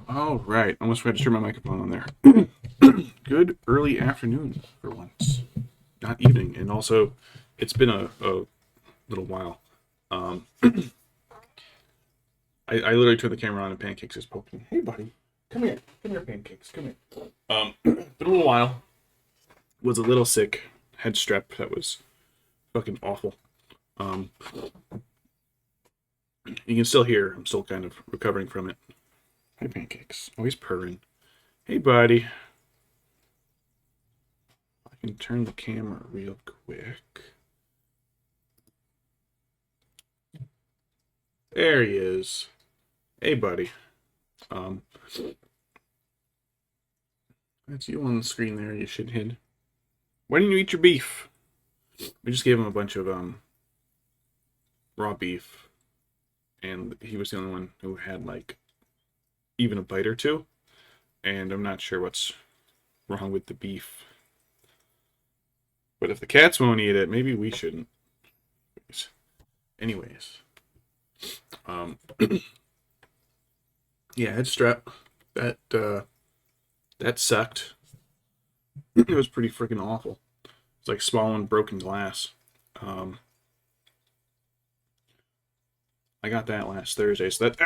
All right, almost forgot to turn my microphone on there. Good early afternoon for once, not evening, and also it's been a little while. Um, I literally turned the camera on and Pancakes is poking. Hey, buddy, come here, Pancakes, come here. Been a little while. Was a little sick, had strep that was fucking awful. Um, you can still hear I'm still kind of recovering from it. Hey, Pancakes, oh he's purring. Hey, buddy. I can turn the camera real quick. There he is. Hey, buddy. Um, that's you on the screen there, you shithead. Why didn't you eat your beef? We just gave him a bunch of raw beef, and he was the only one who had like even a bite or two. And I'm not sure what's wrong with the beef. But if the cats won't eat it, maybe we shouldn't. Anyways, um, yeah, head strap. That that sucked. It was pretty freaking awful. It's like swallowing broken glass. Um, I got that last Thursday, so that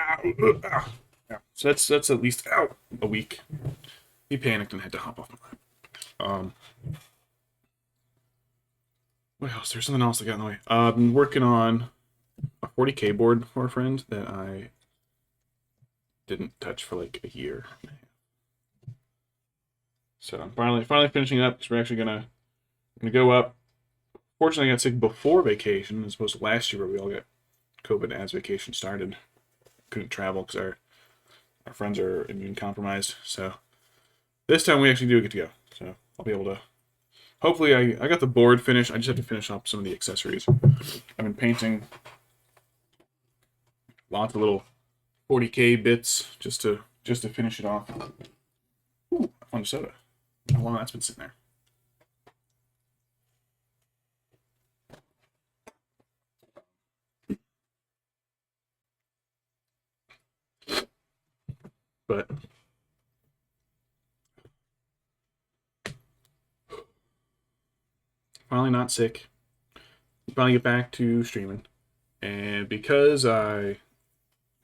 so that's at least a week. He panicked and had to hop off my lap. Um, what else? There's something else that got in the way. I've been working on a 40K board for a friend that I didn't touch for like a year. So I'm finally finishing it up because we're actually gonna go up. Fortunately, I got sick before vacation as opposed to last year where we all got COVID as vacation started. Couldn't travel because our friends are immune compromised. So this time we actually do get to go. So I'll be able to. Hopefully, I got the board finished. I just have to finish up some of the accessories. I've been painting lots of little 40K bits just to finish it off. Ooh, I found a soda. How long that's been sitting there. But finally not sick. Finally get back to streaming. And because I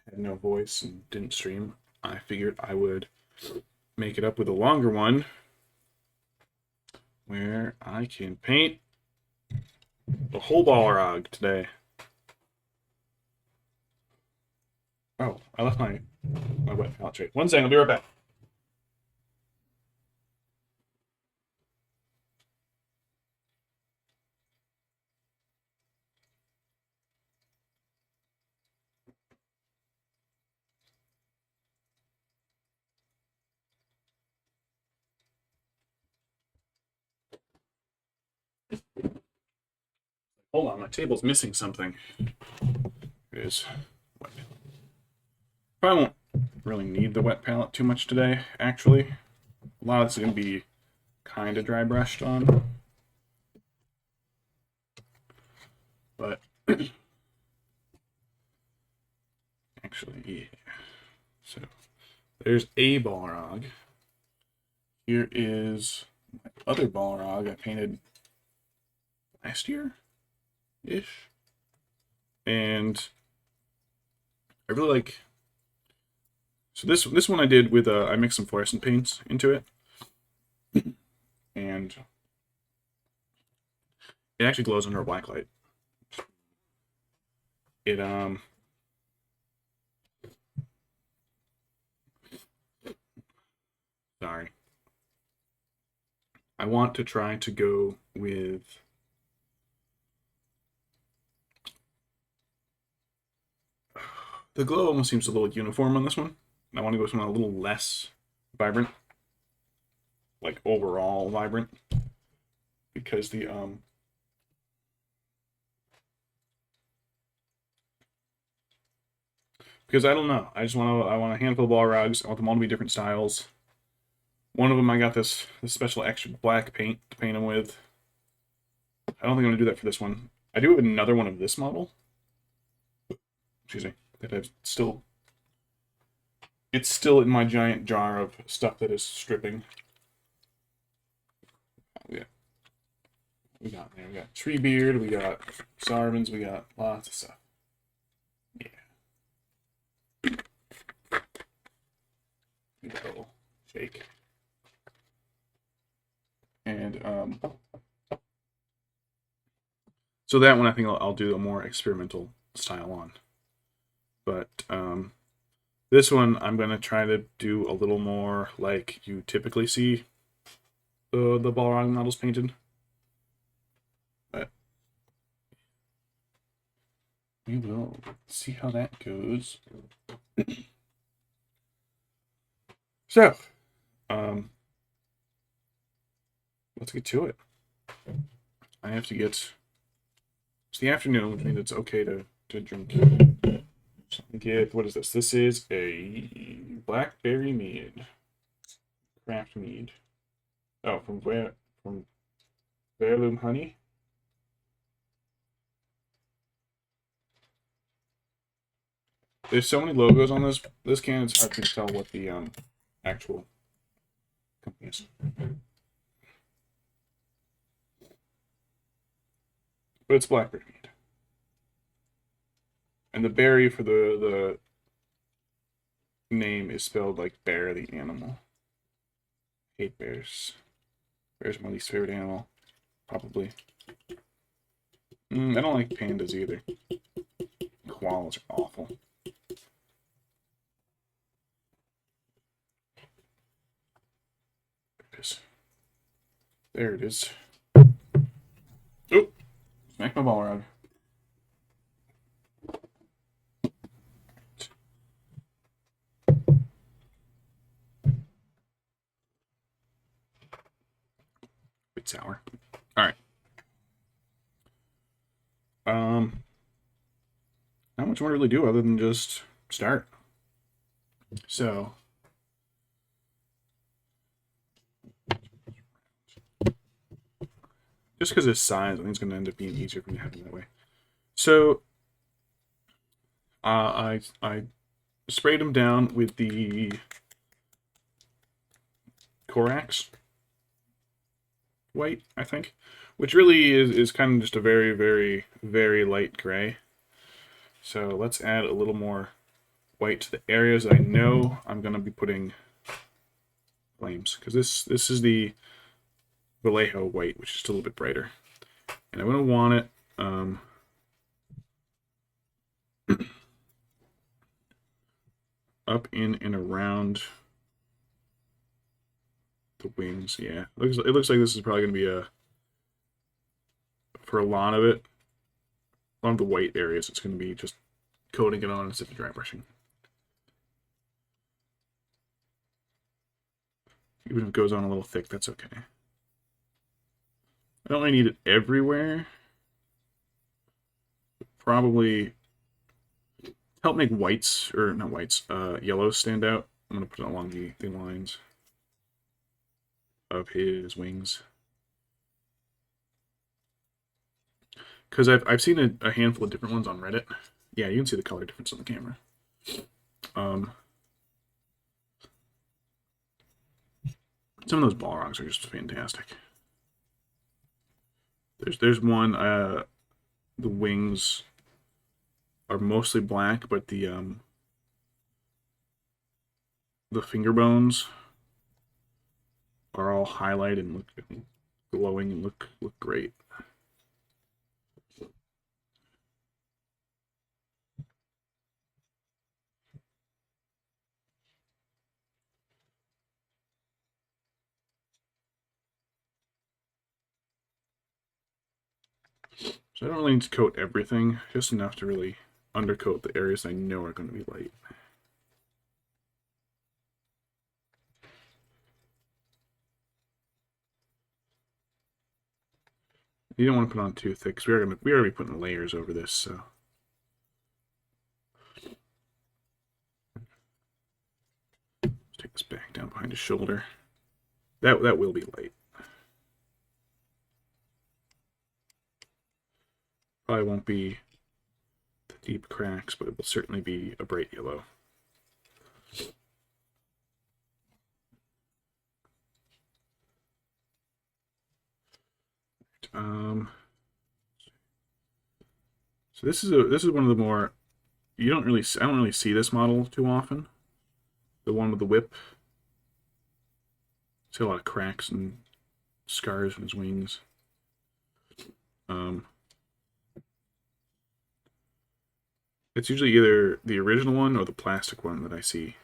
had no voice and didn't stream, I figured I would make it up with a longer one where I can paint the whole Balrog today. Oh, I left my wet palette tray. One second, I'll be right back. Hold on, my table's missing something. It is wet. Probably won't really need the wet palette too much today, actually. A lot of this is going to be kind of dry brushed on. But actually, yeah. So there's a Balrog. Here is my other Balrog I painted last year-ish. And I really like. So this one I did with I mixed some fluorescent paints into it, and it actually glows under a black light. It sorry. I want to try to go with the glow almost seems a little uniform on this one. I want to go with something a little less vibrant, like overall vibrant, because the because I don't know. I want a handful of Balrogs. I want them all to be different styles. One of them I got this special extra black paint to paint them with. I don't think I'm gonna do that for this one. I do have another one of this model. Excuse me. That I've still it's still in my giant jar of stuff that is stripping. Yeah. We got Treebeard, we got Sarvins, we got lots of stuff. Yeah. Give it a little shake. And so that one I think I'll do a more experimental style on. But this one I'm going to try to do a little more like you typically see the Balrog models painted. But we will see how that goes. So, let's get to it. I have to get... It's the afternoon, which means it's okay to drink. So get, what is this? This is a blackberry mead. Craft mead. Oh, from where? From Heirloom Honey? There's so many logos on this can, it's hard to tell what the actual company is. But it's blackberry mead. And the berry for the name is spelled like bear, the animal. Hate bears. Bears are my least favorite animal, probably. I don't like pandas either. Koalas are awful. There it is. Oh, smack my Balrog. Bit sour. All right. Not much more to really do other than just start. So, just because of size, I think it's going to end up being easier for me to have it that way. So, I sprayed them down with the Corax white, I think, which really is kind of just a very, very, very light gray. So let's add a little more white to the areas that I know I'm going to be putting flames, because this is the Vallejo white, which is just a little bit brighter, and I'm going to want it up in and around the wings. Yeah, it looks like this is probably going to be for a lot of it, a lot of the white areas, it's going to be just coating it on instead of dry brushing. Even if it goes on a little thick, that's okay. I don't really need it everywhere. Probably help make whites, or not whites, yellows stand out. I'm going to put it along the lines of his wings. Because I've seen a handful of different ones on Reddit. Yeah, you can see the color difference on the camera. Some of those Balrogs are just fantastic. There's one, the wings are mostly black, but the finger bones are all highlighted and look glowing and look great. So I don't really need to coat everything, just enough to really undercoat the areas I know are going to be light. You don't want to put on too thick, because we are going to be putting layers over this, so. Let's take this back down behind his shoulder. That will be light. Probably won't be the deep cracks, but it will certainly be a bright yellow. So this is one of the more, I don't really see this model too often. The one with the whip. See a lot of cracks and scars on his wings. It's usually either the original one or the plastic one that I see.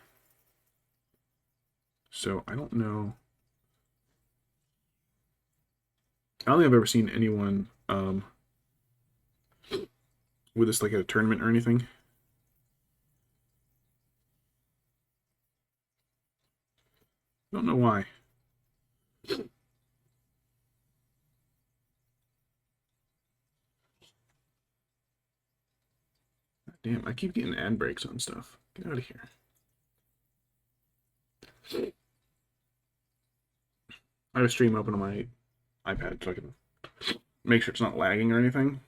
So I don't know. I don't think I've ever seen anyone with this like at a tournament or anything. I don't know why. Damn, I keep getting ad breaks on stuff. Get out of here. I have a stream open on my iPad so I can make sure it's not lagging or anything.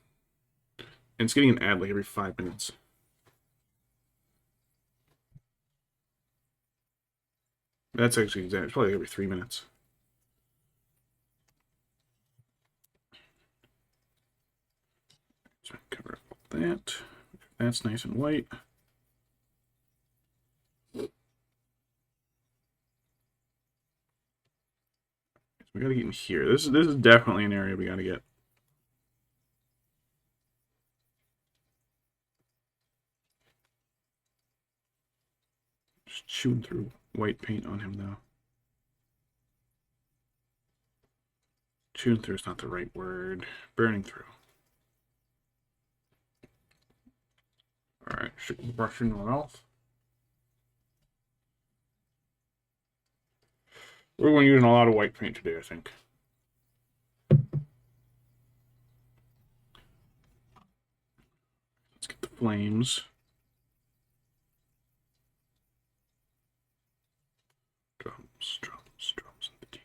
And it's getting an ad like every 5 minutes. That's actually exact. It's probably every 3 minutes. So cover up that. That's nice and white. We gotta get in here. This is definitely an area we gotta get. Just chewing through white paint on him though. Chewing through is not the right word. Burning through. Alright, brushing it off. We're going to use a lot of white paint today, I think. Let's get the flames. Drums, drums, drums in the deep.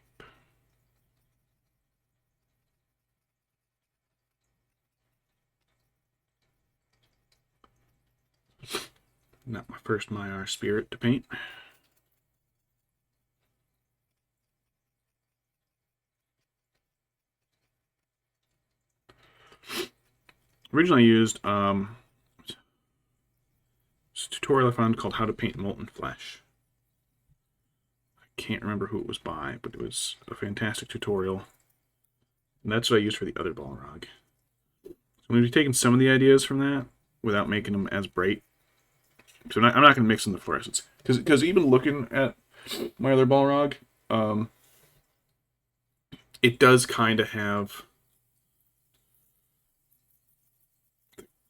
Not my first Maiar spirit to paint. Originally used it's a tutorial I found called How to Paint Molten Flesh. I can't remember who it was by, but it was a fantastic tutorial. And that's what I used for the other Balrog. So I'm going to be taking some of the ideas from that without making them as bright. So I'm not going to mix in the fluorescents. Because even looking at my other Balrog, it does kind of have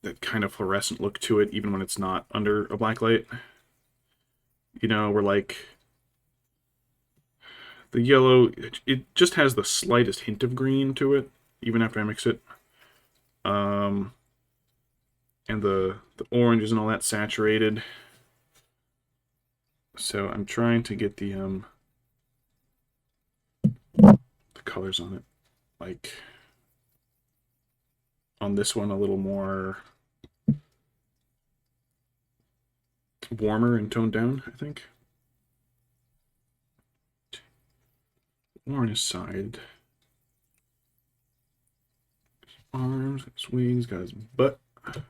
that kind of fluorescent look to it, even when it's not under a black light. You know, we're like the yellow, it just has the slightest hint of green to it, even after I mix it. And the orange isn't all that saturated. So I'm trying to get the colors on it. Like on this one a little more warmer and toned down, I think. More on his side. His arms, his wings, got his butt. A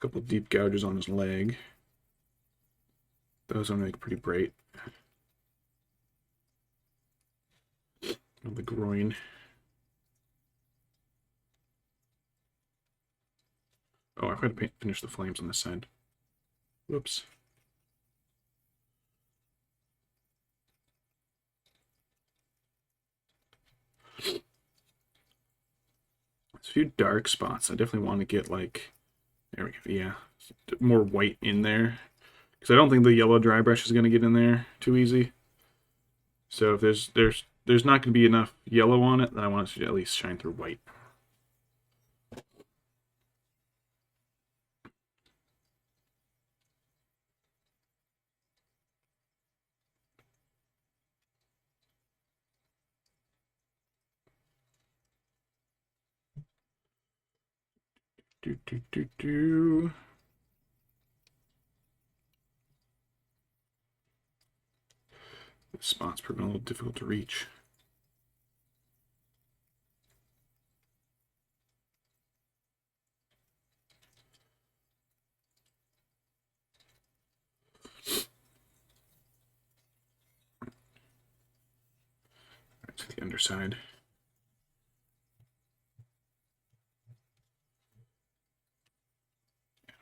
couple deep gouges on his leg. Those I make pretty bright. On the groin. Oh, I forgot to finish the flames on this side. Whoops. There's a few dark spots. I definitely want to get like, there we go, yeah, more white in there. Because I don't think the yellow dry brush is going to get in there too easy. So if there's not going to be enough yellow on it, then I want it to at least shine through white. Do. This spot's proving a little difficult to reach. Right to the underside.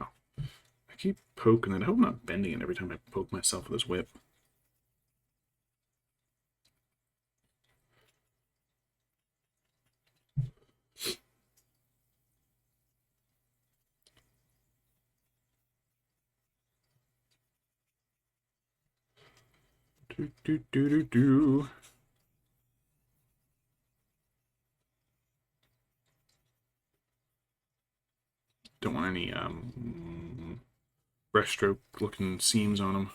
Ow. I keep poking it. I hope I'm not bending it every time I poke myself with this whip. Do, do, do, do, do. Don't want any brushstroke looking seams on them.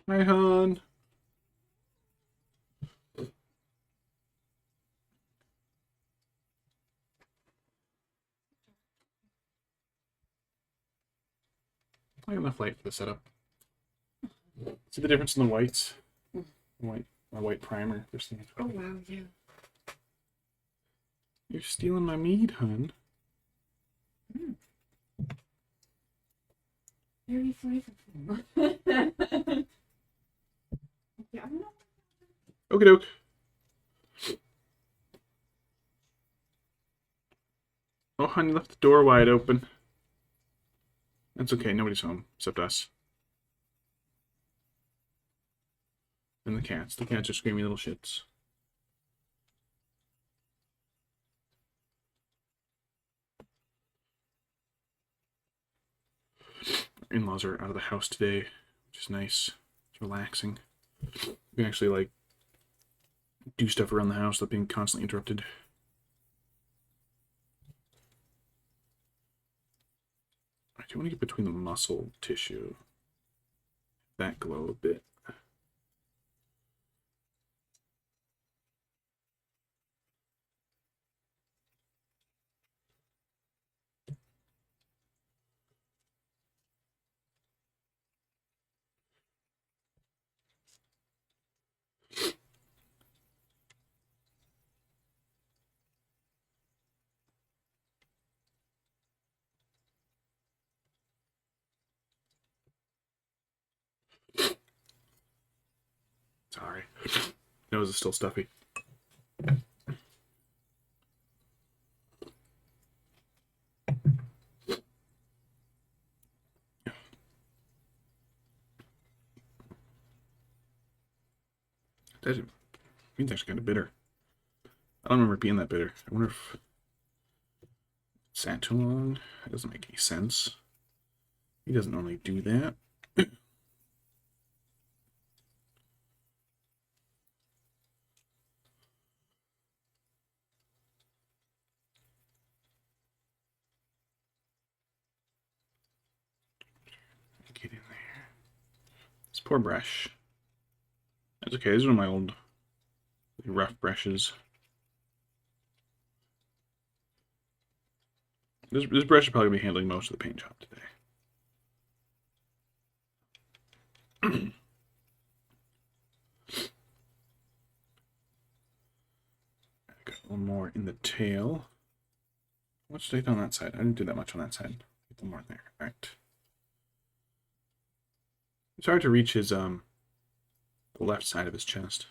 Hi, hon. I got enough light for the setup. See the difference in the whites? My white primer. Oh wow, yeah. You're stealing my meat, hun. Very flavorful. Yeah, I'm not. Okie doke. Oh, hon, you left the door wide open. That's okay. Nobody's home except us. And the cats. The cats are screaming little shits. Our in-laws are out of the house today, which is nice. It's relaxing. We can actually, like, do stuff around the house without being constantly interrupted. I do want to get between the muscle tissue. That glow a bit. Sorry. Nose is still stuffy. That means actually kind of bitter. I don't remember it being that bitter. I wonder if it sat too long. It doesn't make any sense. He doesn't normally do that. Get in there. This poor brush. That's okay. This is one of my old rough brushes. This brush should probably be handling most of the paint job today. Got one more in the tail. How much did I do on that side? I didn't do that much on that side. Get one more there. All right. It's hard to reach his the left side of his chest.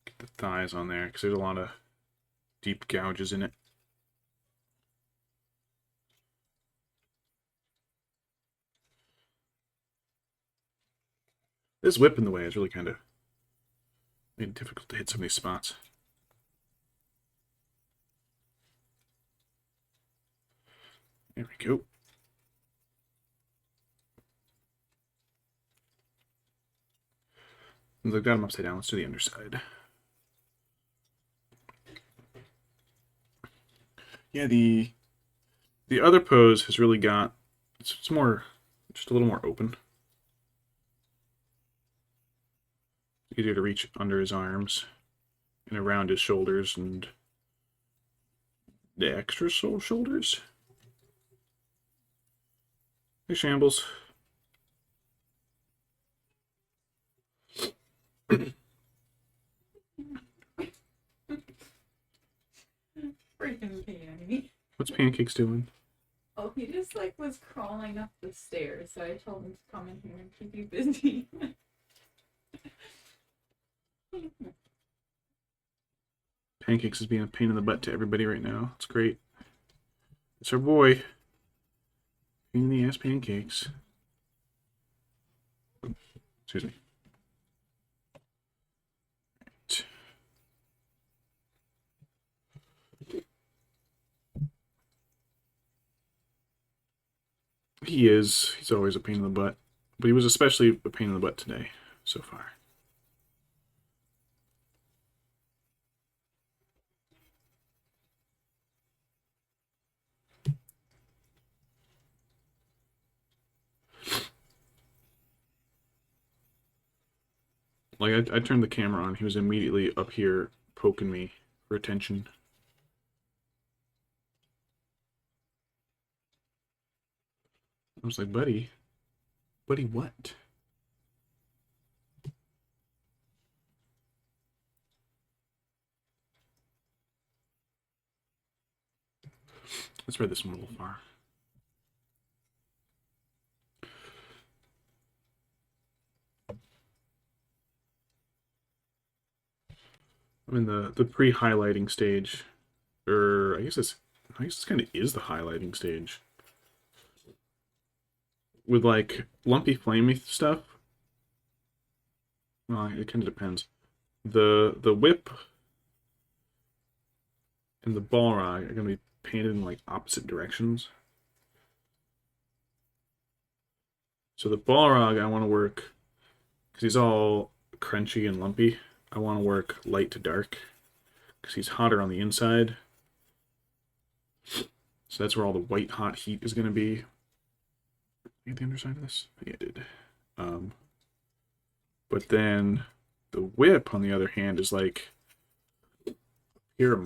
Get the thighs on there because there's a lot of deep gouges in it. This whip in the way is really kind of made it difficult to hit some of these spots. There we go. Since I've got them upside down, let's do the underside. Yeah, the other pose has really got it's more just a little more open. Easier to reach under his arms and around his shoulders and the extra shoulders. Hey, Shambles. Freaking Panny. What's Pancakes doing? Oh, he just like was crawling up the stairs, so I told him to come in here and keep you busy. Pancakes is being a pain in the butt to everybody right now. It's great. It's our boy. Pain in the ass Pancakes. Excuse me. He is. He's always a pain in the butt. But he was especially a pain in the butt today, so far. Like, I turned the camera on. He was immediately up here poking me for attention. I was like, buddy. Buddy, what? Let's read this one a little far. I'm in the pre-highlighting stage. Or I guess this kind of is the highlighting stage. With like lumpy flamey stuff. Well, it kind of depends. The whip and the Balrog are going to be painted in like opposite directions. So the Balrog I want to work, because he's all crunchy and lumpy, I want to work light to dark, because he's hotter on the inside. So that's where all the white hot heat is going to be. Get the underside of this? Yeah, I did. But then the whip, on the other hand, is like here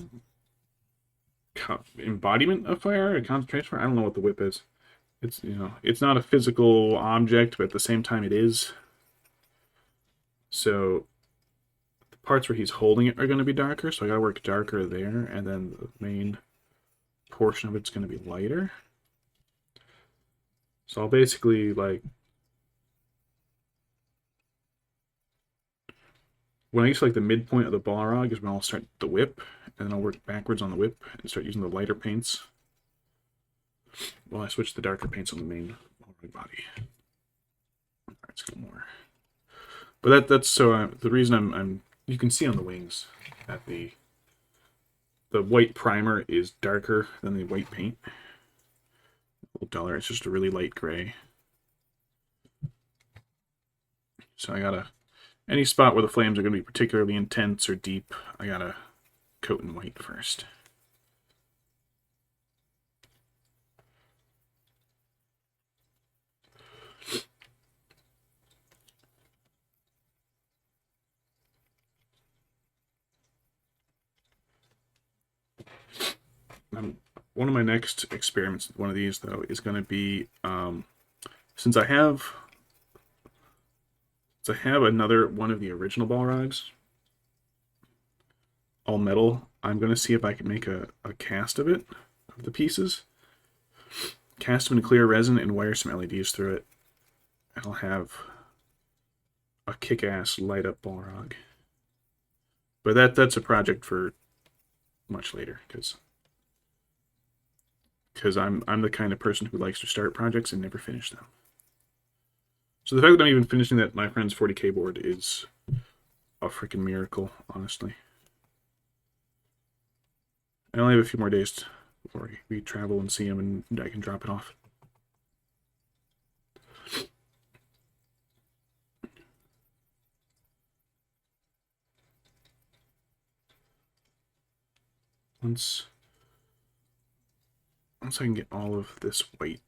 embodiment of fire, a concentration fire. I don't know what the whip is. It's, you know, it's not a physical object, but at the same time it is. So the parts where he's holding it are going to be darker, so I gotta work darker there, and then the main portion of it's going to be lighter. So I'll basically, like, when I get to like the midpoint of the Balrog is when I'll start the whip, and then I'll work backwards on the whip and start using the lighter paints while I switch the darker paints on the main Balrog body. Alright, let's go more. But that's so the reason I'm you can see on the wings that the white primer is darker than the white paint. A little duller. It's just a really light gray. So I gotta, any spot where the flames are gonna be particularly intense or deep, I gotta coat in white first. One of my next experiments with one of these, though, is going to be, since I have another one of the original Balrogs, all metal, I'm going to see if I can make a cast of it, of the pieces, cast them in clear resin and wire some LEDs through it, and I'll have a kick-ass light-up Balrog. But that's a project for much later, because I'm the kind of person who likes to start projects and never finish them. So the fact that I'm even finishing that my friend's 40K board is a freaking miracle, honestly. I only have a few more days before we travel and see him, and I can drop it off. once I can get all of this white,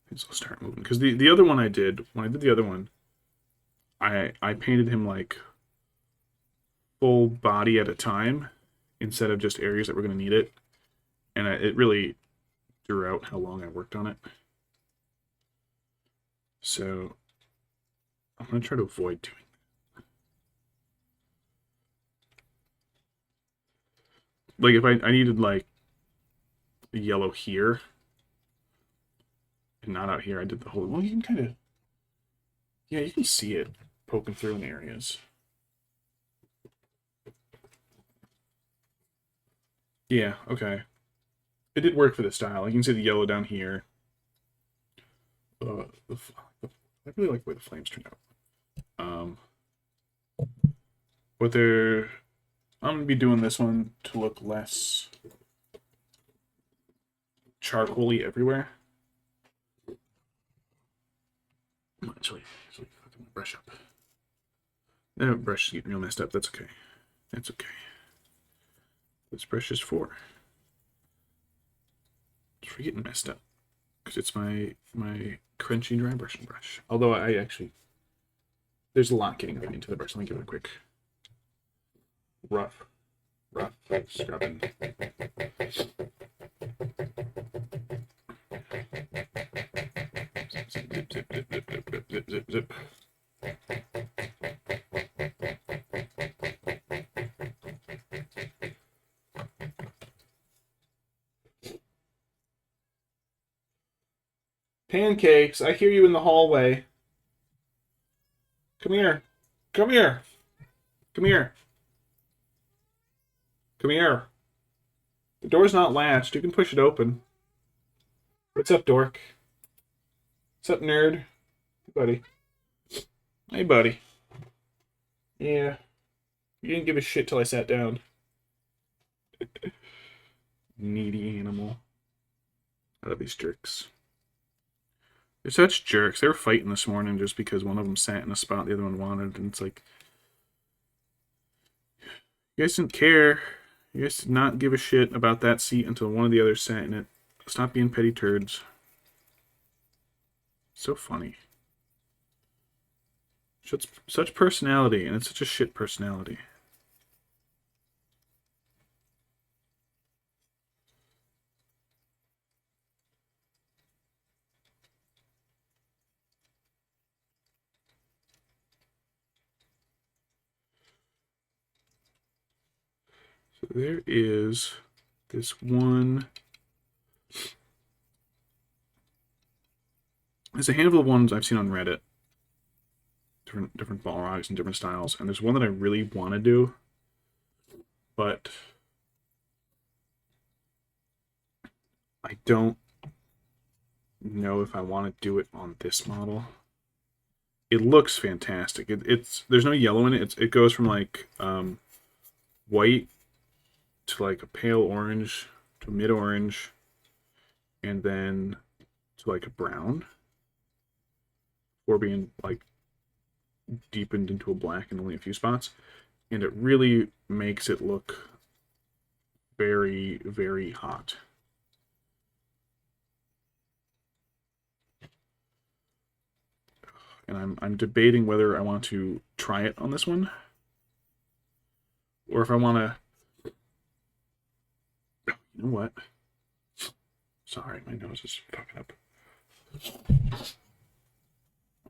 I'll start moving. Because the other one I did, when I did the other one, I painted him like full body at a time instead of just areas that were going to need it. And it really drew out how long I worked on it. So I'm going to try to avoid doing that. Like if I needed like the yellow here and not out here, I did the whole, well, you can kind of, yeah, you can see it poking through in areas. Yeah, okay. It did work for the style. You can see the yellow down here. I really like the way the flames turned out. But I'm going to be doing this one to look less charcoaly everywhere. Actually, fucking brush up. No, brush is getting real messed up. That's okay. That's okay. This brush is for getting messed up because it's my crunchy dry brushing brush. Although I actually, there's a lot getting into the brush. Let me give it a quick rough scrubbing. Zip. Pancakes, I hear you in the hallway. Come here. Come here. Come here. Come here. The door's not latched. You can push it open. What's up, dork? What's up, nerd? Hey, buddy. Hey, buddy. Yeah. You didn't give a shit till I sat down. Needy animal. I love these jerks. They're such jerks. They were fighting this morning just because one of them sat in a spot the other one wanted, and it's like, you guys didn't care. You guys did not give a shit about that seat until one of the others sat in it. Stop being petty turds. So funny. Such personality, and it's such a shit personality. So there is this one. There's a handful of ones I've seen on Reddit. Different Balrogs and different styles. And there's one that I really want to do. But I don't know if I want to do it on this model. It looks fantastic. There's no yellow in it. It goes from like white to like a pale orange to mid orange, and then to like a brown, or being like deepened into a black in only a few spots, and it really makes it look very, very hot. And I'm debating whether I want to try it on this one, or if I want to. You know what? Sorry, my nose is fucking up.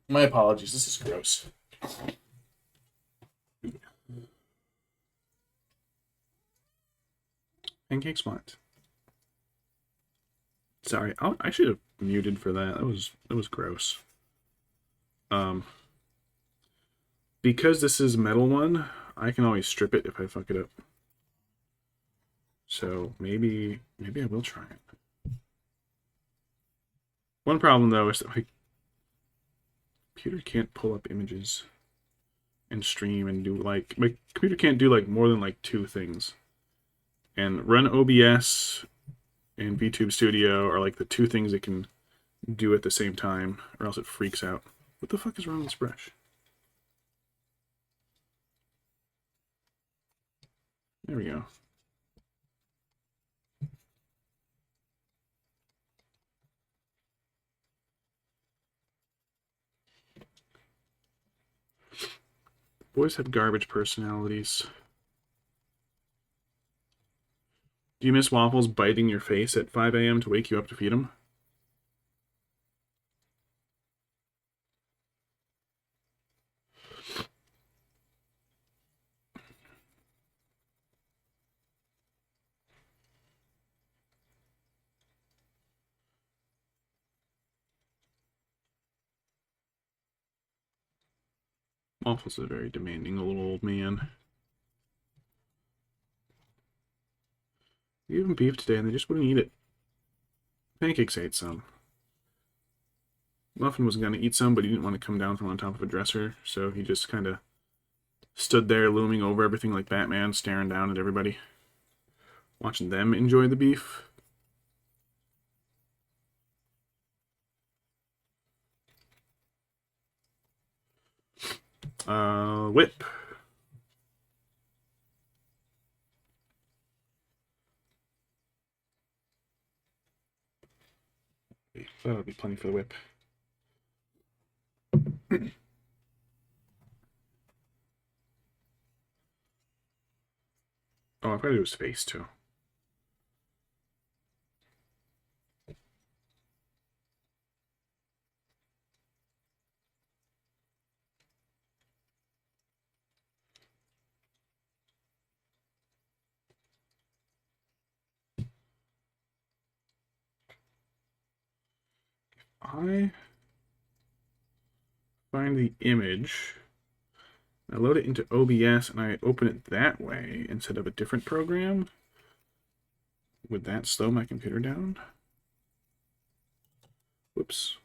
My apologies. This is gross. Pancake splat. Sorry, I should have muted for that. That was gross. Because this is metal one, I can always strip it if I fuck it up. So maybe I will try it. One problem though is that my computer can't pull up images and stream and do like, my computer can't do like more than like 2 things. And run OBS and VTube Studio are like the 2 things it can do at the same time, or else it freaks out. What the fuck is wrong with this brush? There we go. Boys have garbage personalities. Do you miss Waffles biting your face at 5 a.m. to wake you up to feed him? Waffles is a very demanding little old man. We gave him beef today and they just wouldn't eat it. Pancakes ate some. Muffin was going to eat some, but he didn't want to come down from on top of a dresser, so he just kind of stood there looming over everything like Batman, staring down at everybody. Watching them enjoy the beef. Whip. That'll be plenty for the whip. Oh, I probably do his face too. I find the image, I load it into OBS, and I open it that way instead of a different program. Would that slow my computer down? Whoops.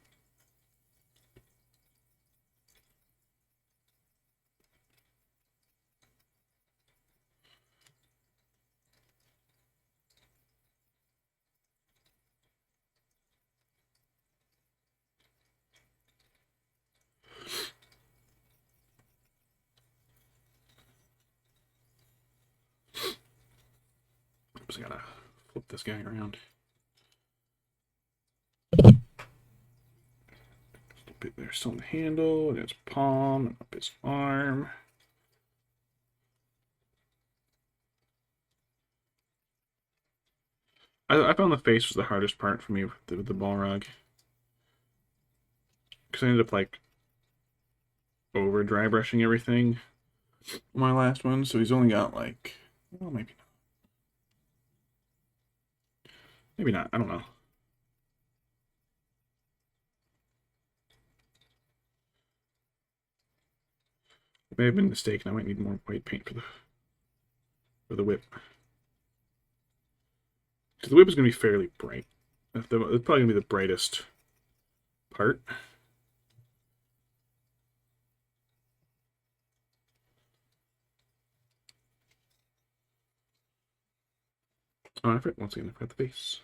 Oops, I gotta flip this guy around. There's still on the handle, and his palm, and up his arm. I found the face was the hardest part for me with the Balrog. Because I ended up, like, over dry brushing everything on my last one, so he's only got, like, well, maybe not. Maybe not, I don't know. I may have been mistaken. I might need more white paint for the whip. Because the whip is going to be fairly bright. It's probably going to be the brightest part. Oh, once again, I forgot the face.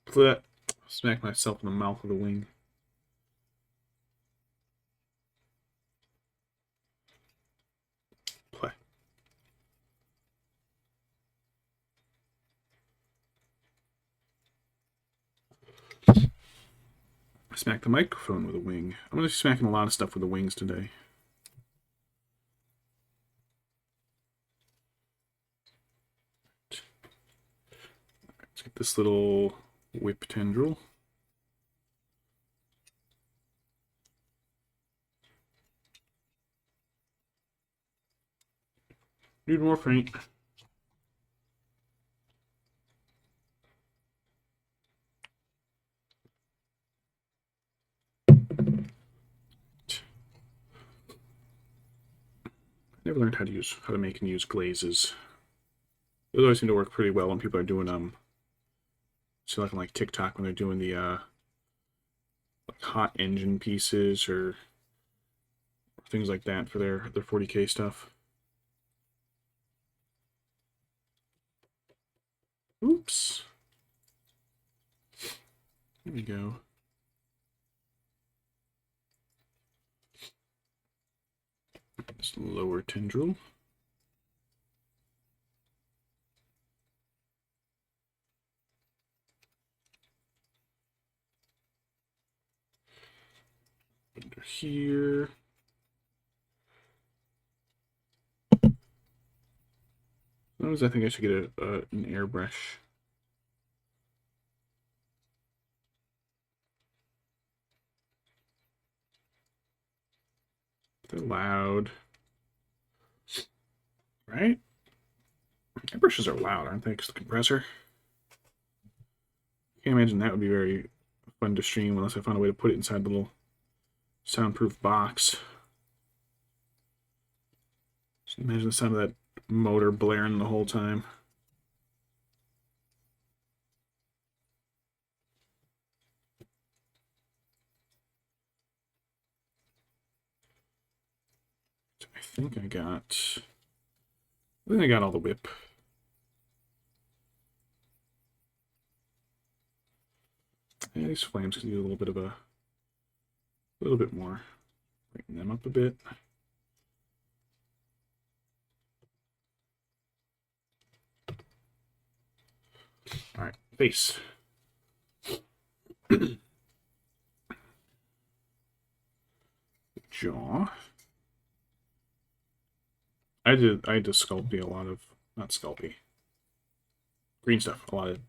Flip. Smack myself in the mouth with a wing. Play. Smack the microphone with a wing. I'm going to be smacking a lot of stuff with the wings today. Let's get this little whip tendril. Need more paint. Never learned how to make and use glazes. Those always seem to work pretty well when people are doing so like on like TikTok when they're doing the like hot engine pieces or things like that for their 40K stuff. Oops. There we go. This lower tendril. Under here. Sometimes I think I should get an airbrush. They're loud. Right? Airbrushes are loud, aren't they? Because the compressor. Can't imagine that would be very fun to stream unless I found a way to put it inside the little soundproof box. Just imagine the sound of that motor blaring the whole time. I think I got all the whip. Yeah, these flames can do a little bit more. Brighten them up a bit. All right, face. Jaw. I had to sculpty a lot of, not sculpty, green stuff, a lot of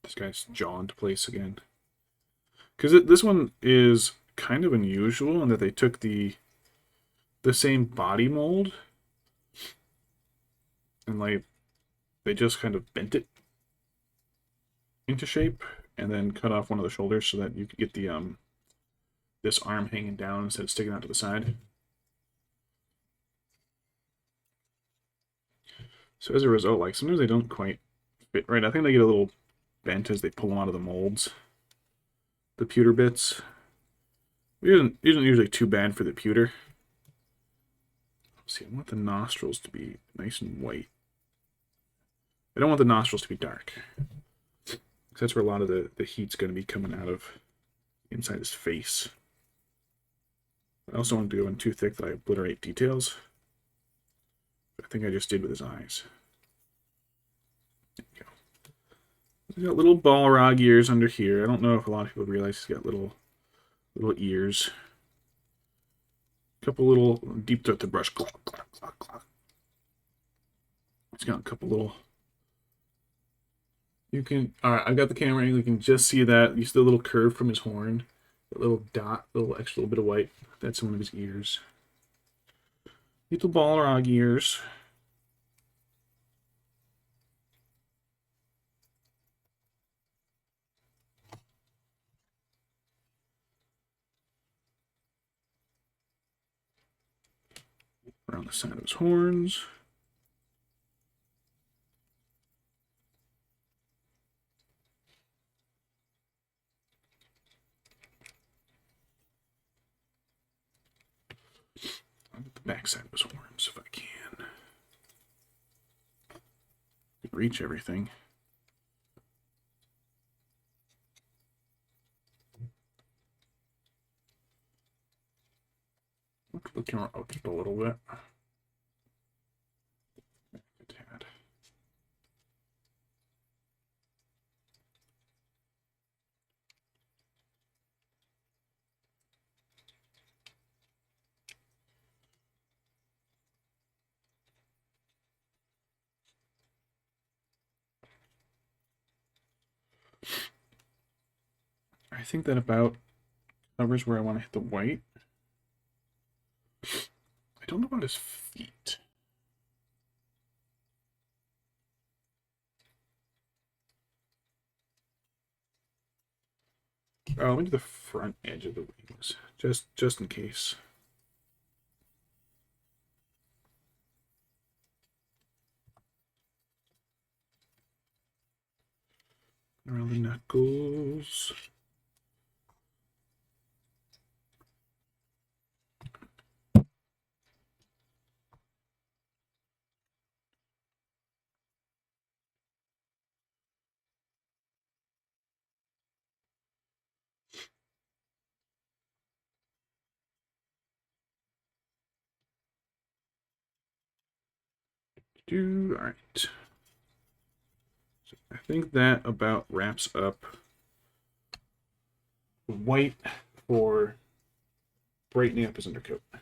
this guy's jaw into place again. Because this one is kind of unusual in that they took the same body mold and like they just kind of bent it into shape and then cut off one of the shoulders so that you could get the this arm hanging down instead of sticking out to the side. So as a result, like sometimes they don't quite fit right. I think they get a little bent as they pull them out of the molds. The pewter bits. It isn't usually too bad for the pewter. Let's see, I want the nostrils to be nice and white. I don't want the nostrils to be dark. That's where a lot of the heat's going to be coming out of inside his face. I also don't want to go in too thick that I obliterate details. I think I just did with his eyes. There you go. He's got little Balrog ears under here. I don't know if a lot of people realize he's got little ears. A couple little deep throat the brush. Clock, clock, clock, clock. He's got a couple little. You can. All right, I've got the camera angle. You can just see that. You see the little curve from his horn. That little dot, little extra little bit of white. That's one of his ears. Little Balrog ears. Around the side of his horns. I'll get the back side of his horns if I can. Reach everything. Look the camera out just a little bit. A tad. I think that about covers where I want to hit the white. I don't know about his feet. Oh, let me do the front edge of the wings, just in case. Around the knuckles. All right. So I think that about wraps up white for brightening up his undercoat. I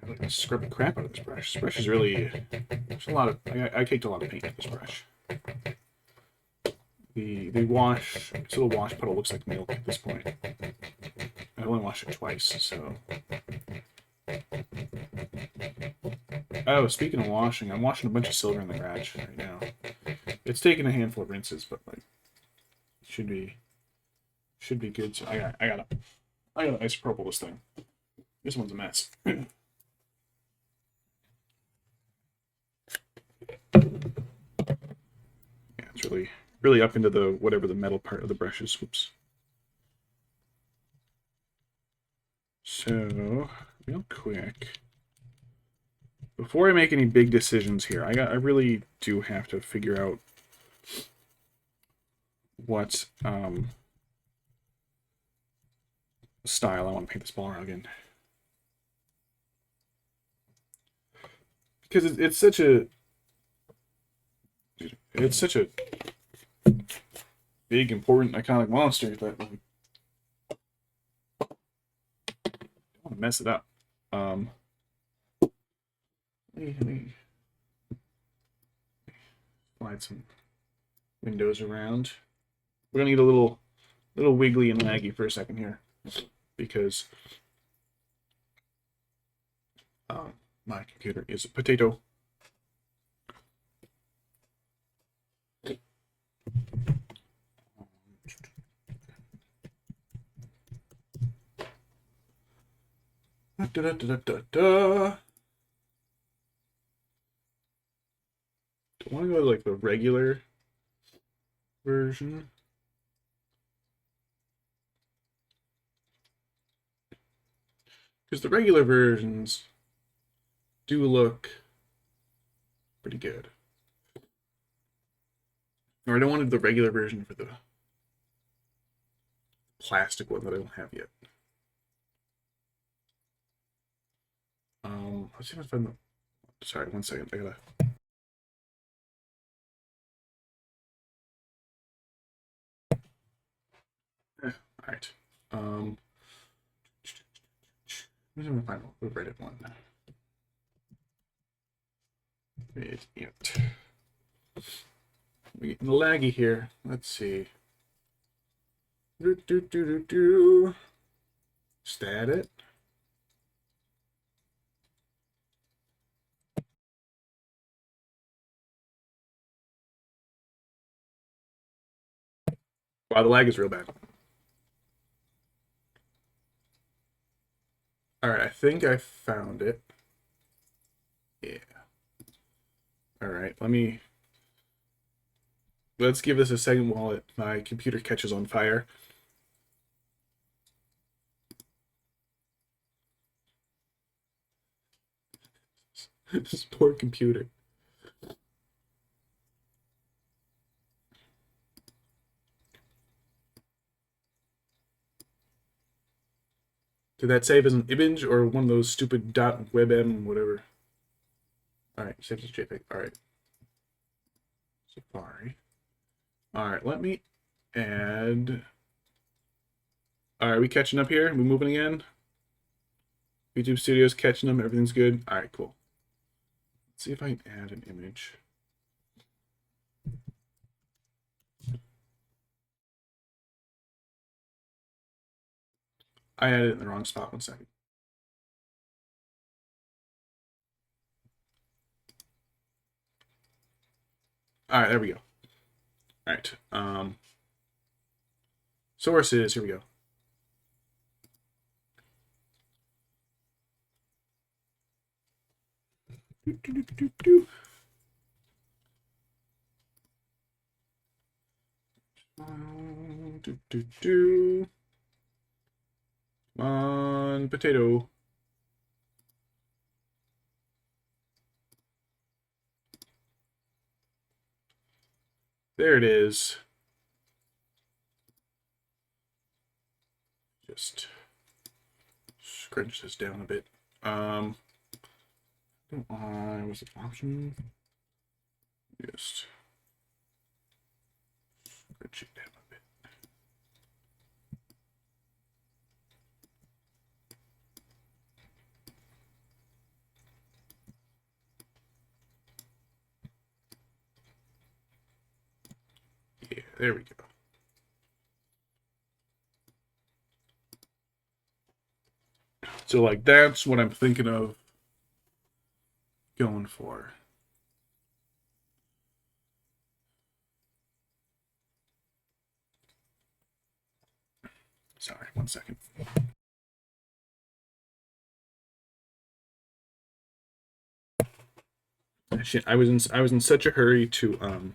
like to scrub the crap out of this brush. This brush is really, there's a lot of, I caked a lot of paint with this brush. The wash, this little wash puddle looks like milk at this point. I only washed it twice, so. Oh, speaking of washing, I'm washing a bunch of silver in the garage right now. It's taken a handful of rinses, but like, should be good. So I gotta isopropyl this thing. This one's a mess. Yeah, it's really up into the whatever the metal part of the brush is. Whoops. So real quick, before I make any big decisions here, I really do have to figure out what style I want to paint this Balrog in. Because it's such a big, important, iconic monster that like, I don't want to mess it up. Let me slide some windows around. We're gonna get a little wiggly and laggy for a second here, because my computer is a potato. Da, da, da, da, da. Do I want to go to like the regular version? Because the regular versions do look pretty good. Or I don't want the regular version for the plastic one that I don't have yet. Let's see if I find the. Sorry, 1 second. I gotta. All right. Where's my final? The Reddit one. It. We're getting laggy here. Let's see. Stat it. Wow, the lag is real bad. All right, I think I found it. Yeah. All right, let's give this a second while my computer catches on fire. This poor computer. Did that save as an image or one of those stupid .webm whatever? All right, save as JPEG. All right. Safari. All right, let me add. All right, we catching up here? We moving again? YouTube Studios catching them. Everything's good. All right, cool. Let's see if I can add an image. I added it in the wrong spot. 1 second. All right, there we go. All right. Sources. Here we go. Come on, potato. There it is. Just scrunch this down a bit. Was it option? Just scrunch it down a bit. Yeah, there we go. So, like, that's what I'm thinking of going for. Sorry, 1 second. Shit, I was in such a hurry to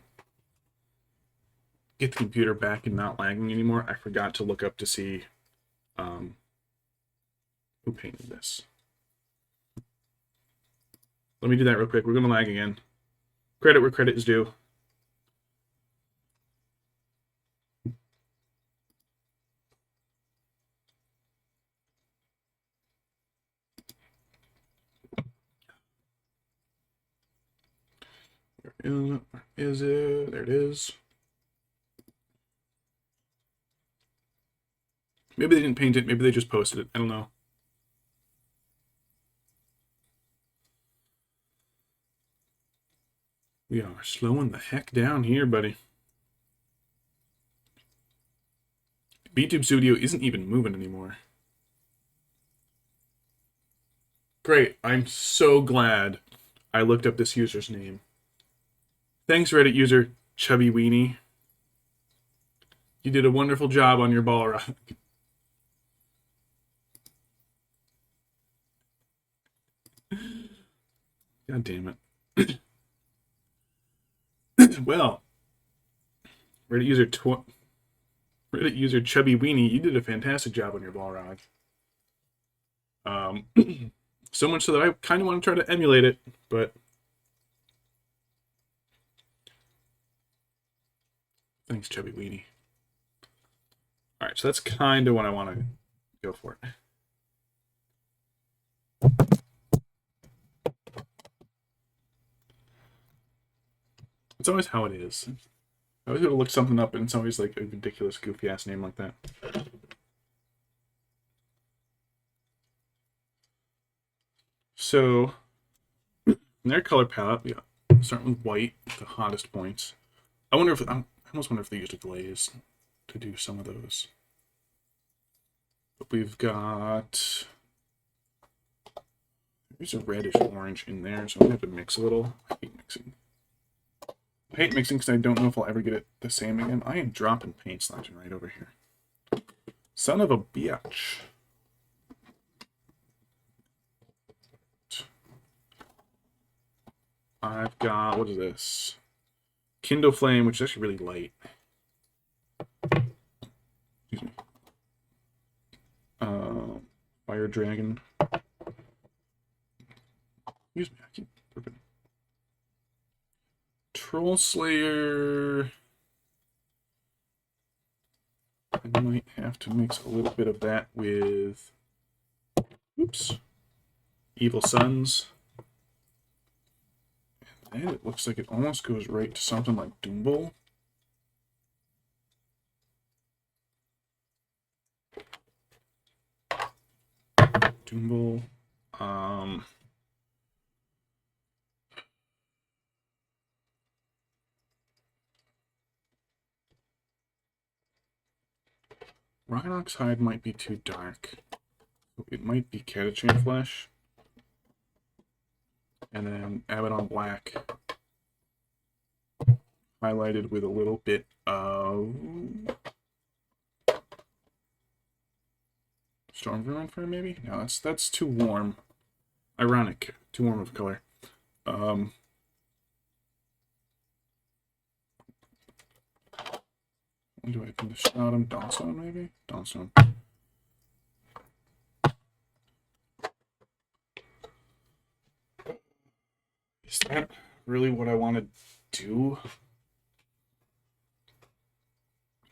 get the computer back and not lagging anymore. I forgot to look up to see who painted this. Let me do that real quick. We're gonna lag again. Credit where credit is due. Where is it? There it is. Maybe they didn't paint it. Maybe they just posted it. I don't know. We are slowing the heck down here, buddy. VTube Studio isn't even moving anymore. Great. I'm so glad I looked up this user's name. Thanks, Reddit user Chubby Weenie. You did a wonderful job on your Balrog. God damn it. Well, Reddit user Chubby Weenie, you did a fantastic job on your Balrog. So much so that I kind of want to try to emulate it, but thanks, Chubby Weenie. All right, so that's kind of what I want to go for. It's always how it is. I always gotta look something up, and it's always like a ridiculous, goofy-ass name like that. So, in their color palette, we got starting with white, the hottest points. I wonder if I almost wonder if they used a glaze to do some of those. But we've got there's a reddish orange in there, so I'm gonna have to mix a little. I hate mixing. I hate mixing because I don't know if I'll ever get it the same again. I am dropping paint slashing right over here. Son of a bitch. I've got, what is this? Kindle Flame, which is actually really light. Excuse me. Fire Dragon. Excuse me, I keep burping. Troll Slayer. I might have to mix a little bit of that with, oops, Evil Sons. And then it looks like it almost goes right to something like Doombull. Doombull. Rhinox Hide might be too dark. It might be Catachan Flesh. And then Abaddon Black. Highlighted with a little bit of Storm Vermin, maybe? No, that's too warm. Ironic. Too warm of a color. When do I finish Dawnstone? Dawnstone, maybe? Dawnstone. Is that really what I want to do?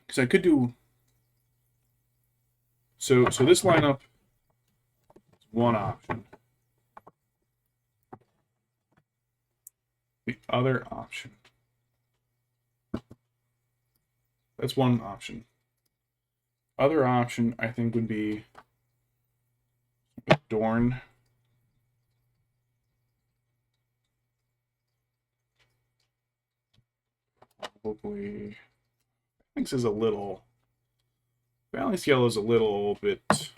Because I could do... So this lineup is one option. The other option. That's one option. Other option, I think, would be Durin. Hopefully, I think this is a little. Balanced yellow is a little bit. This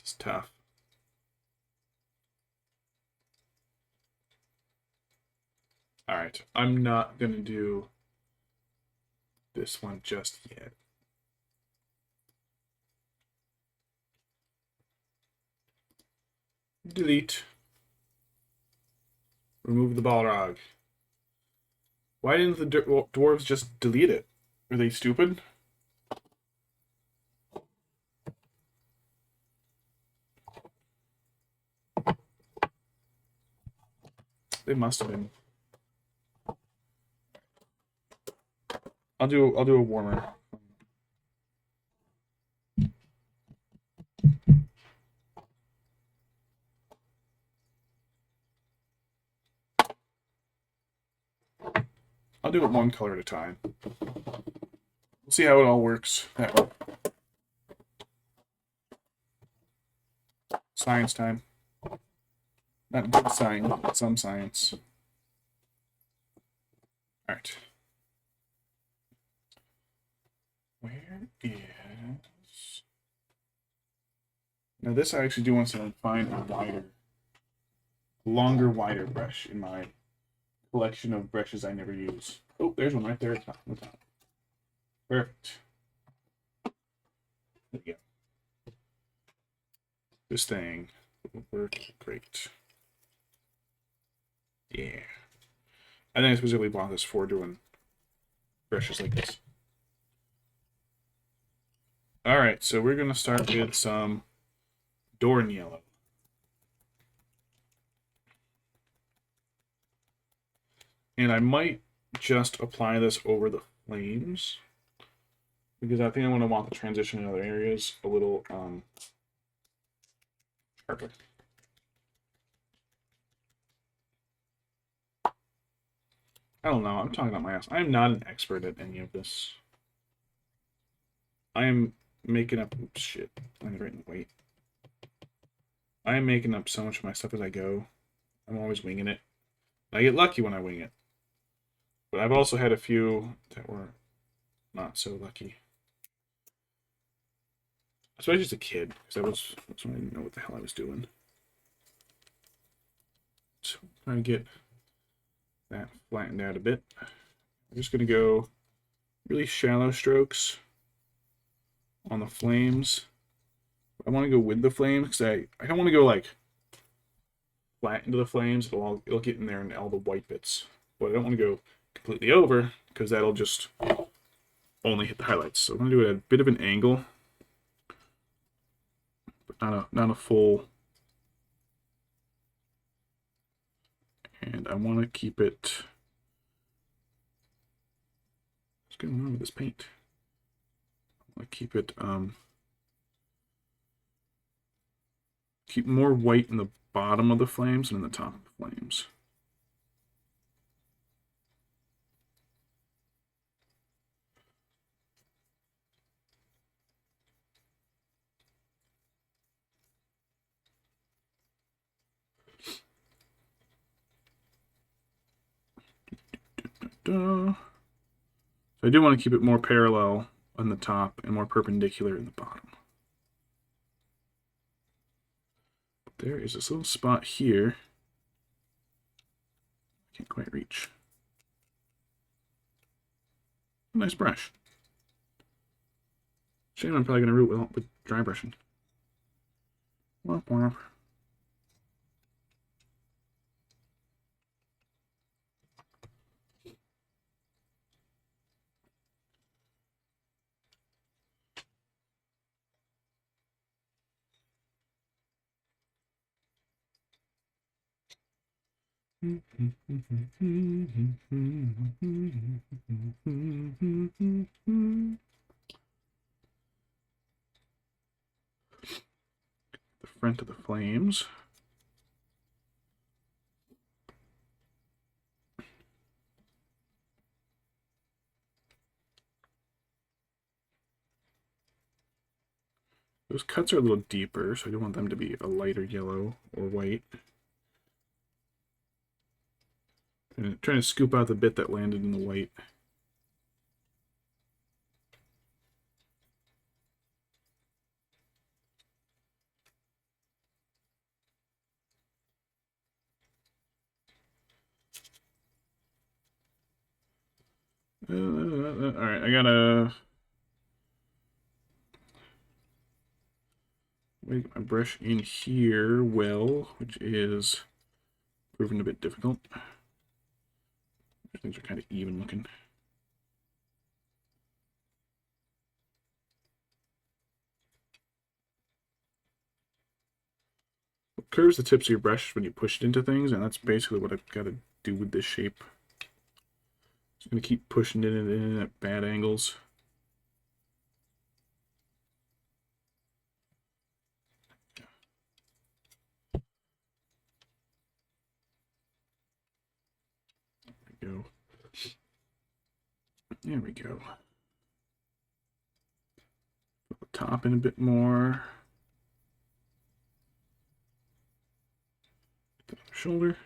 is tough. All right, I'm not gonna do this one just yet. Delete. Remove the Balrog. Why didn't the dwarves just delete it? Are they stupid? They must have been. I'll do a warmer. I'll do it one color at a time. We'll see how it all works. Science time. Not good science, but some science. Alright. Where is... Now this I actually do want to find a longer, wider brush in my collection of brushes I never use. Oh, there's one right there at the top. Perfect. There you go. This thing will work great. Yeah. I think I specifically bought this for doing brushes like this. Alright, so we're going to start with some Durin yellow. And I might just apply this over the flames, because I think I'm going to want the transition in other areas a little sharper. I don't know, I'm talking about my ass. I'm not an expert at any of this. I am making up... Oops, shit. I'm writing weight. I am making up so much of my stuff as I go. I'm always winging it. I get lucky when I wing it. But I've also had a few that were not so lucky. Especially as a kid, because that's when I didn't know what the hell I was doing. So I'm trying to get that flattened out a bit. I'm just going to go really shallow strokes on the flames. I want to go with the flames because I don't want to go like flat into the flames. It'll get in there and all the white bits. But I don't want to go completely over because that'll just only hit the highlights. So I'm going to do it at a bit of an angle, but not a full. And I want to keep it. What's going on with this paint? I want to keep it keep more white in the bottom of the flames than in the top of the flames. So I do want to keep it more parallel on the top and more perpendicular in the bottom. There is this little spot here. I can't quite reach. Nice brush. Shame I'm probably going to root with dry brushing. Womp womp. The front of the flames. Those cuts are a little deeper, so I don't want them to be a lighter yellow or white. And trying to scoop out the bit that landed in the white. Alright, I gotta make my brush in here well, which is proving a bit difficult. Things are kind of even looking. It curves the tips of your brush when you push it into things, and that's basically what I've got to do with this shape. Just going to keep pushing it in at bad angles. There we go. There we go. Put the top in a bit more. The shoulder.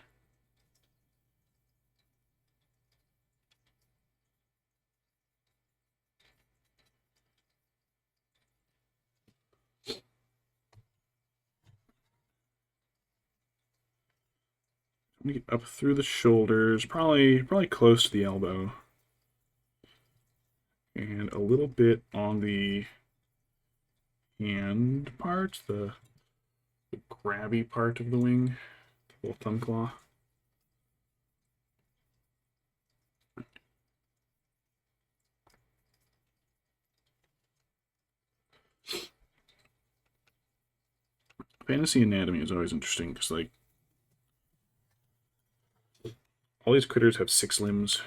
I'm gonna get up through the shoulders, probably close to the elbow, and a little bit on the hand part, the grabby part of the wing, the little thumb claw. Fantasy anatomy is always interesting because, like, all these critters have 6 limbs.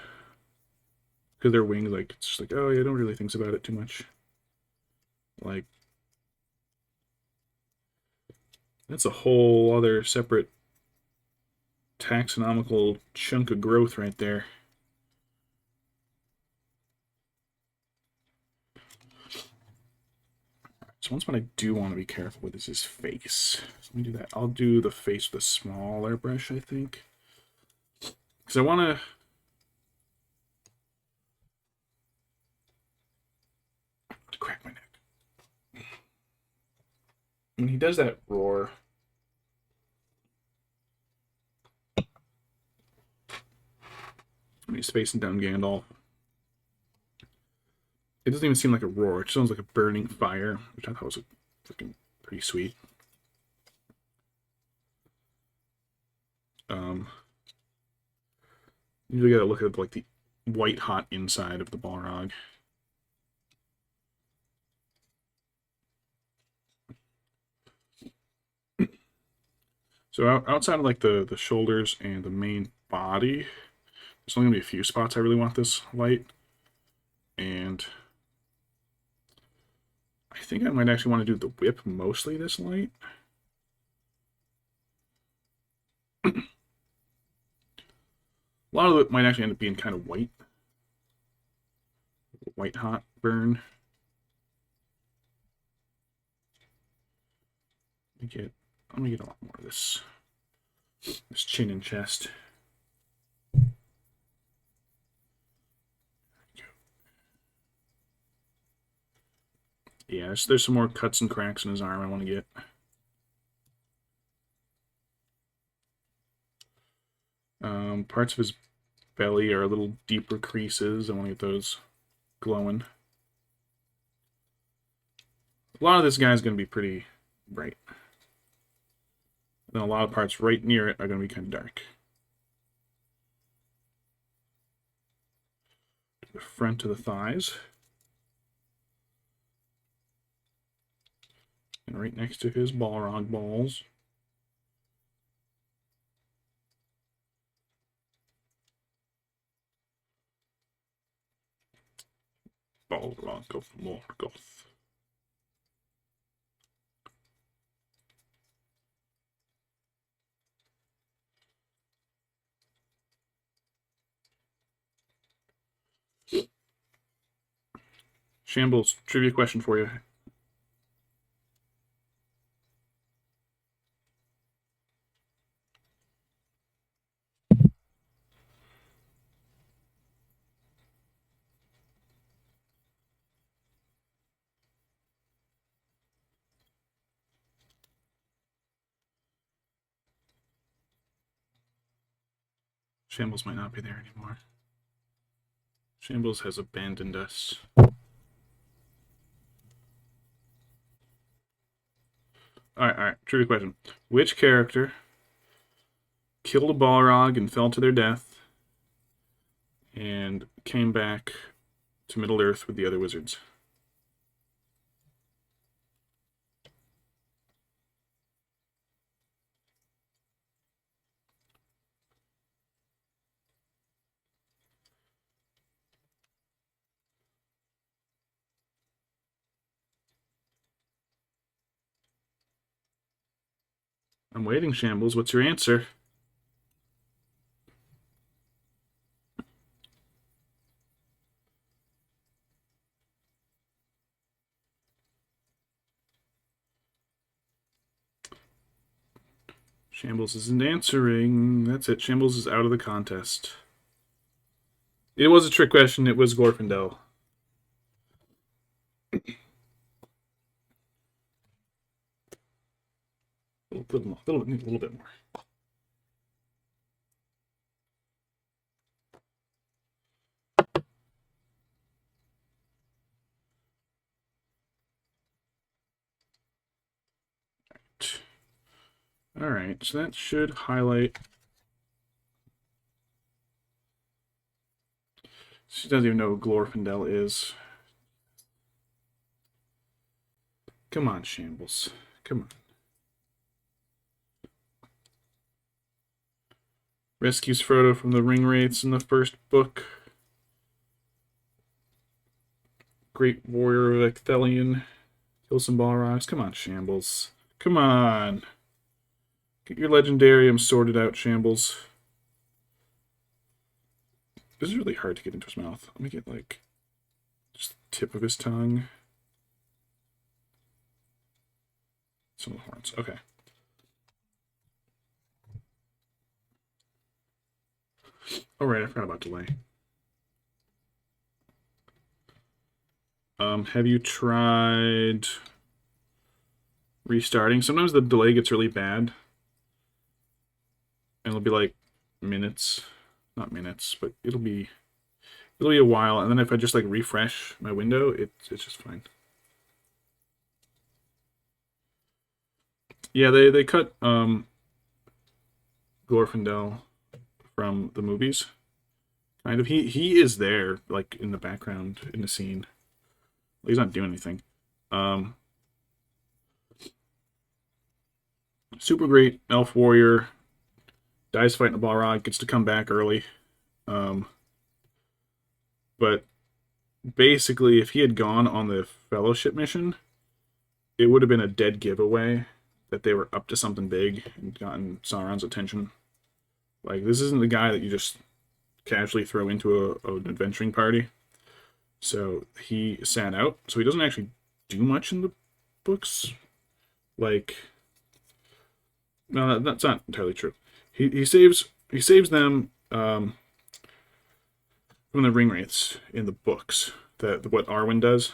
Because their wings, like, it's just like, oh yeah, I don't really think about it too much. Like, that's a whole other separate taxonomical chunk of growth right there. So once what I do want to be careful with is his face. So let me do that. I'll do the face with a smaller brush, I think. Because I want to... crack my neck. When he does that roar... when he's facing down Gandalf, it doesn't even seem like a roar. It sounds like a burning fire, which I thought was freaking pretty sweet. You gotta look at like the white hot inside of the Balrog. So outside of like the shoulders and the main body, there's only gonna be a few spots I really want this light, and I think I might actually want to do the whip mostly this light. A lot of it might actually end up being kind of white. White hot burn. I'm gonna get a lot more of this chin and chest. Yeah, there's some more cuts and cracks in his arm I want to get. Parts of his belly are a little deeper creases. I want to get those glowing. A lot of this guy is going to be pretty bright. Then a lot of parts right near it are going to be kind of dark. The front of the thighs. And right next to his Balrog balls. Balrog of Morgoth. Shambles, trivia question for you. Shambles might not be there anymore. Shambles has abandoned us. Alright. Trivia question. Which character killed a Balrog and fell to their death and came back to Middle-earth with the other wizards? I'm waiting, Shambles. What's your answer? Shambles isn't answering. That's it. Shambles is out of the contest. It was a trick question. It was Glorfindel. A little bit more. Alright, so that should highlight. She doesn't even know who Glorfindel is. Come on, Shambles. Come on. Rescues Frodo from the ring wraiths in the first book. Great warrior of Ecthelion. Kill some Balrogs. Come on, Shambles. Come on. Get your legendarium sorted out, Shambles. This is really hard to get into his mouth. Let me get, like, just the tip of his tongue. Some of the horns. Okay. Oh, right. I forgot about delay. Have you tried restarting? Sometimes the delay gets really bad. And it'll be like minutes. Not minutes, but it'll be a while. And then if I just like refresh my window, it's just fine. Yeah, they cut Glorfindel from the movies. Kind of. He is there, like in the background in the scene. He's not doing anything. Super great elf warrior. Dies fighting a Balrog, gets to come back early. But basically, if he had gone on the Fellowship mission, it would have been a dead giveaway that they were up to something big and gotten Sauron's attention. Like, this isn't the guy that you just casually throw into an adventuring party. So he sat out. So he doesn't actually do much in the books. Like, no, that's not entirely true. He saves them from the ring wraiths in the books. What Arwen does.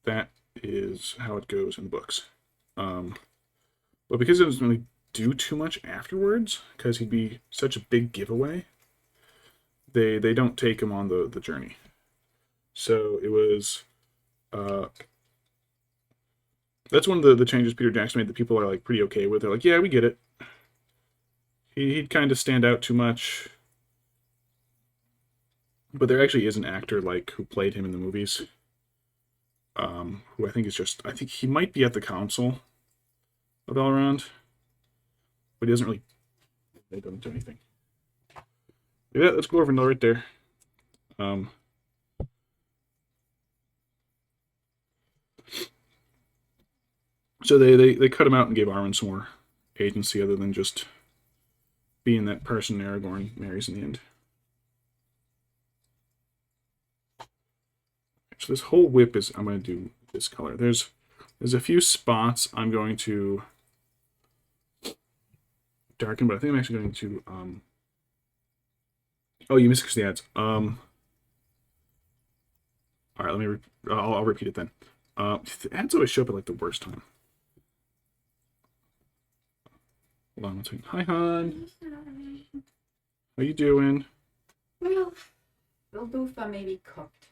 That is how it goes in the books. But because it doesn't really do too much afterwards, because he'd be such a big giveaway, they don't take him on the journey. So it was that's one of the changes Peter Jackson made that people are like pretty okay with. They're like, yeah, we get it. He'd kind of stand out too much. But there actually is an actor like who played him in the movies. Who I think he might be at the council of Elrond, but he doesn't really. They don't do anything. Yeah, let's go over another right there. So they cut him out and gave Arwen some more agency other than just being that person Aragorn marries in the end. So this whole whip is, I'm going to do this color. There's a few spots I'm going to darken, but I think I'm actually going to, oh, you missed the ads. All right, I'll repeat it then. The ads always show up at like the worst time. Hold on one second. Hi, hon. How you doing? Well, the loofah may be cooked.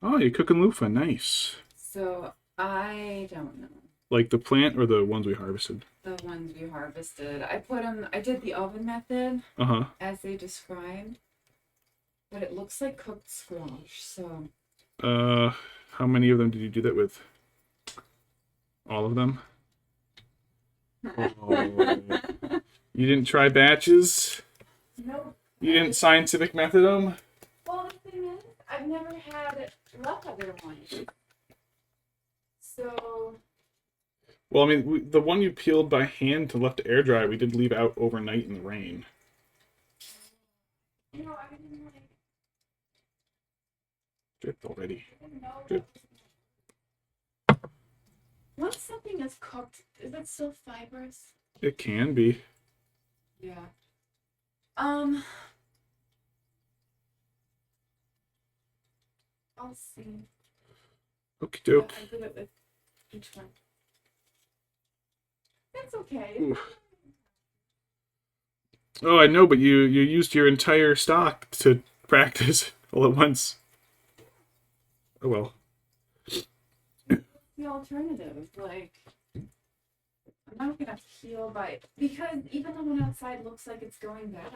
Oh, you're cooking loofah. Nice. So, I don't know. Like the plant or the ones we harvested? The ones we harvested. I did the oven method. As they described. But it looks like cooked squash, so. How many of them did you do that with? All of them? Oh. You didn't try batches? Nope. You didn't scientific method them? Well, the thing is, I've never had leftover ones. So. Well, I mean, the one you peeled by hand to left to air dry, we did leave out overnight in the rain. You know, I didn't like. Dripped already. I didn't know. Dripped. Once something is cooked, is it still fibrous? It can be. Yeah. I'll see. Okie doke. I did it with each one. That's okay. Oof. Oh, I know, but you used your entire stock to practice all at once. Oh well. The alternative, like, I'm not gonna heal by, because even the one outside looks like it's going bad.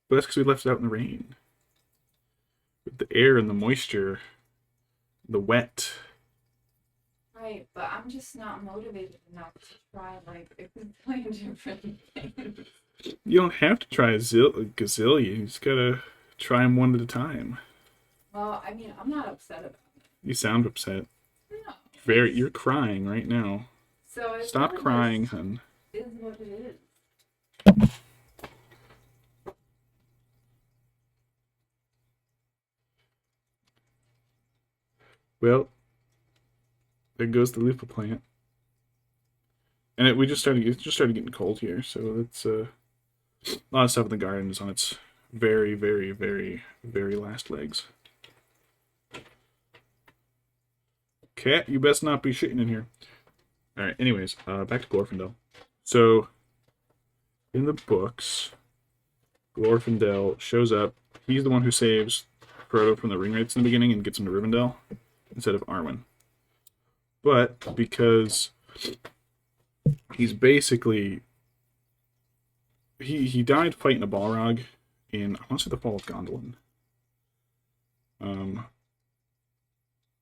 But that's because we left it out in the rain. With the air and the moisture, the wet. Right, but I'm just not motivated enough to try, like, a million different things. You don't have to try a gazillion. You just gotta try them one at a time. Well, I mean, I'm not upset about it. You sound upset. No. You're crying right now. So it Stop really crying, hun. is what it is. Well, there goes the loofah plant. And it just started getting cold here, so it's a lot of stuff in the garden is on its very, very, very, very last legs. Cat, you best not be shitting in here. Alright, anyways, back to Glorfindel. So, in the books, Glorfindel shows up. He's the one who saves Frodo from the Ringwraiths in the beginning and gets him to Rivendell instead of Arwen. But because he's basically he died fighting a Balrog in, I want to say, the Fall of Gondolin.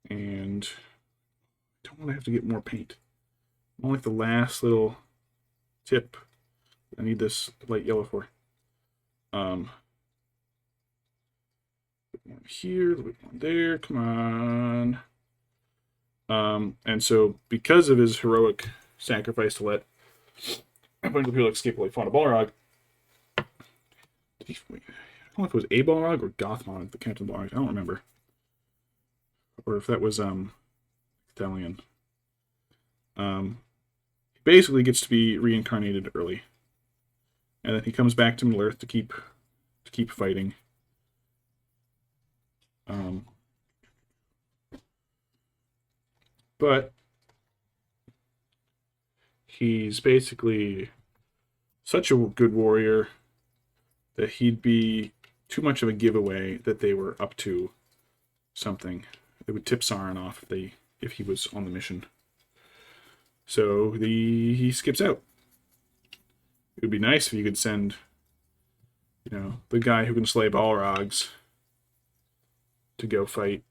And I don't want to have to get more paint. I'm like the last little tip I need this light yellow for. A bit more here, a little bit more there, come on. And so because of his heroic sacrifice to let a bunch of people escape while he fought a Balrog, I don't know if it was a Balrog or Gothmog, the Captain Balrog, I don't remember. Or if that was Italian. He basically gets to be reincarnated early. And then he comes back to Middle Earth to keep fighting. But he's basically such a good warrior that he'd be too much of a giveaway that they were up to something. It would tip Sauron off if he was on the mission. So he skips out. It would be nice if you could send, the guy who can slay Balrogs to go fight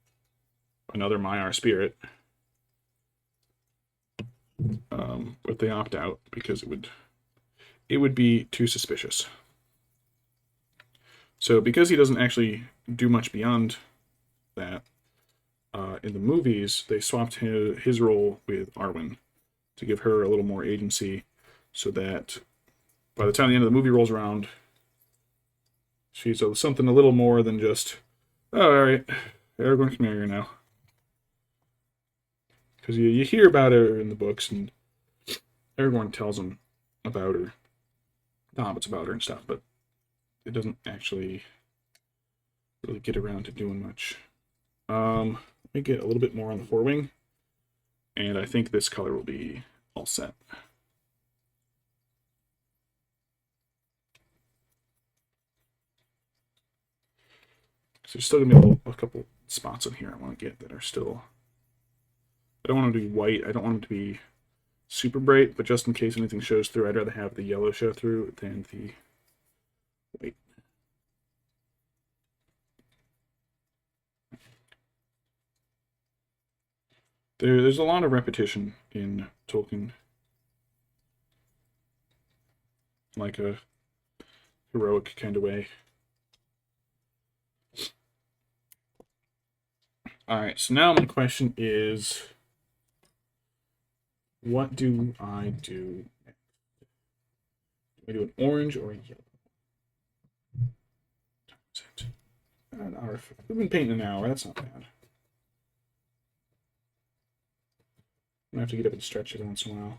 another Maiar spirit. But they opt out because it would be too suspicious. So because he doesn't actually do much beyond that, in the movies, they swapped his role with Arwen to give her a little more agency so that by the time the end of the movie rolls around, she's something a little more than just, oh, all right, Aragorn can marry her now. Because you hear about her in the books, and Aragorn tells them about her, the hobbits about her and stuff, but it doesn't actually really get around to doing much. Let me get a little bit more on the forewing, and I think this color will be all set. So there's still going to be a couple spots in here I want to get that are still... I don't want them to be white. I don't want them to be super bright, but just in case anything shows through, I'd rather have the yellow show through than the white. There's a lot of repetition in Tolkien. Like a heroic kind of way. Alright, so now my question is, what do I do next? Do I do an orange or a yellow? An hour. We've been painting an hour, that's not bad. I have to get up and stretch it once in a while.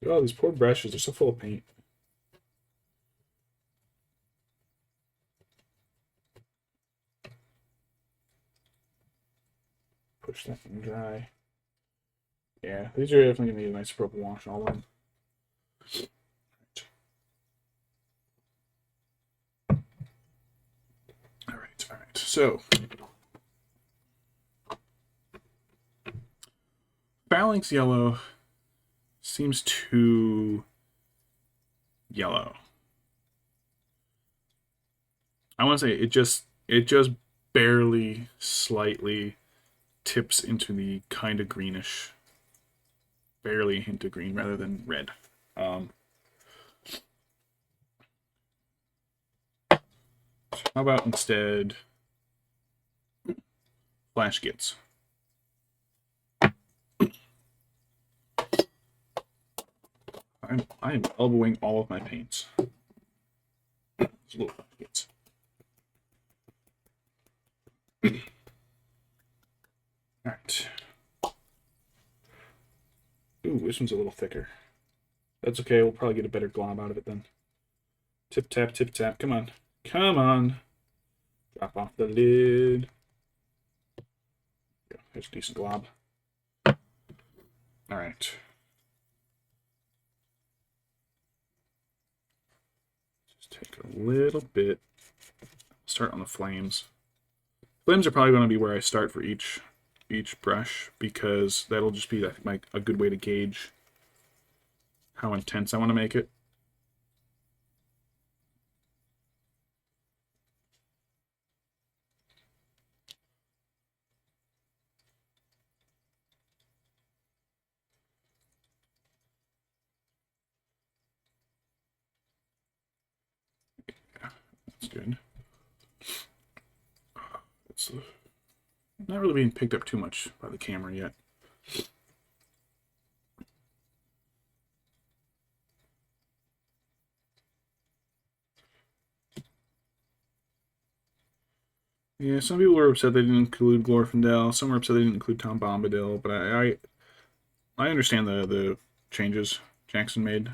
Oh, these poor brushes, they're so full of paint. Push that and dry. Yeah, these are definitely going to need a nice proper wash, all of them. Alright. So, Phalanx yellow seems too yellow. I want to say it just barely, slightly tips into the kind of greenish, barely a hint of green rather than red. How about instead Flash Gits? I am elbowing all of my paints. It's a little Flash Gits. Alright. Ooh, this one's a little thicker. That's okay, we'll probably get a better glob out of it then. Tip tap, come on. Come on. Drop off the lid. Yeah, there's a decent glob. Alright. Just take a little bit. Start on the flames. Flames are probably going to be where I start for each brush, because that'll just be, I think, a good way to gauge how intense I want to make it. Yeah, that's good. It's not really being picked up too much by the camera yet. Yeah, some people were upset they didn't include Glorfindel. Some were upset they didn't include Tom Bombadil. But I understand the changes Jackson made,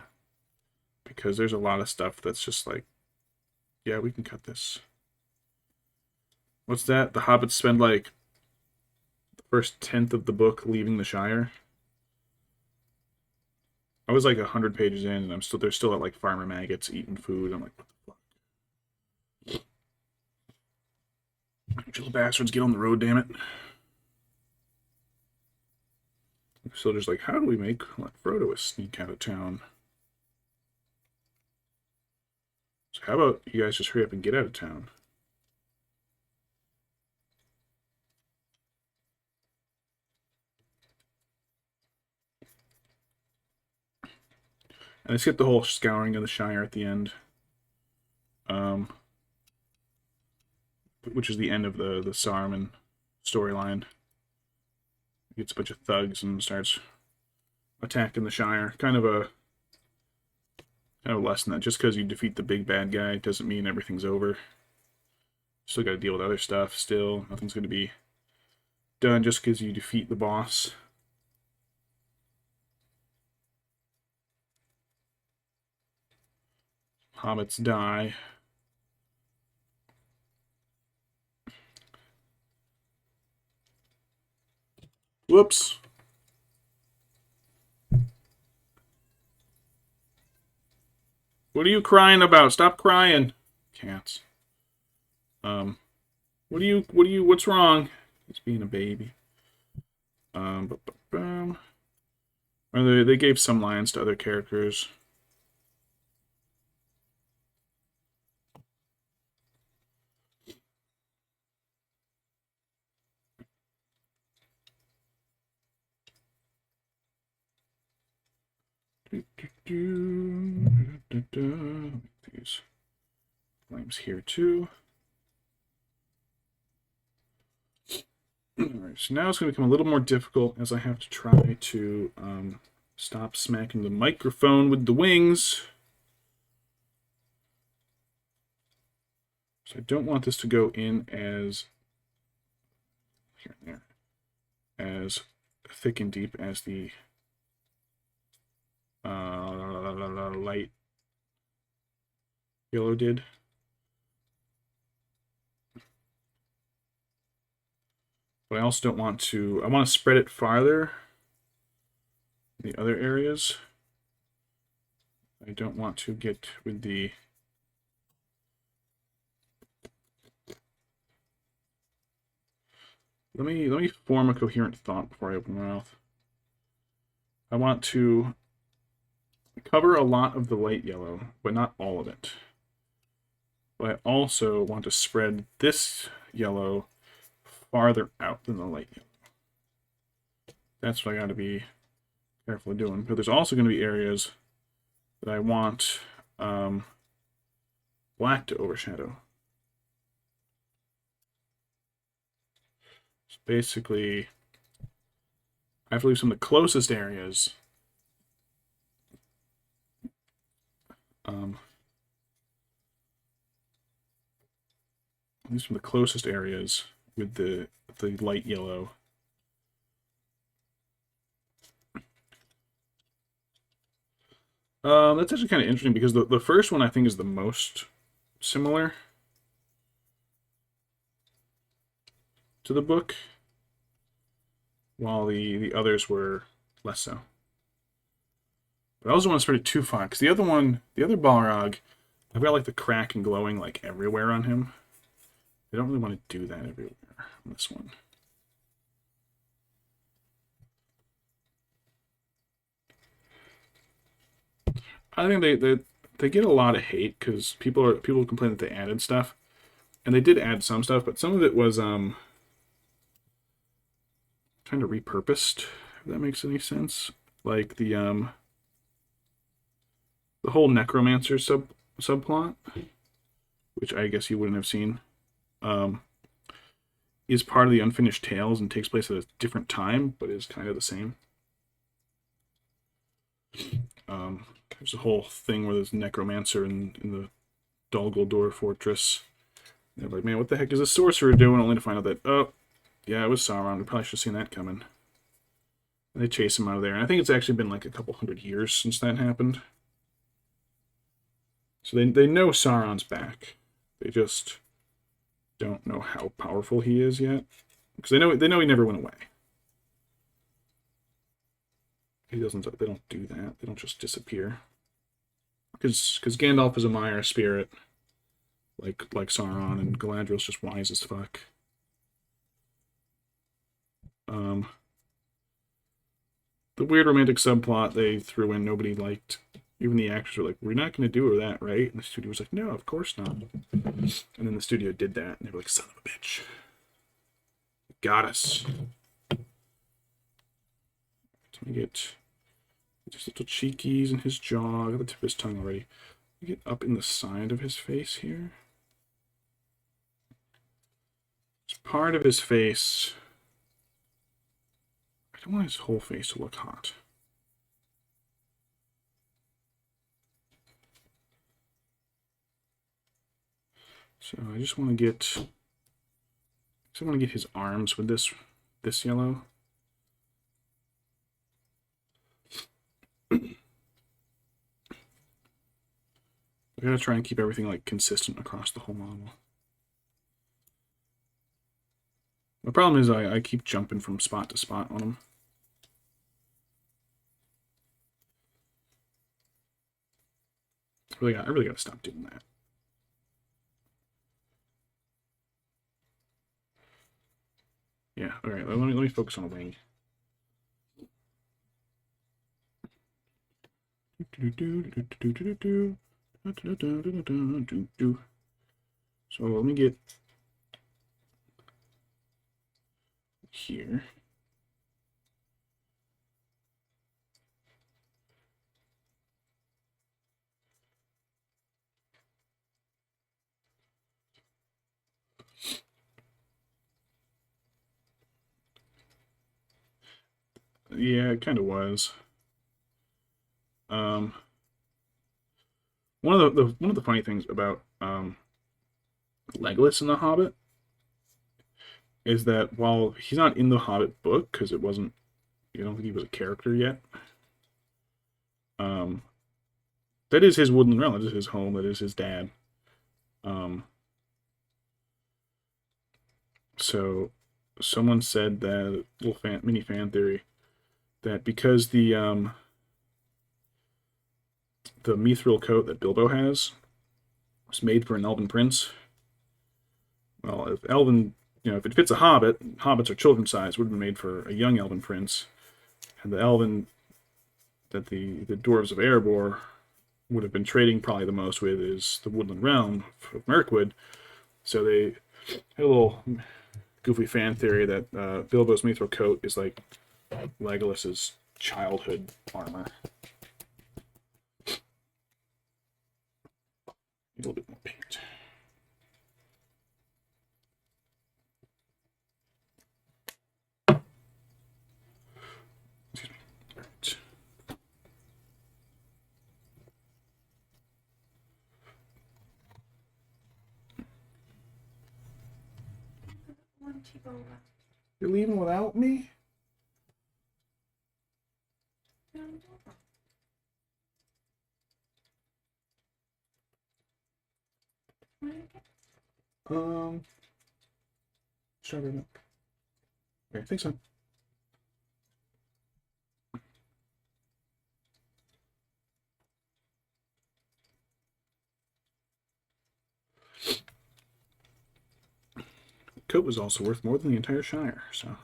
because there's a lot of stuff that's just like, yeah, we can cut this. What's that? The hobbits spend like the first 10th of the book leaving the Shire. I was like 100 pages in, and they're still at like farmer maggots eating food. I'm like, what the fuck? You little bastards, get on the road, damn it. So just like, how do we make Frodo sneak out of town? So how about you guys just hurry up and get out of town? And I skipped the whole scouring of the Shire at the end. Which is the end of the Saruman storyline. He gets a bunch of thugs and starts attacking the Shire. Kind of a lesson that just because you defeat the big bad guy doesn't mean everything's over. Still got to deal with other stuff. Still, nothing's going to be done just because you defeat the boss. Hobbits die. Whoops. What are you crying about? Stop crying. Cats. What's wrong? He's being a baby. They gave some lines to other characters. These flames here too. Alright, so now it's going to become a little more difficult as I have to try to stop smacking the microphone with the wings. So I don't want this to go in as here and there, as thick and deep as the light yellow did. But I also don't want to, I want to spread it farther in the other areas. I don't want to get with the let me form a coherent thought before I open my mouth. I want to cover a lot of the light yellow, but not all of it. But I also want to spread this yellow farther out than the light yellow. That's what I got to be careful of doing. But there's also going to be areas that I want black to overshadow. So basically, I have to leave some of the closest areas these are the closest areas with the light yellow. That's actually kind of interesting because the first one I think is the most similar to the book, while the others were less so. But I also want to spread it too far because the other Balrog, I've got like the crack and glowing like everywhere on him. I don't really want to do that everywhere on this one. I think they get a lot of hate because people complain that they added stuff, and they did add some stuff, but some of it was kind of repurposed. If that makes any sense, like the whole necromancer subplot, which I guess you wouldn't have seen, is part of the Unfinished Tales and takes place at a different time, but is kind of the same. There's a whole thing where there's necromancer in the Dol Guldur fortress. And they're like, man, what the heck is a sorcerer doing? Only to find out that, oh, yeah, it was Sauron. We probably should have seen that coming. And they chase him out of there. And I think it's actually been like a couple hundred years since that happened. So they know Sauron's back. They just don't know how powerful he is yet. Because they know he never went away. They don't do that. They don't just disappear. Because Gandalf is a Maiar spirit, like Sauron, and Galadriel's just wise as fuck. The weird romantic subplot they threw in, nobody liked. Even the actors were like, "We're not going to do that, right?" And the studio was like, "No, of course not." And then the studio did that, and they were like, "Son of a bitch, got us." Let me get just little cheekies in his jaw. I got the tip of his tongue already. Get up in the side of his face here. It's part of his face. I don't want his whole face to look hot. So I just want to get. I want to get his arms with this yellow. I gotta try and keep everything like consistent across the whole model. The problem is I keep jumping from spot to spot on him. I really gotta stop doing that. Yeah, alright, let me focus on a wing. So let me get here. Yeah, it kind of was. One of the funny things about Legolas in The Hobbit is that while he's not in the Hobbit book because it wasn't, I don't think he was a character yet. That is his woodland realm. That is his home. That is his dad. So someone said that little mini fan theory that because the mithril coat that Bilbo has was made for an elven prince. Well, if if it fits a hobbit, hobbits are children's size, would have been made for a young elven prince, and the elven that the dwarves of Erebor would have been trading probably the most with is the woodland realm of Mirkwood. So they had a little goofy fan theory that Bilbo's mithril coat is like Legolas's childhood armor. A little bit more paint. Excuse me. All right. You're leaving without me? Strawberry milk. Okay, thanks, son. The coat was also worth more than the entire Shire, so.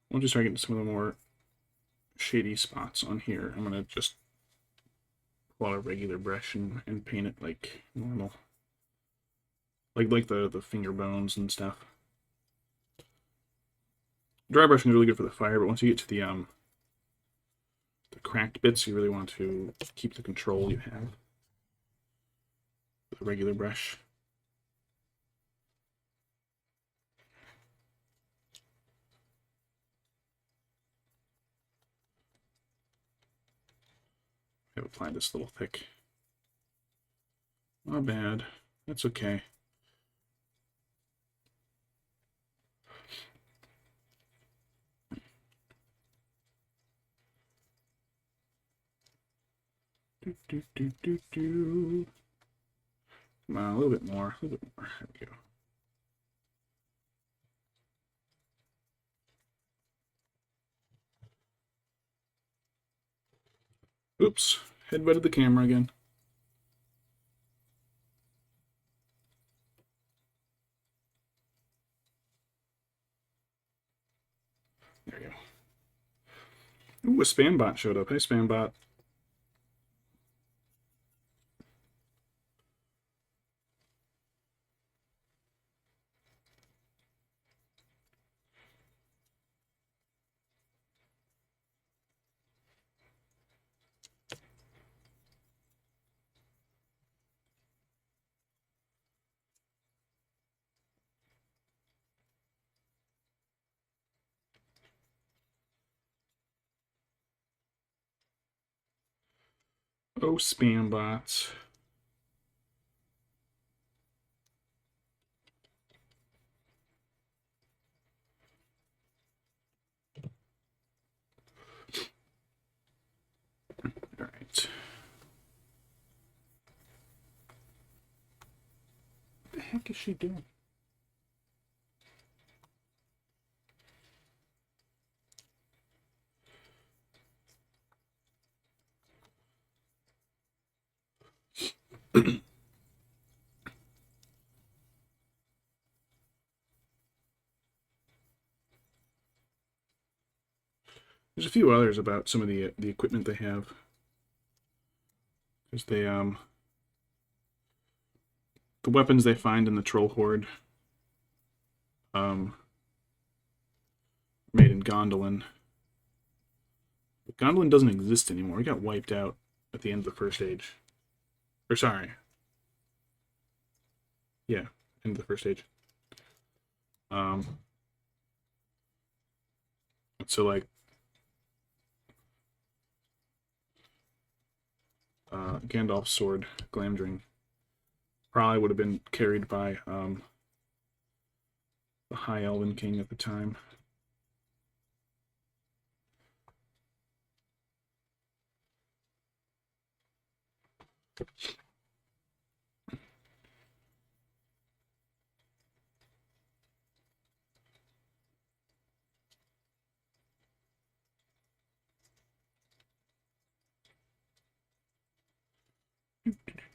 We'll just try to get some of the more shady spots on here. I'm gonna just pull out a regular brush and paint it like normal. Like the finger bones and stuff. Dry brushing is really good for the fire, but once you get to the cracked bits, you really want to keep the control you have with a regular brush. I've applied this a little thick. Not bad. That's okay. Come on, a little bit more. A little bit more. There we go. Oops. Headbutted the camera again. There you go. Ooh, a spam bot showed up. Hey, spam bot. Oh, spam bots. All right. What the heck is she doing? There's a few others about some of the equipment they have. Because they the weapons they find in the troll horde made in Gondolin. But Gondolin doesn't exist anymore. It got wiped out at the end of the first age. Or sorry. Yeah, end of the first age. So like Gandalf's sword, Glamdring, probably would have been carried by the High Elven King at the time.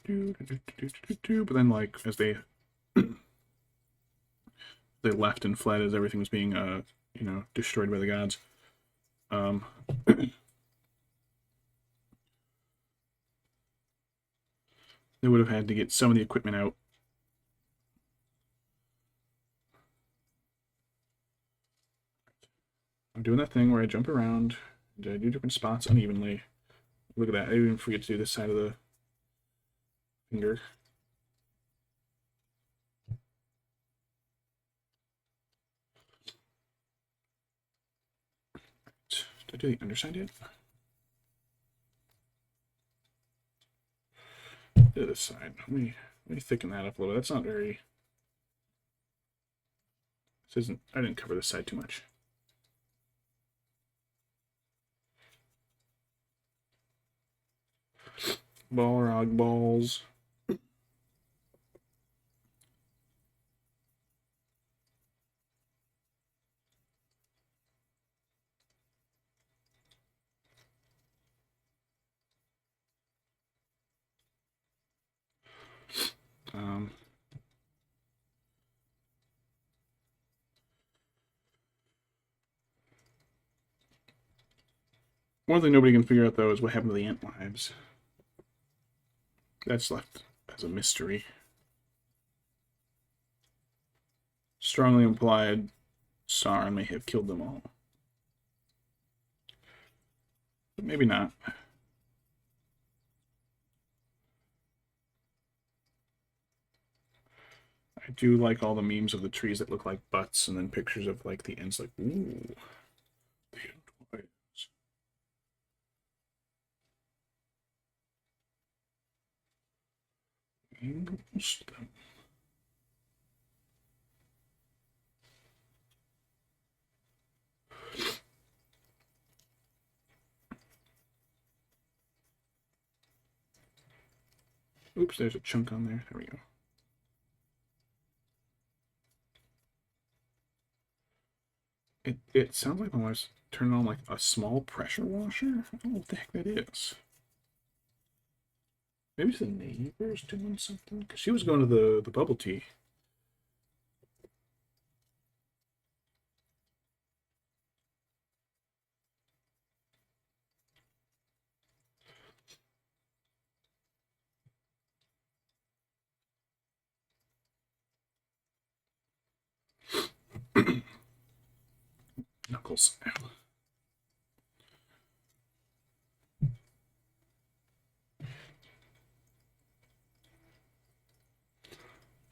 But then, like, as they left and fled as everything was being, you know, destroyed by the gods. They would have had to get some of the equipment out. I'm doing that thing where I jump around, I do different spots unevenly. Look at that, I even forget to do this side of the finger. Did I do the underside yet? Do this side. Let me thicken that up a little. That's not very. This isn't. I didn't cover this side too much. Balrog balls. One thing nobody can figure out, though, is what happened to the ant lives. That's left as a mystery. Strongly implied Sauron may have killed them all. But maybe not. I do like all the memes of the trees that look like butts and then pictures of like the ends like, ooh. Oops, there's a chunk on there. There we go. It sounds like my wife's turning on like a small pressure washer. I don't know what the heck that is. Maybe it's the neighbors doing something. Because she was going to the bubble tea. Knuckles.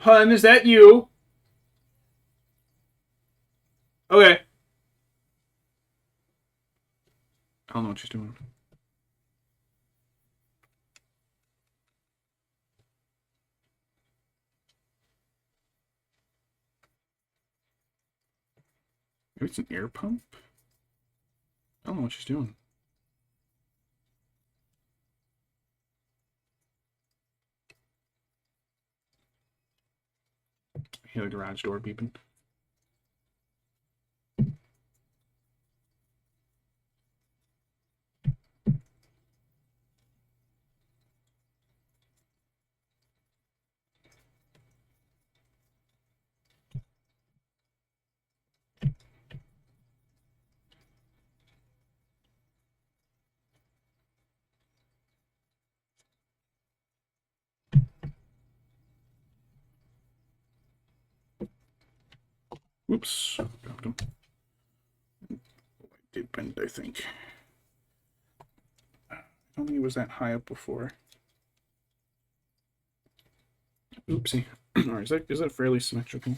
Hun, is that you? Okay. I don't know what she's doing. Maybe it's an air pump? I don't know what she's doing. I hear the garage door beeping. Whoops. Dropped him. I did bend, I think. I don't think it was that high up before. Oopsie. Alright, is that fairly symmetrical?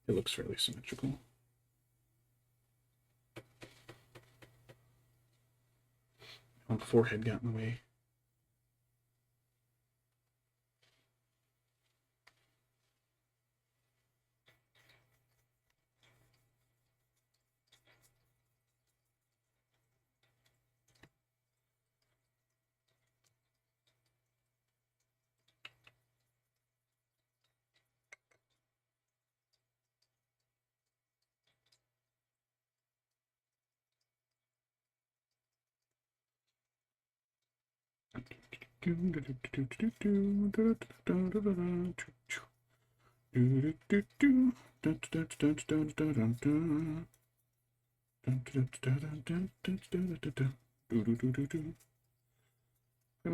It looks fairly symmetrical. My forehead got in the way. I'm gonna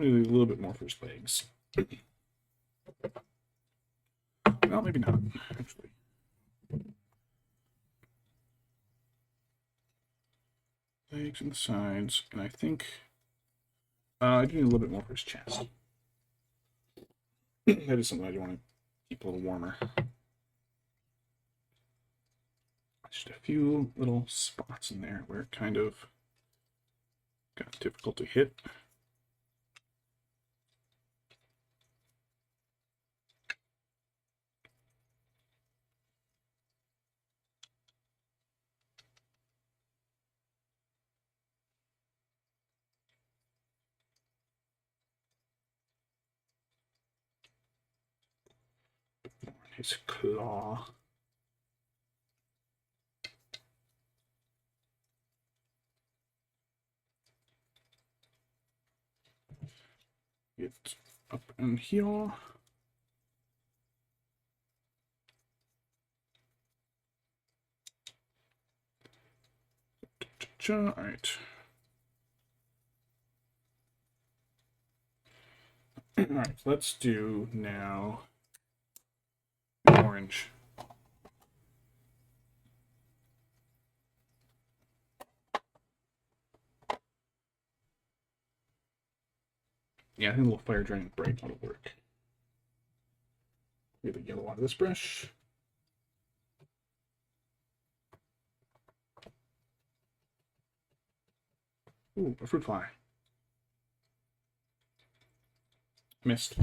do a little bit more for his legs. Well, maybe not, actually. Legs and the sides, and I think I do need a little bit more for his chest. That is something I do want to keep a little warmer. Just a few little spots in there where it kind of got difficult to hit. His claw. Get up in here. All right. All right, let's do now orange. Yeah, I think a little fire drying bright ought to work. Get the yellow out of this brush. Ooh, a fruit fly. Missed.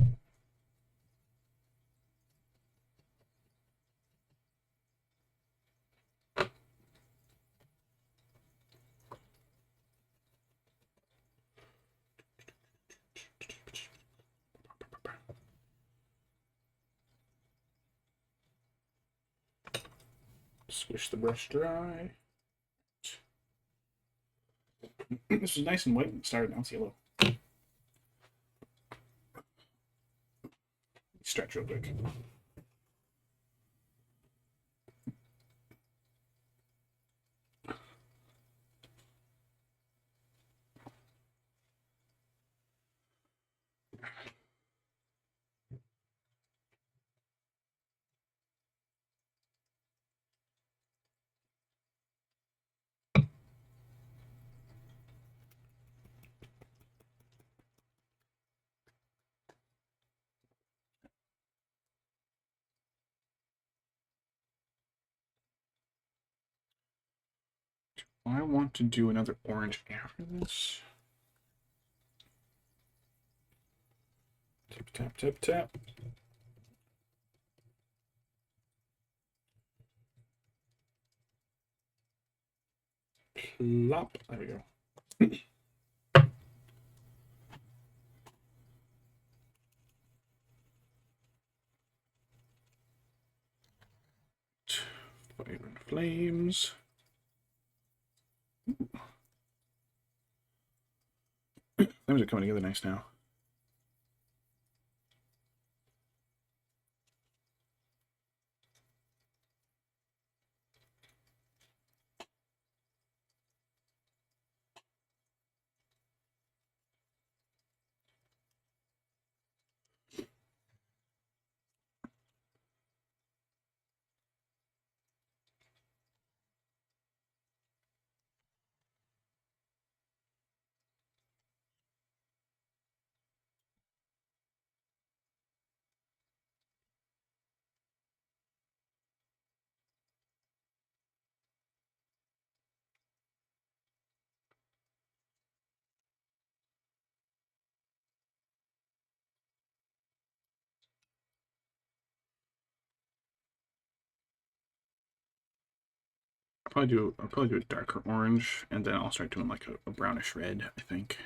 Squish the brush dry. This was nice and white when it started. Now it's yellow. Stretch real quick. I want to do another orange after this. Tap, tap, tap, tap. Plop. There we go. Fire and flames. Flames are coming together nice now. I'll probably do a darker orange, and then I'll start doing like a brownish red, I think.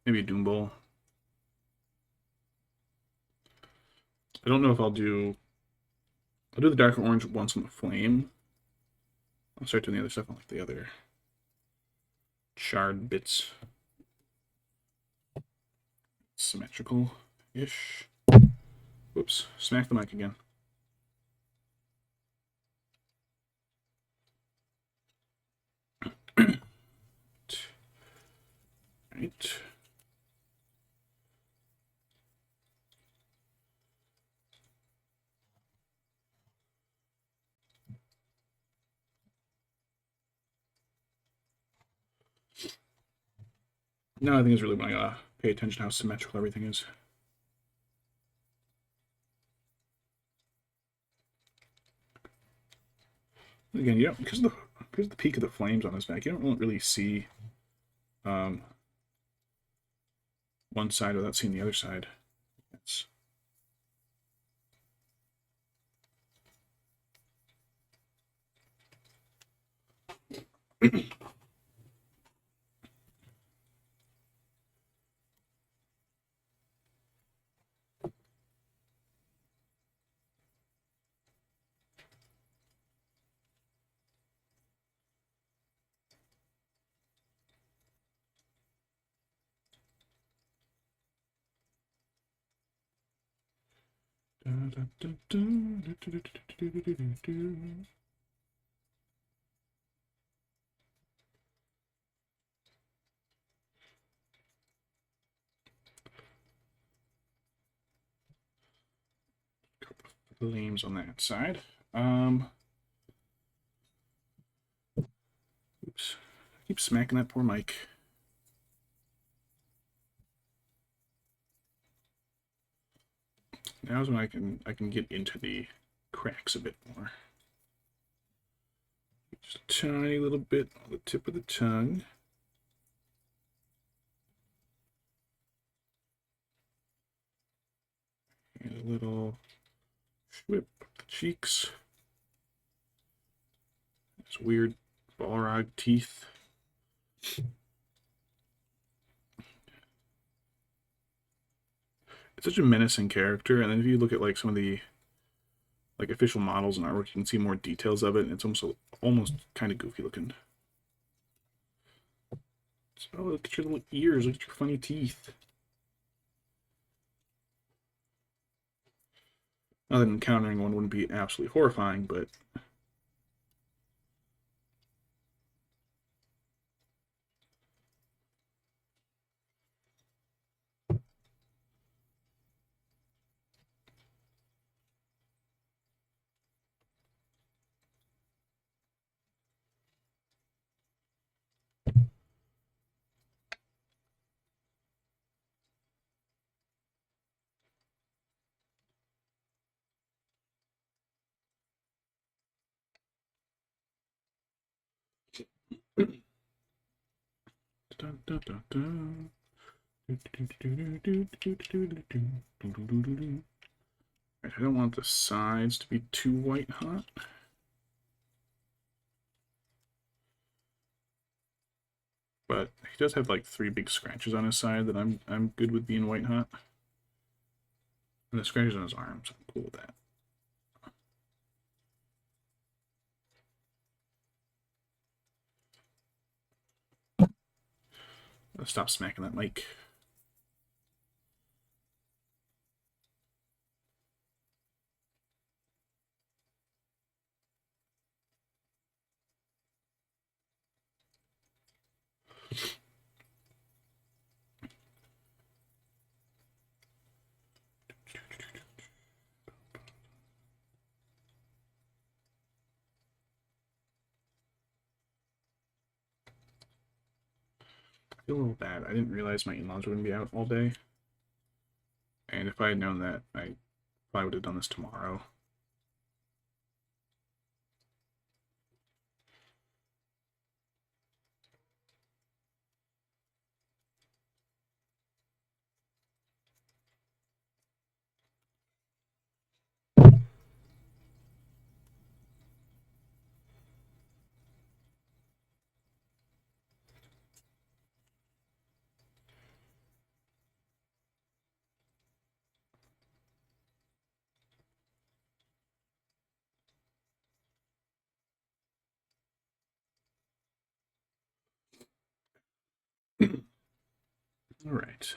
Maybe a Doom Bowl. I don't know if I'll do the darker orange once on the flame. I'll start doing the other stuff on like the other charred bits. Symmetrical-ish. Whoops, smack the mic again. Right. Now I think it's really when I gotta pay attention to how symmetrical everything is. Again, you know, because of the peak of the flames on this back, you don't really see one side without seeing the other side. It's flames on that side. Oops. I keep smacking that poor mic. Now's when I can get into the cracks a bit more. Just a tiny little bit on the tip of the tongue. And a little whip up the cheeks. This weird Balrog teeth. It's such a menacing character, and then if you look at like some of the like official models and artwork, you can see more details of it, and it's almost kind of goofy looking. Oh, look at your little ears, look at your funny teeth. Not that encountering one wouldn't be absolutely horrifying, but dun, dun, dun, dun. I don't want the sides to be too white hot. But he does have like 3 big scratches on his side that I'm good with being white hot. And the scratches on his arms, I'm cool with that. Let's stop smacking that mic. I feel a little bad. I didn't realize my in-laws were going to be out all day. And if I had known that, I probably would have done this tomorrow. All right.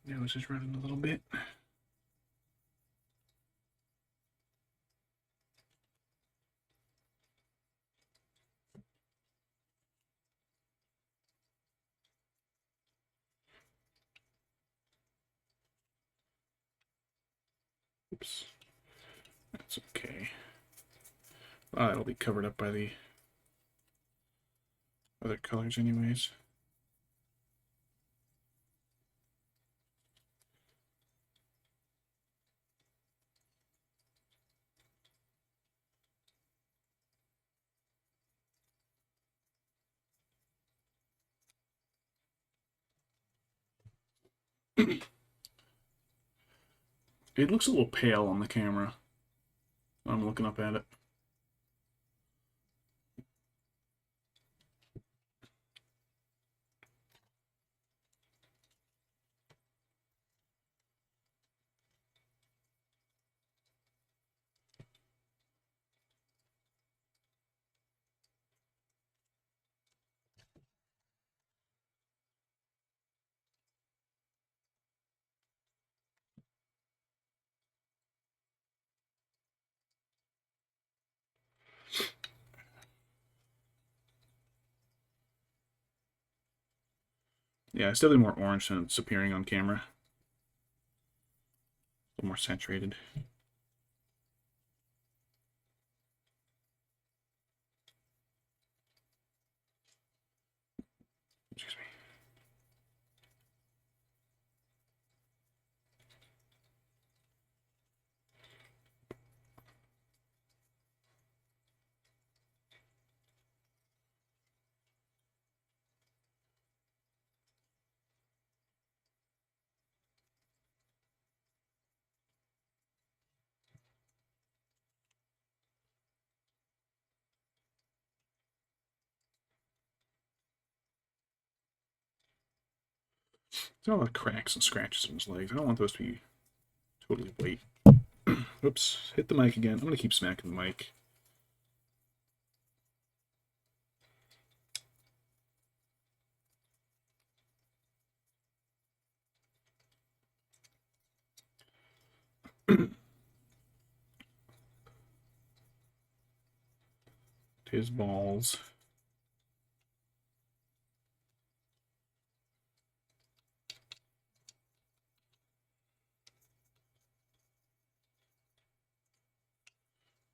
Now it's just running a little bit. Oops. That's okay. Well, it'll be covered up by the other colors anyways. It looks a little pale on the camera. I'm looking up at it. Yeah, it's definitely more orange than it's appearing on camera. A little more saturated. Excuse me. There's all the cracks and scratches in his legs. I don't want those to be totally white. Oops, hit the mic again. I'm going to keep smacking the mic. His balls.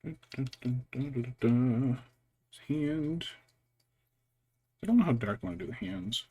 His hand. I don't know how dark I want to do the hands.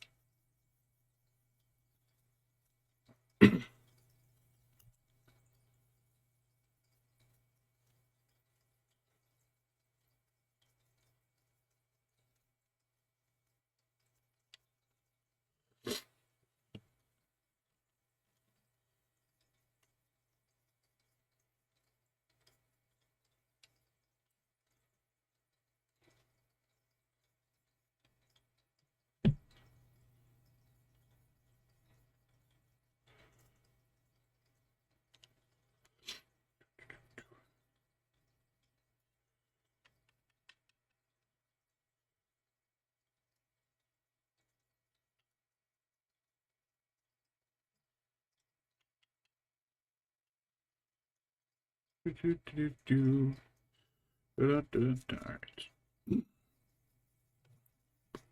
Alright.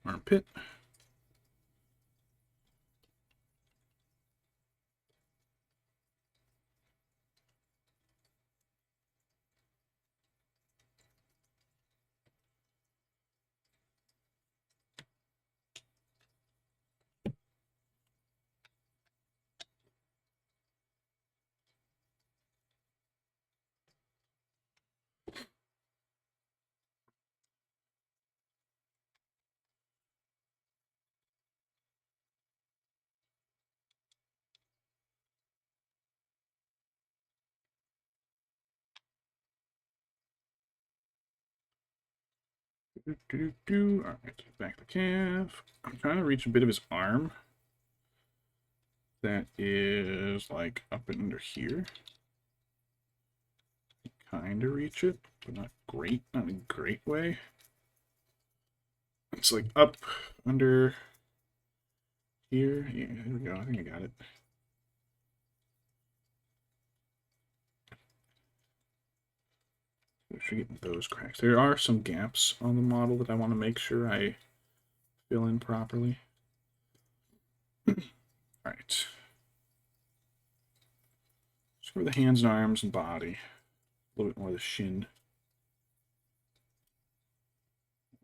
Armpit. Alright, back the calf. I'm trying to reach a bit of his arm. That is like up and under here. Kind of reach it, but not great, not in a great way. It's like up under here. Yeah, there we go. I think I got it. We should get those cracks. There are some gaps on the model that I want to make sure I fill in properly. All right. Just cover the hands and arms and body. A little bit more of the shin.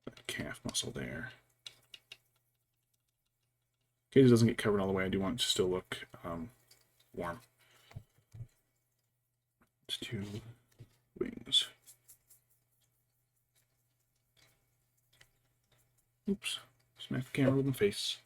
That calf muscle there. In case it doesn't get covered all the way, I do want it to still look warm. It's 2 wings. Oops. Smack the camera with my face.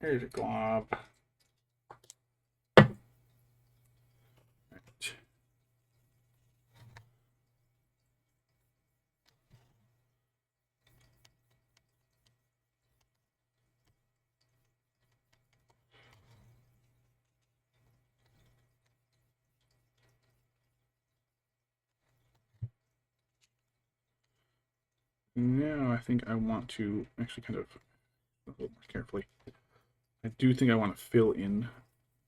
There's a glob. Right. Now I think I want to actually kind of a little more carefully. I do think I want to fill in.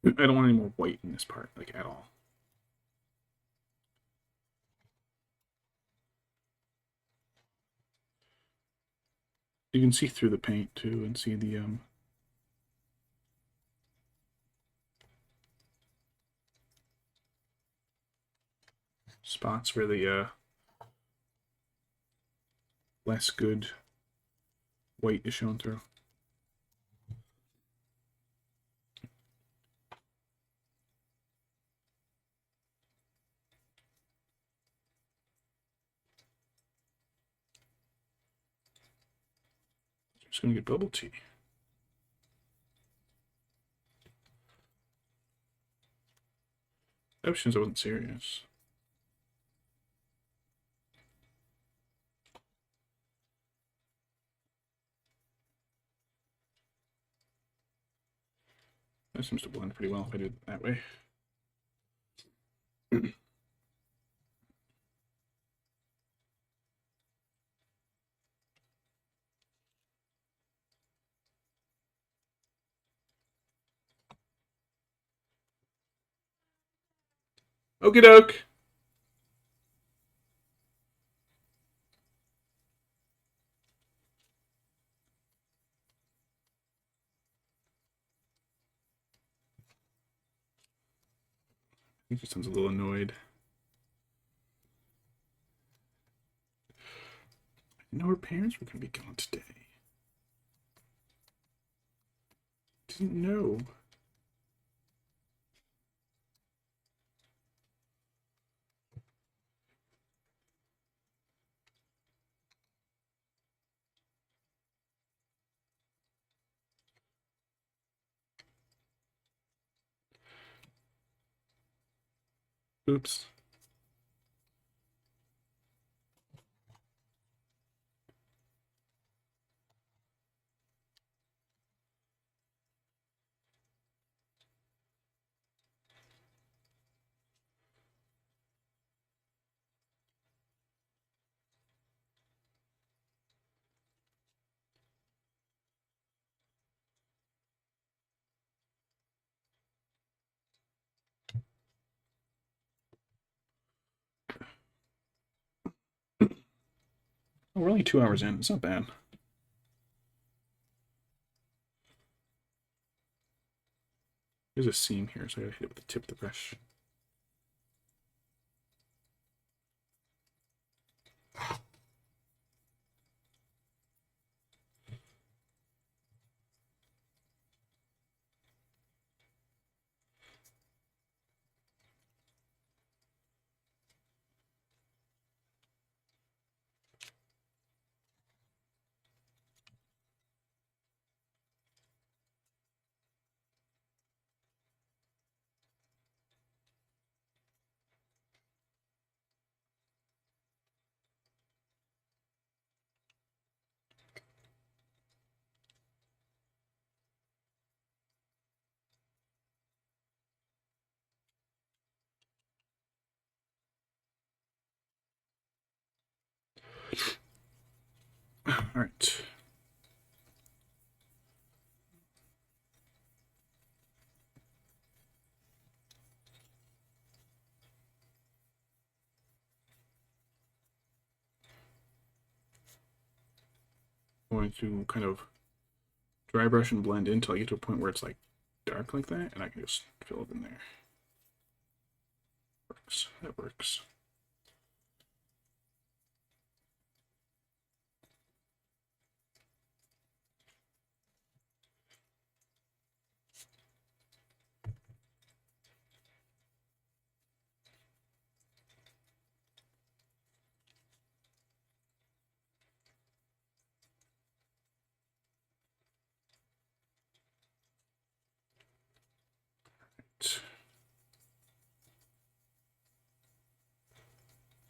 I don't want any more white in this part, like at all. You can see through the paint too and see the spots where the less good white is shown through. Just gonna get bubble tea. Options, I wasn't serious. That seems to blend pretty well if I do it that way. Okie doke. I think she sounds a little annoyed. I didn't know her parents were going to be gone today. Didn't know. Oops. Oh, we're only 2 hours in. It's not bad. There's a seam here, so I gotta hit it with the tip of the brush. All right. I'm going to kind of dry brush and blend in until I get to a point where it's like dark like that, and I can just fill it in there. Works. That works.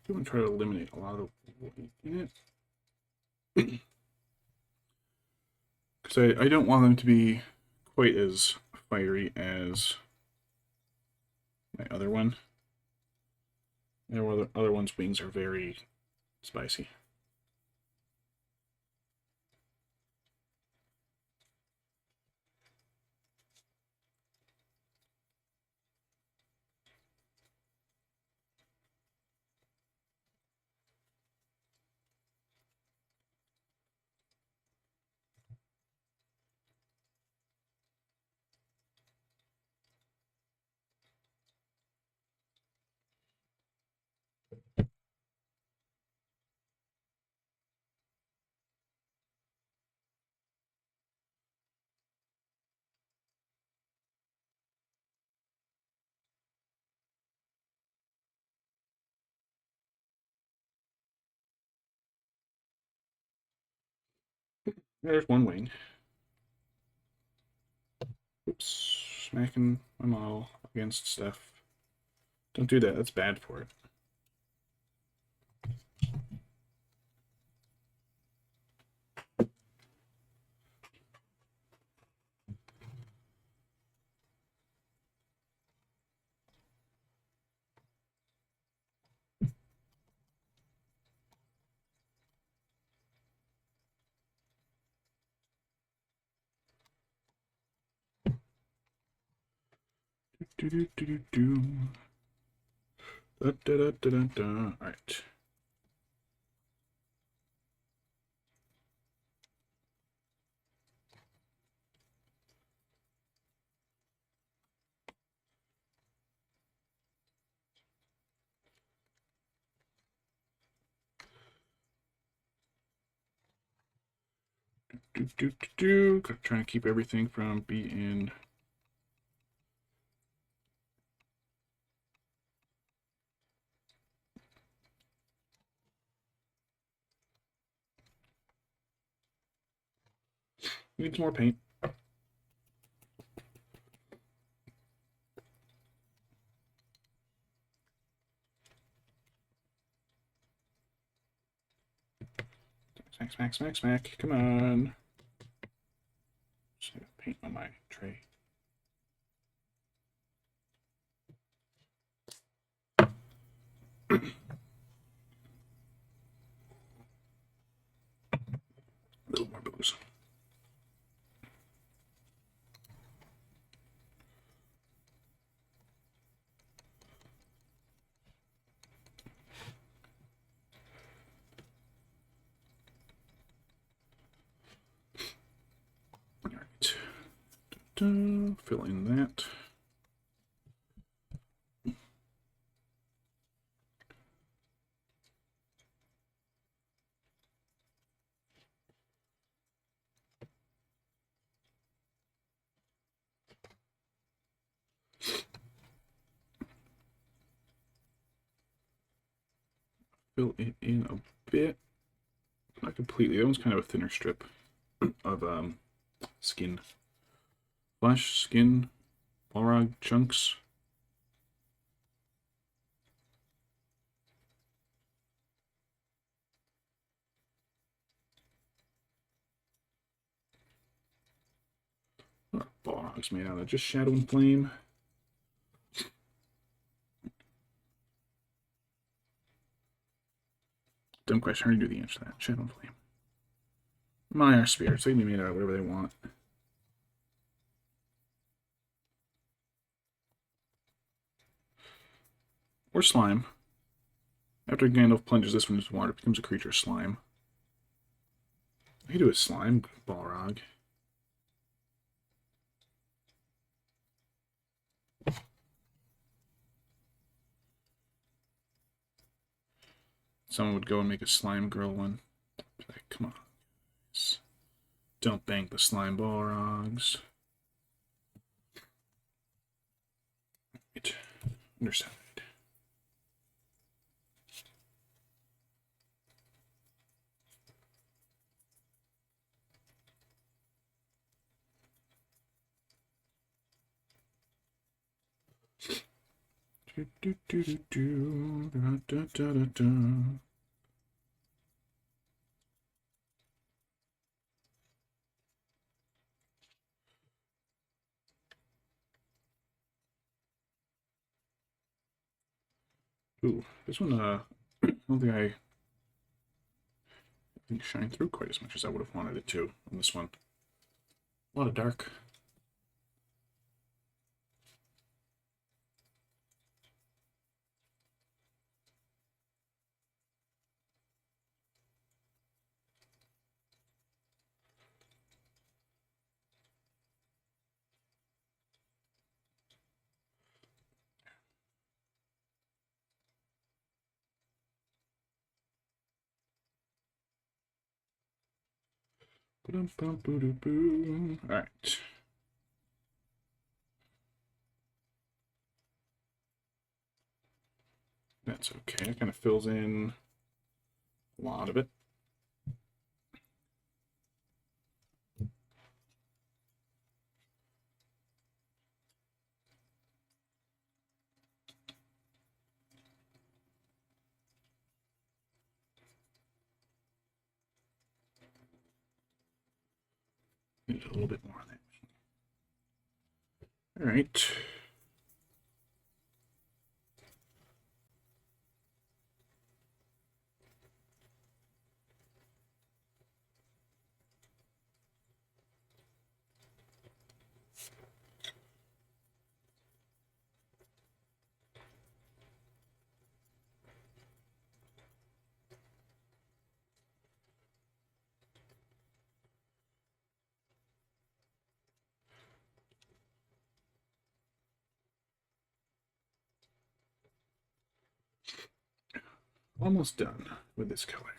I'm going to try to eliminate a lot of the white in it. Because I don't want them to be quite as fiery as my other one. The other one's wings are very spicy. There's one wing. Oops, smacking my model against stuff. Don't do that. That's bad for it. Do do do do do. Da da da da da da. All right. Do do do do. Trying to keep everything from being. Need some more paint. Smack, smack, smack, smack. Come on. Just paint on my tray. A little more booze. All right. Fill in that. Fill it in a bit. Not completely. That one's kind of a thinner strip of skin. Flesh, skin, Balrog chunks. What are Balrogs made out of? Just shadow and flame. Dumb question. How do you do the answer to that? Shadow and flame. My are spirits. They can be made out of whatever they want. Or slime. After Gandalf plunges this one into water, it becomes a creature of slime. I can do a slime Balrog. Someone would go and make a slime girl one. Like, come on. Don't bank the slime Balrogs. Right. Underside. Do do do do do da da da da da. Ooh, this one, I don't think shine through quite as much as I would have wanted it to on this one. A lot of dark. Alright. That's okay. It kind of fills in a lot of it. Need a little bit more on that. All right. Almost done with this color.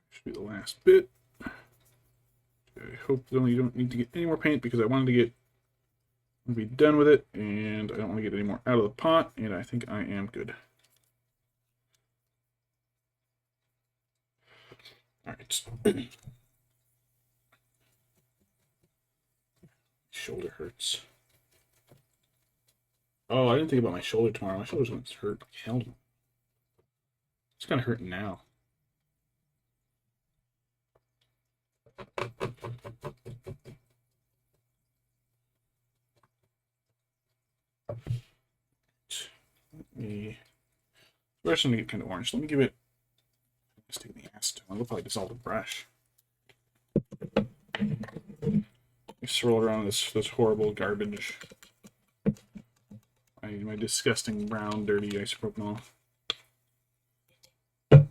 Should be the last bit. I hope you don't need to get any more paint because I wanted to be done with it, and I don't want to get any more out of the pot, and I think I am good. All right. Shoulder hurts. Oh, I didn't think about my shoulder tomorrow. My shoulder's going to hurt like hell. It's kind of hurting now. Brush going to get kind of orange. Let me give it. Let's take the acid. I'll probably dissolve the brush. Swirl around this horrible garbage. My disgusting brown, dirty isopropanol. Did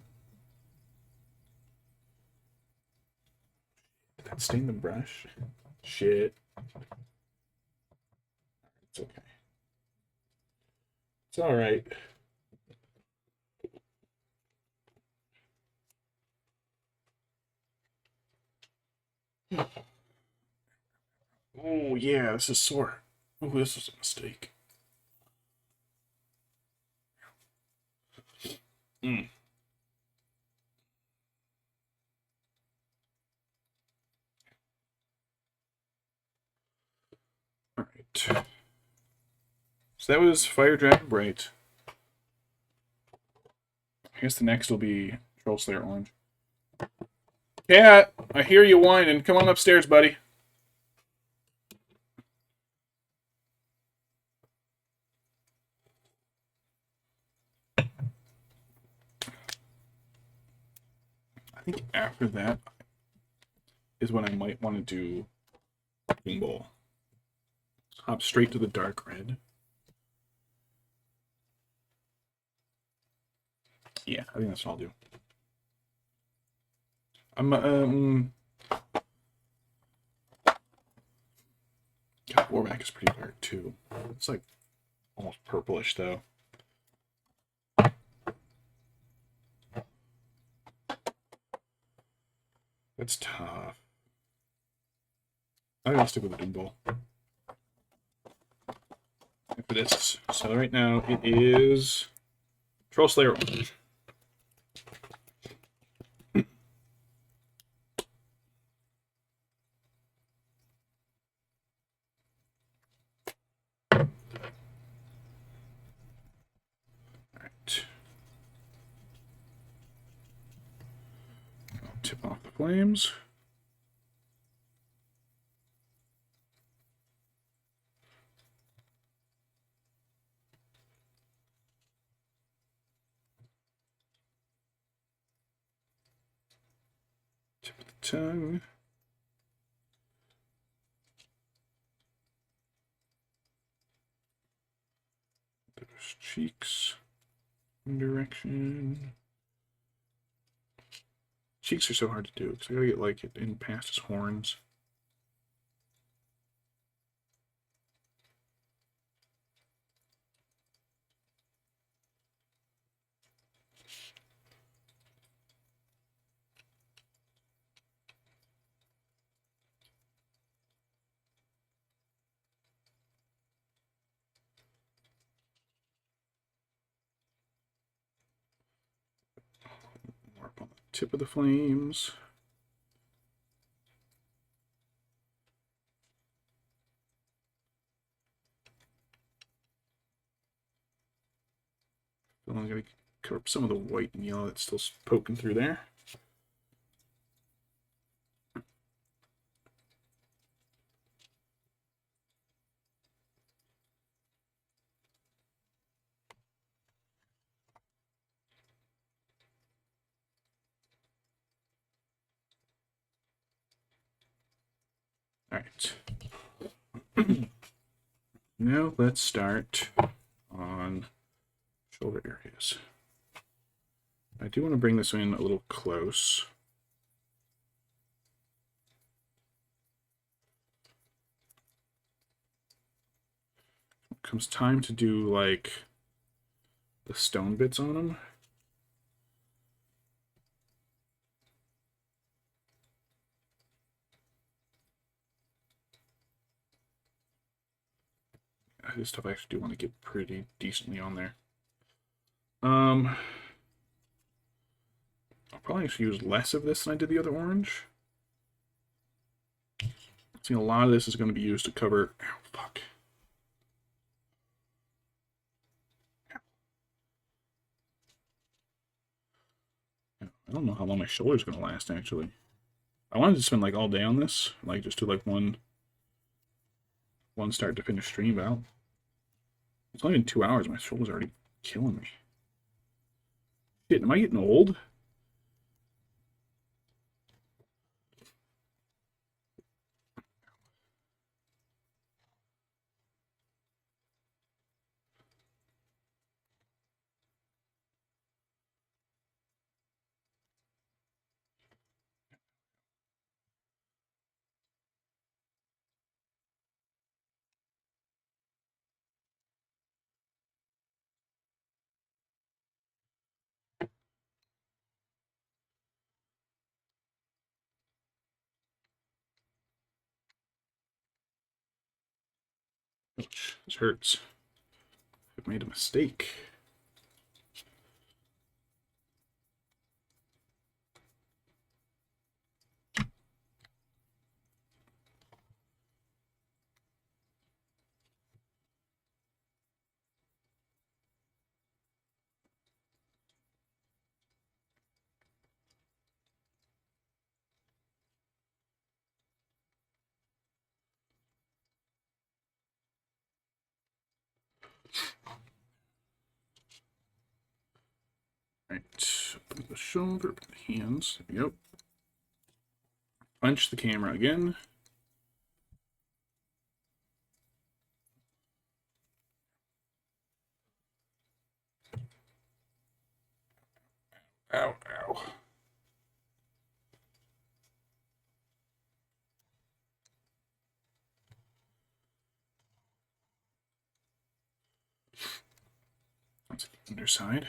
that stain the brush? Shit. It's okay. It's all right. Oh yeah, this is sore. Oh, this was a mistake. Mm. All right. So that was Fire Dragon Bright. I guess the next will be Troll Slayer Orange. Cat, I hear you whining. Come on upstairs, buddy. I think after that is when I might want to do King Bowl. Hop straight to the dark red. Yeah, I think that's what I'll do. God, Warback is pretty dark too. It's like almost purplish though. That's tough. I'm gonna stick with the Doom Bowl. For this. So right now it is Troll Slayer Orange. Alright. I'll tip off the flames. Tip of the tongue. There's cheeks. Direction. Cheeks are so hard to do because I gotta get like it in past his horns. tip of the flames. I'm going to cover up some of the white and yellow that's still poking through there. All right. Now let's start on shoulder areas. I do want to bring this in a little close. Comes time to do like the stone bits on them. This stuff I actually do want to get pretty decently on there. I'll probably actually use less of this than I did the other orange. I think a lot of this is going to be used to cover. Oh, fuck. I don't know how long my shoulder's going to last, actually. I wanted to spend like all day on this, like just do like one start to finish stream, but it's only been 2 hours. My shoulder's already killing me. Shit, am I getting old? Ouch, this hurts. I've made a mistake. Right, open the shoulder, open the hands. There we go. Punch the camera again. Ow, ow. That's the underside.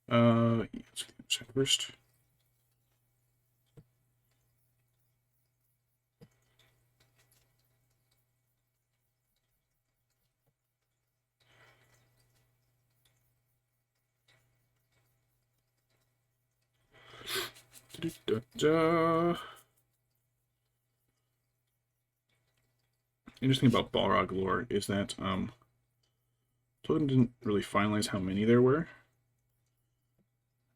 Yeah, let's get the underside first. Da-da-da-da. Interesting about Balrog lore is that Tolkien didn't really finalize how many there were.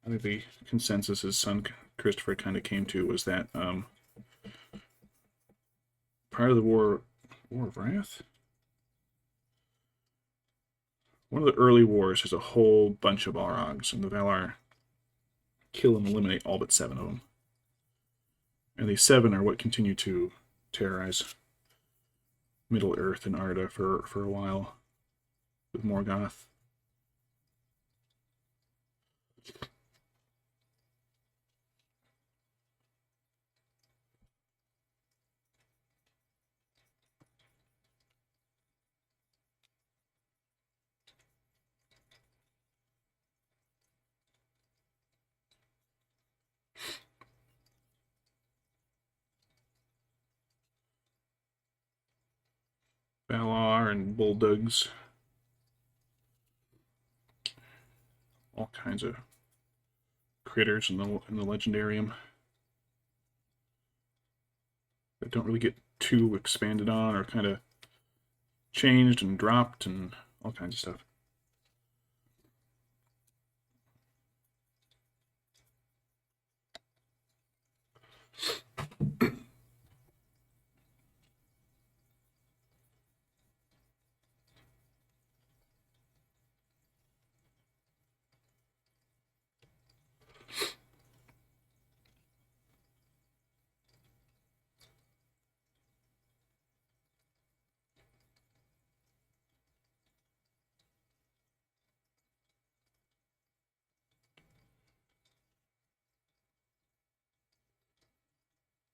I think the consensus his son Christopher kind of came to was that prior to the War of Wrath, one of the early wars has a whole bunch of Balrogs, and the Valar kill and eliminate all but 7 of them. And these 7 are what continue to terrorize Middle Earth and Arda for a while with Morgoth. Valar and Bulldogs. All kinds of critters in the legendarium that don't really get too expanded on, or kind of changed and dropped and all kinds of stuff.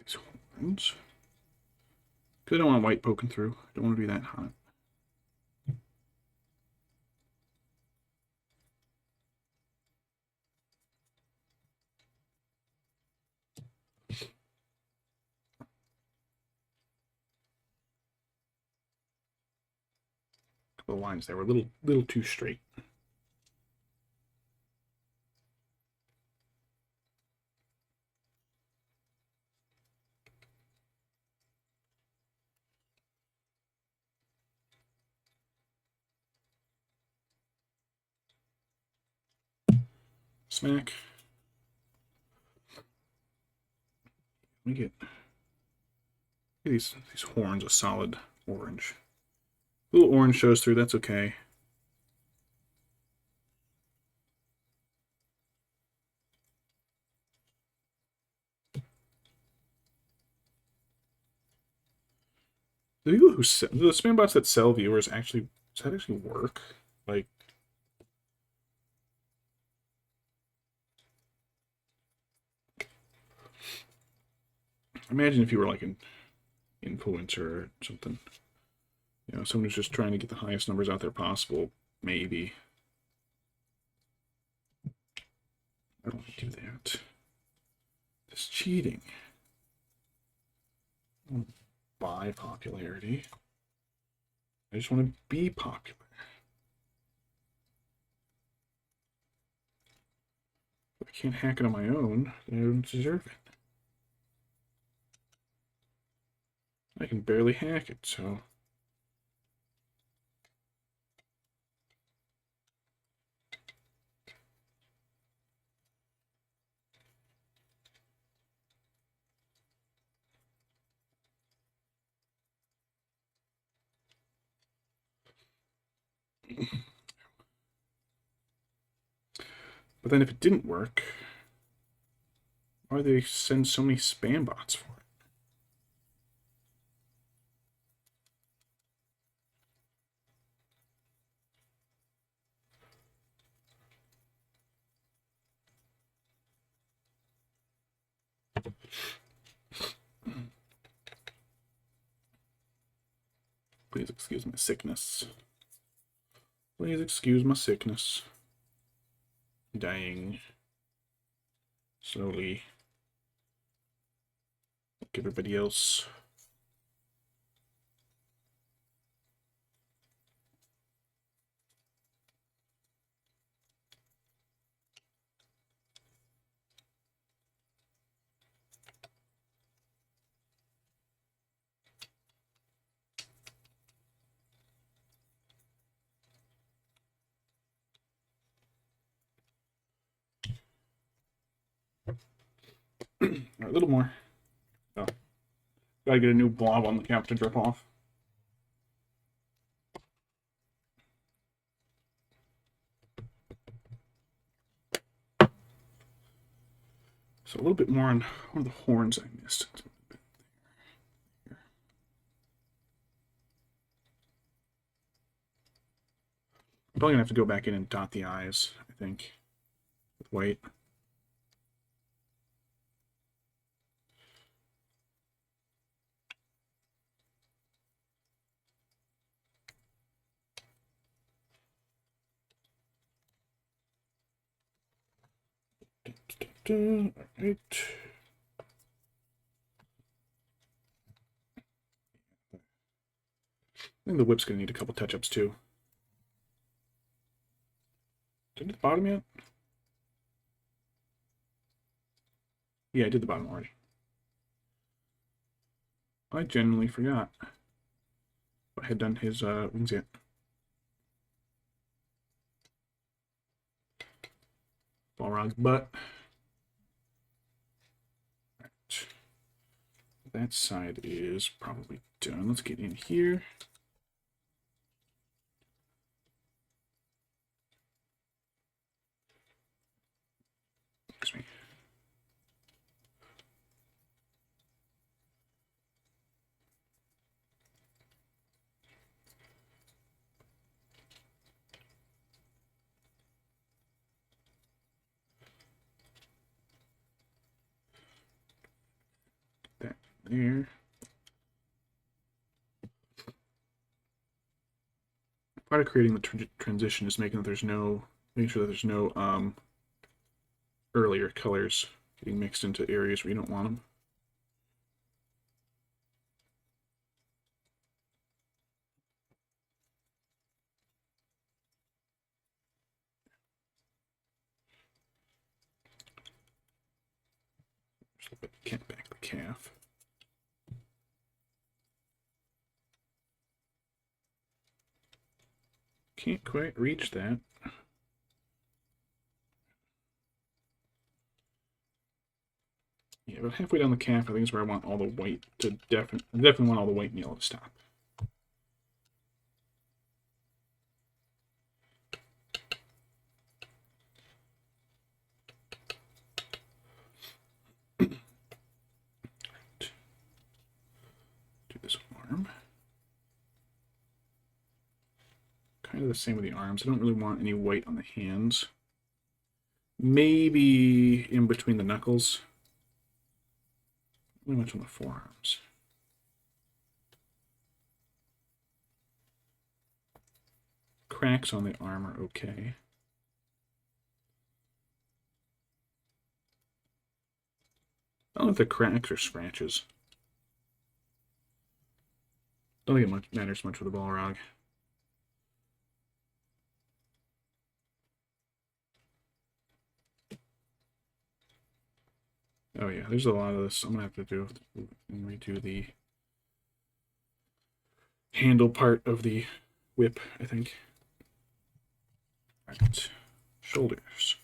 These horns. Because I don't want white poking through. I don't want to be that hot. The lines there were a little too straight. Smack. Let me get these horns a solid orange. A little orange shows through, that's okay. The people who the spam bots that sell viewers actually, does that actually work? Like, imagine if you were like an influencer or something. You know, someone who's just trying to get the highest numbers out there possible. Maybe. I don't want to do that. That's cheating. I don't buy popularity. I just want to be popular. If I can't hack it on my own, then I don't deserve it. I can barely hack it, so... But then if it didn't work, why do they send so many spam bots for it? Please excuse my sickness. Please excuse my sickness. Dying. Slowly. Like everybody else. A little more. Oh. Gotta get a new blob on the cap to drip off. So a little bit more on one of the horns I missed. I'm probably gonna have to go back in and dot the eyes, I think, with white. All right. I think the whip's gonna need a couple touch-ups too. Did it hit the bottom yet? Yeah, I did the bottom already. I genuinely forgot. I had done his wings yet. Balrog's butt. Right. That side is probably done. Let's get in here. Excuse me. That there. Part of creating the transition is making sure that there's no earlier colors getting mixed into areas where you don't want them. Just a bit back the calf. Can't quite reach that. Yeah, about halfway down the calf, I think is where I want all the white to definitely want all the white and yellow to stop. Do this arm. Kind of the same with the arms. I don't really want any white on the hands. Maybe in between the knuckles. Not much on the forearms. Cracks on the arm are okay. I don't know if the cracks or scratches. Don't think it matters much with the Balrog. Oh yeah, there's a lot of this. I'm gonna have to do and redo the handle part of the whip, I think. Right. Shoulders.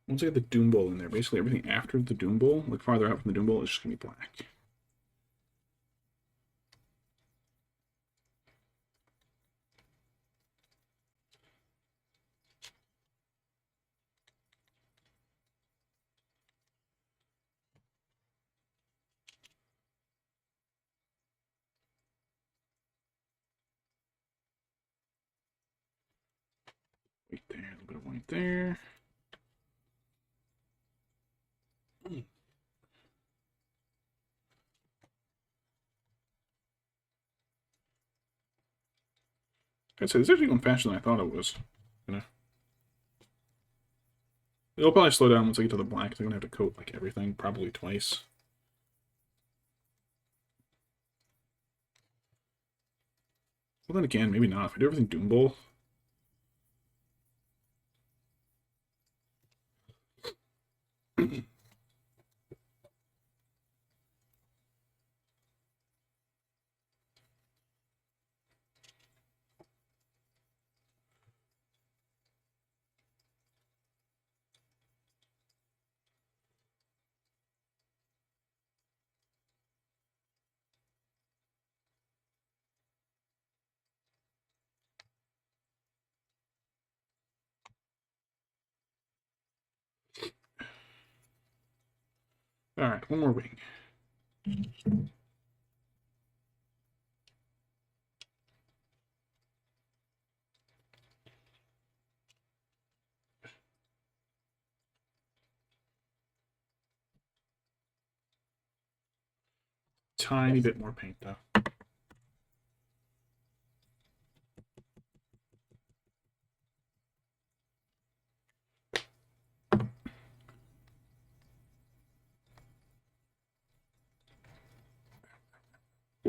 Once I get the Doom Bowl in there, basically everything after the Doom Bowl, like farther out from the Doom Bowl, is just gonna be black. White there, a little bit of white there. I'd say this is actually going faster than I thought it was. It'll probably slow down once I get to the black. I'm gonna have to coat like everything, probably twice. Well, then again, maybe not. If I do everything Doom Bowl. Alright, one more wing. Tiny bit more paint, though.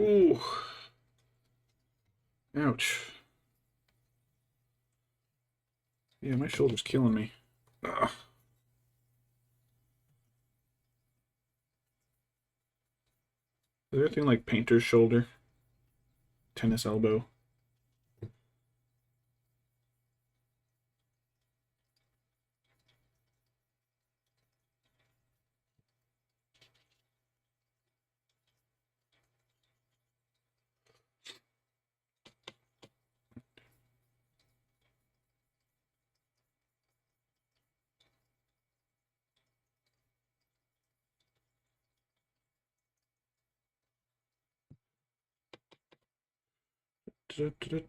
Ooh. Ouch. Yeah, my shoulder's killing me. Ugh. Is there anything like painter's shoulder? Tennis elbow?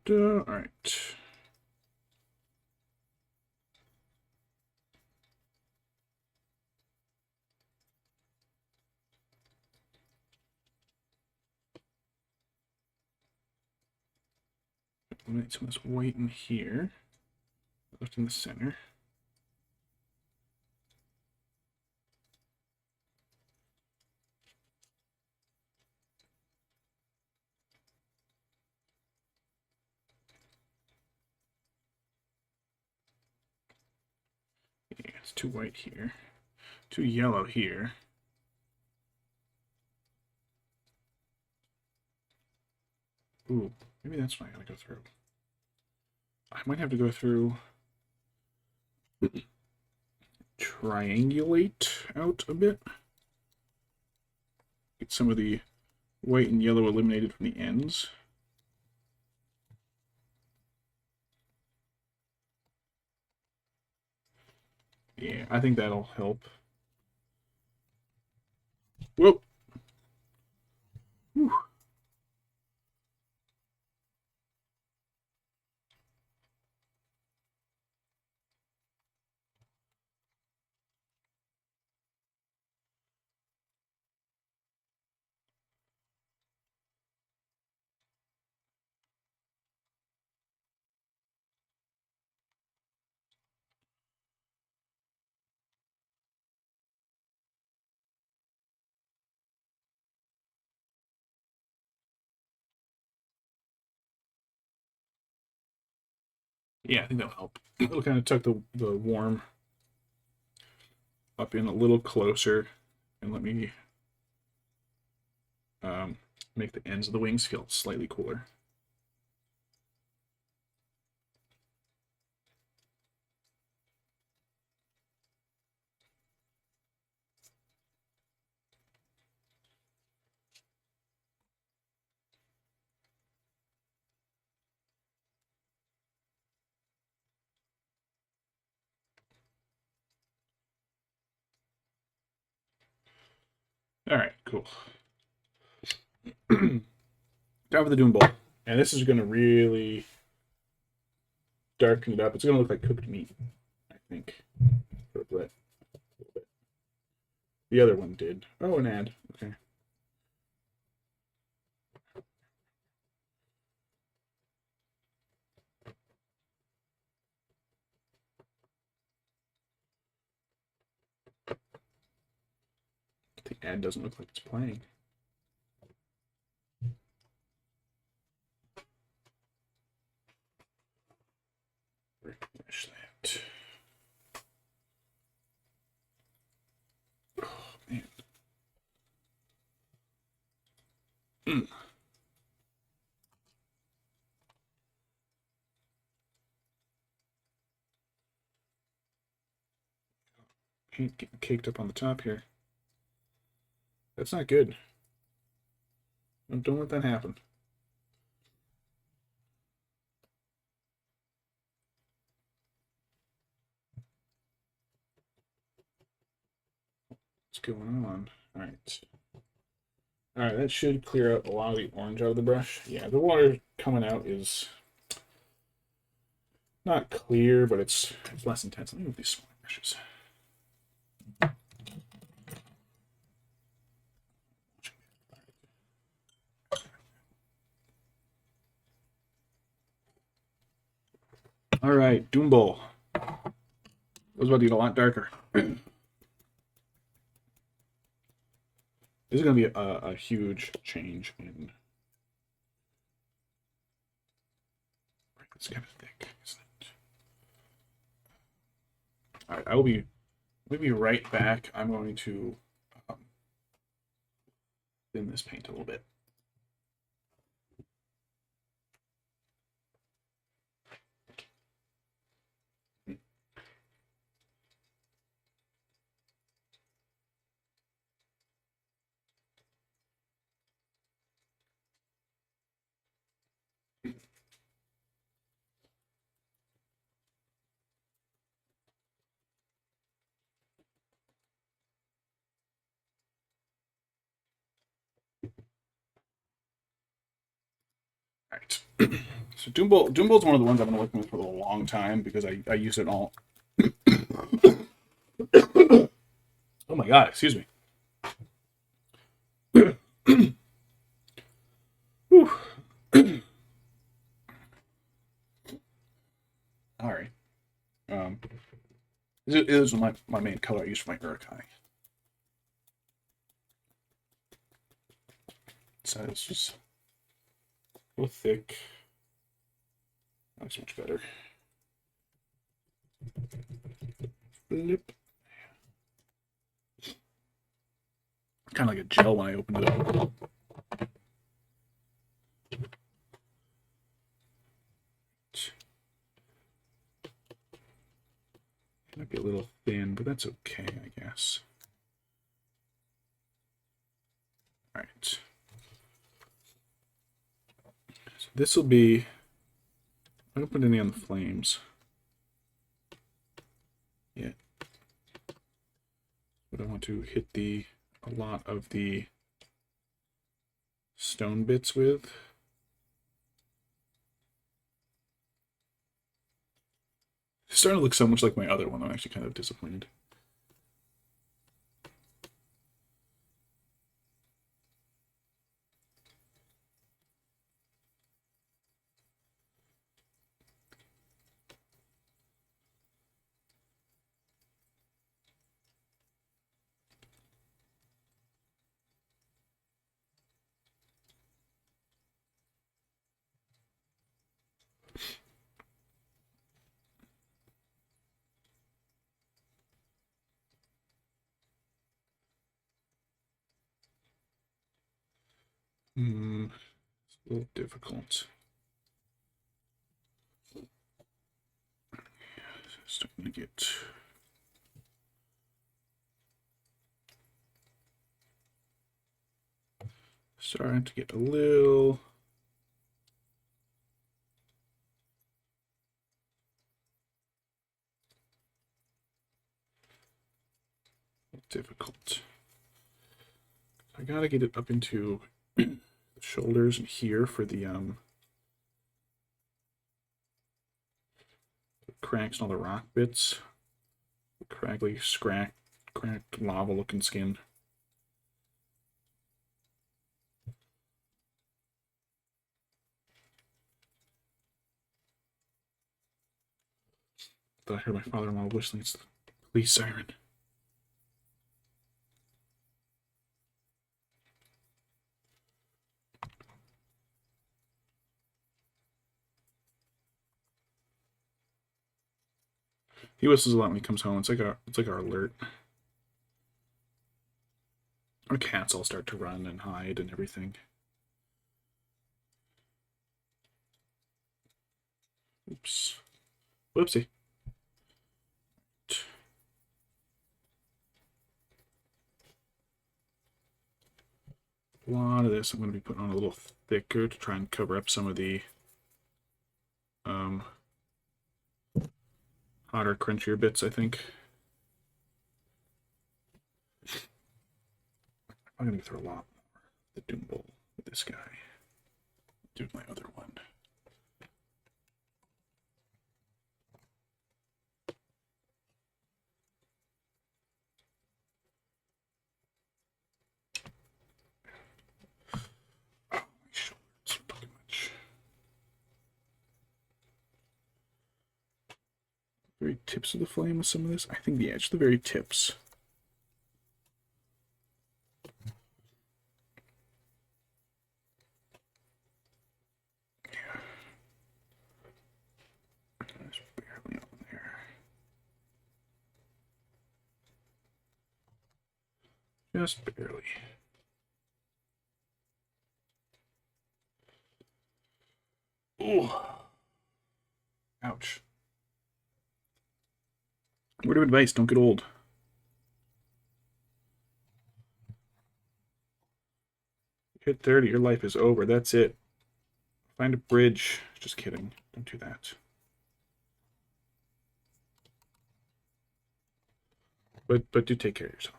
All right. Eliminate some of this white in here. Left in the center. Yeah, it's too white here. Too yellow here. Ooh, maybe that's what I gotta go through. I might have to go through triangulate out a bit. Get some of the white and yellow eliminated from the ends. Yeah, I think that'll help. Whoop! Whew. Yeah, I think that'll help. It'll kind of tuck the warm up in a little closer and let me make the ends of the wings feel slightly cooler. All right, cool. Time for the Doom Bowl. And this is going to really darken it up. It's going to look like cooked meat, I think. For a bit. The other one did. Oh, an ad. Okay. The ad doesn't look like it's playing. Refresh that. Oh, man. Paint getting caked up on the top here. That's not good. Don't let that happen. What's going on? All right. All right, that should clear out a lot of the orange out of the brush. Yeah, the water coming out is not clear, but it's less intense. Let me move these smaller brushes. All right, Doom Bowl. Was about to get a lot darker. This is going to be a huge change in It's kind of thick, isn't it? All right, we'll be right back. I'm going to thin this paint a little bit. All right. So Doombolt's one of the ones I've been working with for a long time because I use it all. Oh my god, excuse me. All right. It is my main color I use for my Urukai. So it's just a little thick. That's much better. Flip. Kind of like a gel when I opened it up. Might be a little thin, but that's okay, I guess. All right. So this will be. I don't put any on the flames yet, but I want to hit a lot of the stone bits with. It's starting to look so much like my other one. I'm actually kind of disappointed. It's a little difficult. Starting to get. Starting to get a little. Difficult. I gotta get it up into the shoulders and here for the cracks and all the rock bits. Crackly, cracked lava looking skin. Thought I heard my father-in-law whistling. It's the police siren. He whistles a lot when he comes home. It's like our alert. Our cats all start to run and hide and everything. Oops. Whoopsie. A lot of this I'm going to be putting on a little thicker to try and cover up some of the hotter, crunchier bits, I think. I'm going to throw a lot more the Doom Bowl with this guy. Do my other one. Oh, my shoulders pretty much. Very tips of the flame with some of this. I think the edge, the very tips. Just barely. Ooh. Ouch. Word of advice, don't get old. Hit 30, your life is over. That's it. Find a bridge. Just kidding. Don't do that. But do take care of yourself.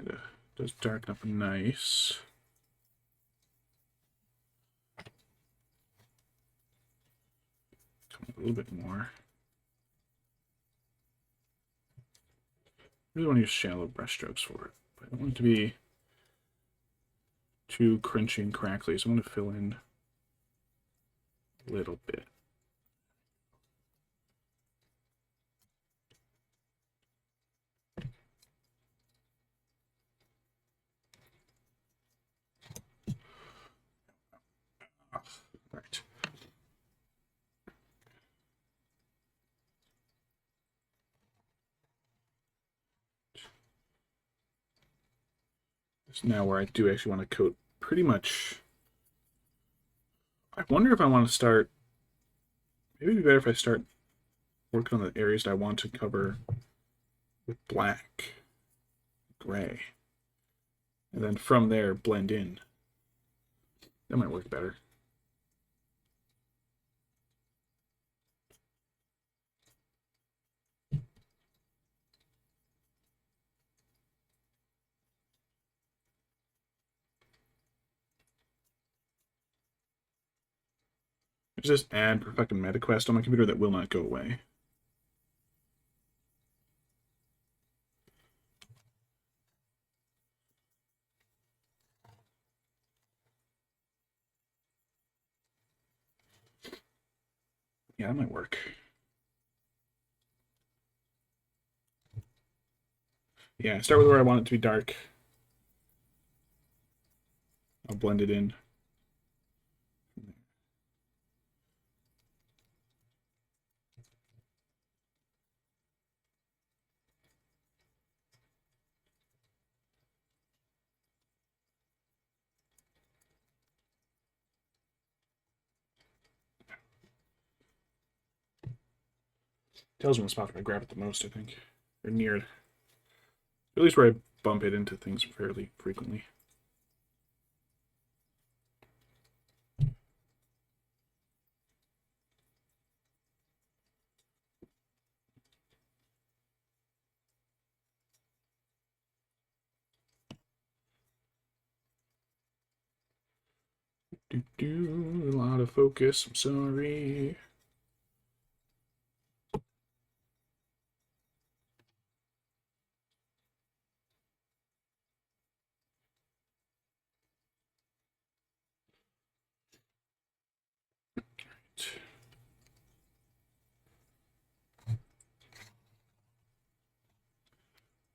It does darken up nice. Come a little bit more. I really want to use shallow brush strokes for it, but I don't want it to be too crunchy and crackly, so I'm going to fill in a little bit. Right. This is now where I do actually want to coat pretty much. I wonder if I want to start. Maybe it'd be better if I start working on the areas that I want to cover with black, gray, and then from there blend in. That might work better. Just add perfect MetaQuest on my computer that will not go away. Yeah, that might work. Yeah, start with where I want it to be dark. I'll blend it in. Tells me the spot where I grab it the most, I think. Or near it. At least where I bump it into things fairly frequently. A lot of focus, I'm sorry.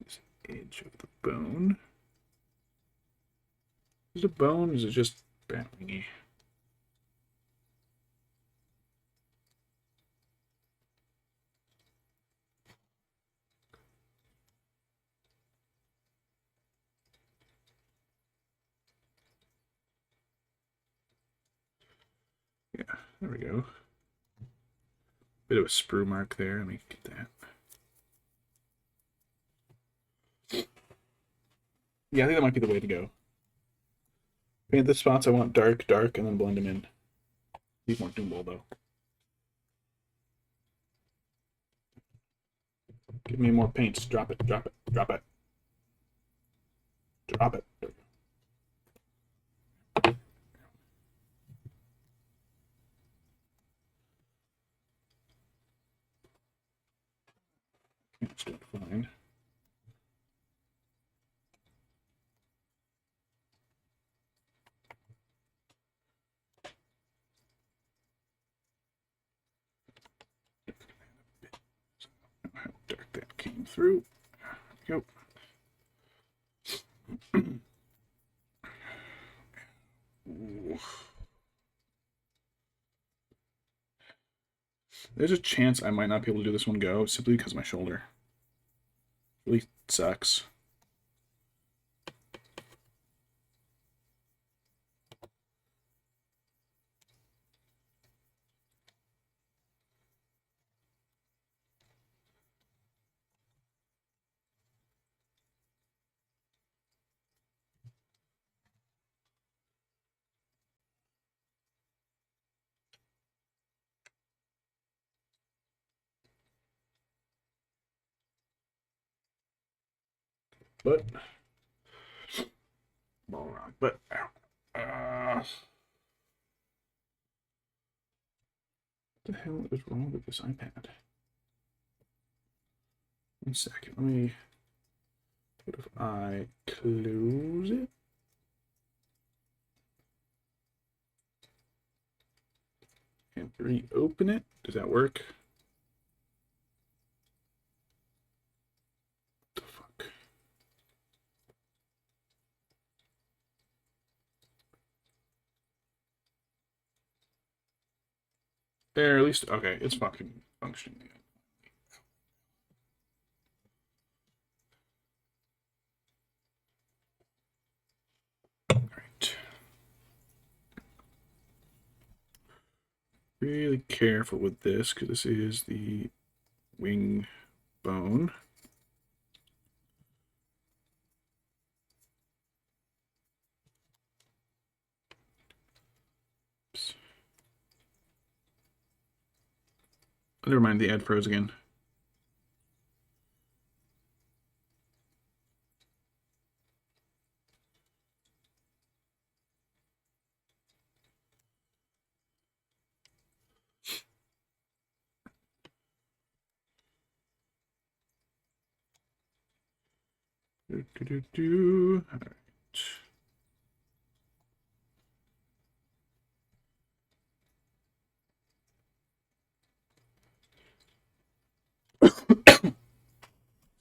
This edge of the bone. Is it a bone? Or is it just bat wingy? Yeah, there we go. Bit of a sprue mark there. Let me get that. Yeah, I think that might be the way to go. Paint the spots I want dark, dark, and then blend them in. Leave more Doomball, though. Give me more paints. Drop it, drop it, drop it. Drop it. There we go. It's doing fine. through. Go. There's a chance I might not be able to do this one go simply because of my shoulder. It really sucks. But Balrog. But what the hell is wrong with this iPad? 1 second. Let me. What if I close it? And reopen it? Does that work? What the fuck? There, at least. Okay, it's fucking functioning. Alright. Really careful with this because this is the wing bone. Oops. Never mind, the ad froze again. All right.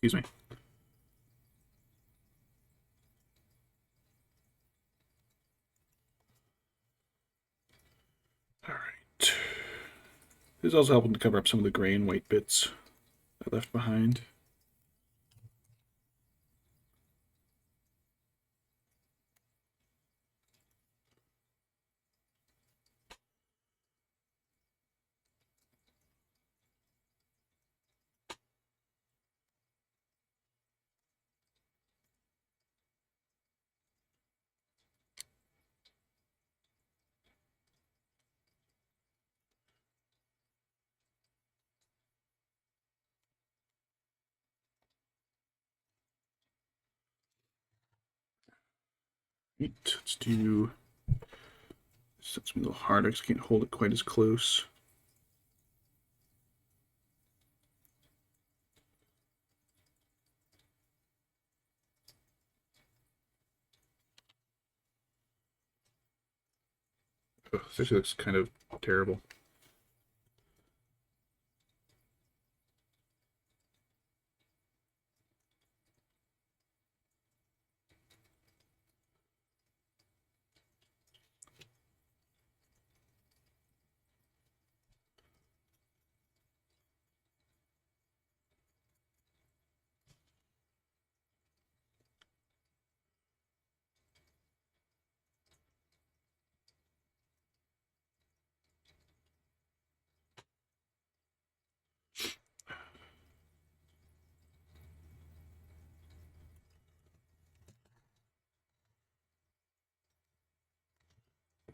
Excuse me. All right. This is also helping to cover up some of the gray and white bits I left behind. Right, let's do. This sets me a little harder because I can't hold it quite as close. Oh, this actually looks kind of terrible.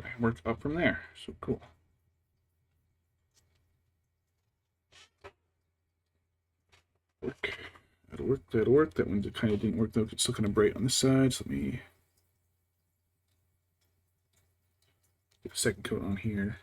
I worked up from there, so cool. Work. That'll work. That'll work. That one kind of didn't work though. It's still kind of bright on the side. So let me get a second coat on here.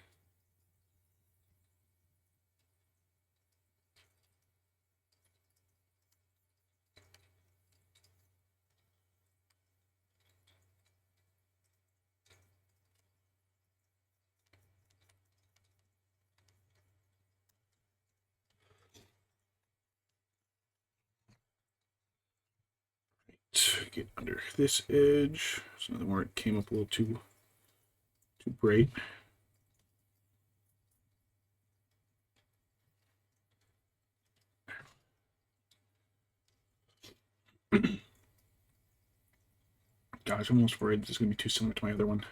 get under this edge, so that where it came up a little too bright. Gosh, I'm almost worried this is going to be too similar to my other one.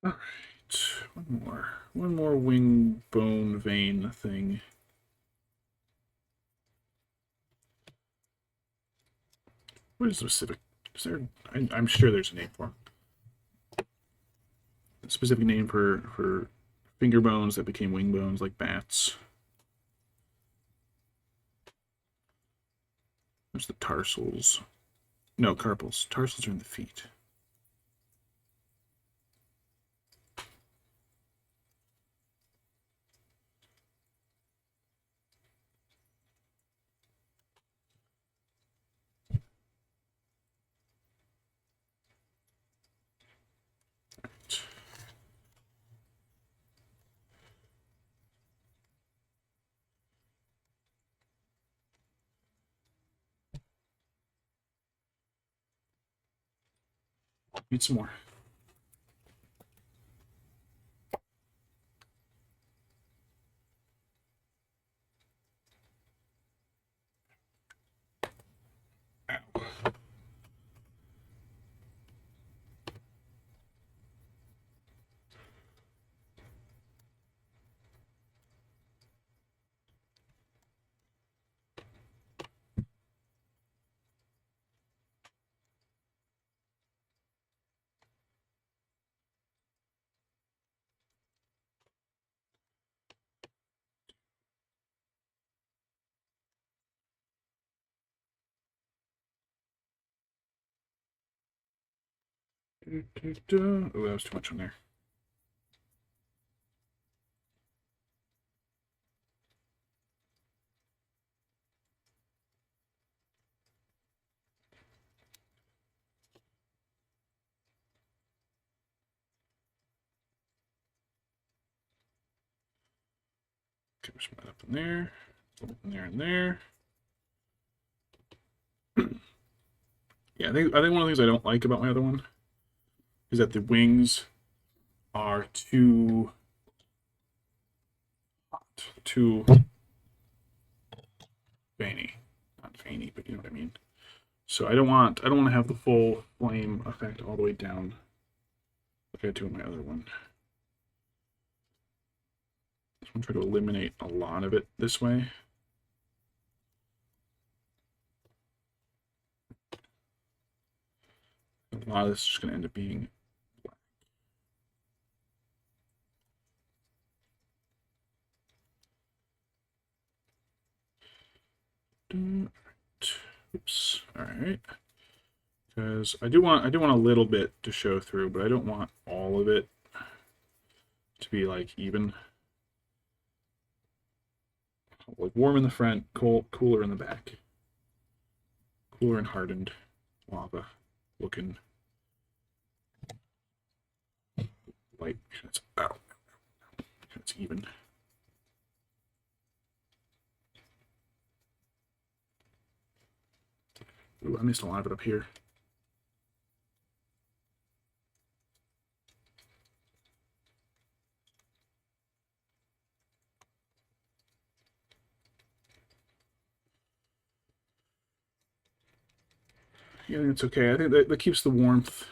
All right, one more wing bone vein thing. What is the specific? Is there? I'm sure there's a name for them. A specific name for finger bones that became wing bones, like bats. There's the tarsals. No, carpals. Tarsals are in the feet. Need some more. Ow. Oh, that was too much on there. Okay, push that up in there, in there, and there. Yeah, I think one of the things I don't like about my other one is that the wings are too hot, too veiny. Not veiny, but you know what I mean. So I don't want to have the full flame effect all the way down like I do in my other one. I'm trying to eliminate a lot of it this way. A lot of this is just going to end up being black. Oops. All right. Because I do want a little bit to show through, but I don't want all of it to be like even. Like warm in the front, cooler in the back. Cooler and hardened lava looking light. That's out. That's even. Ooh, I missed a lot of it up here. Yeah, I think it's okay. I think that keeps the warmth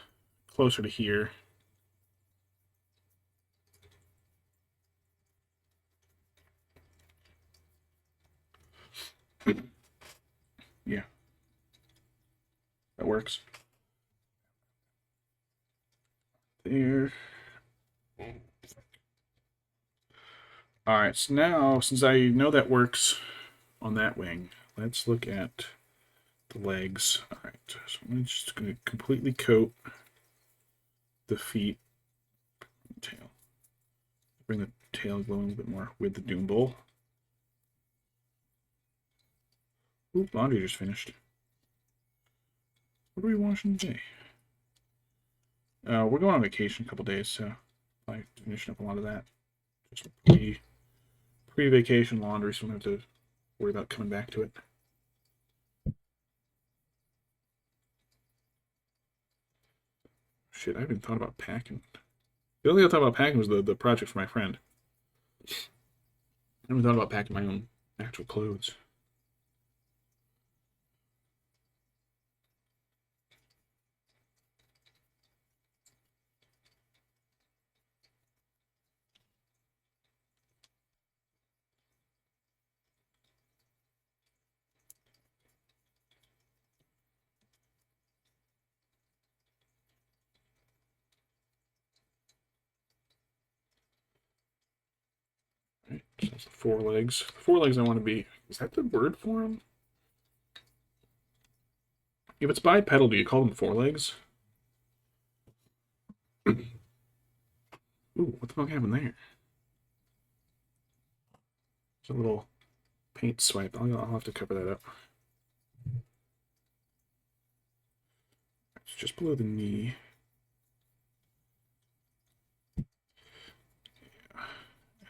closer to here. Yeah. That works. There. Alright, so now, since I know that works on that wing, let's look at the legs. Alright, so I'm just going to completely coat the feet, tail. Bring the tail glowing a little bit more with the Doom Bowl. Ooh, laundry just finished. What are we washing today? We're going on vacation a couple days, so I finishing up a lot of that. Just pre-vacation laundry, so we don't have to worry about coming back to it. Shit, I haven't even thought about packing. The only thing I thought about packing was the project for my friend. I haven't thought about packing my own actual clothes. Right, so that's the forelegs. The forelegs I want to be... Is that the word for them? If it's bipedal, do you call them forelegs? Ooh, what the fuck happened there? It's a little paint swipe. I'll have to cover that up. It's just below the knee.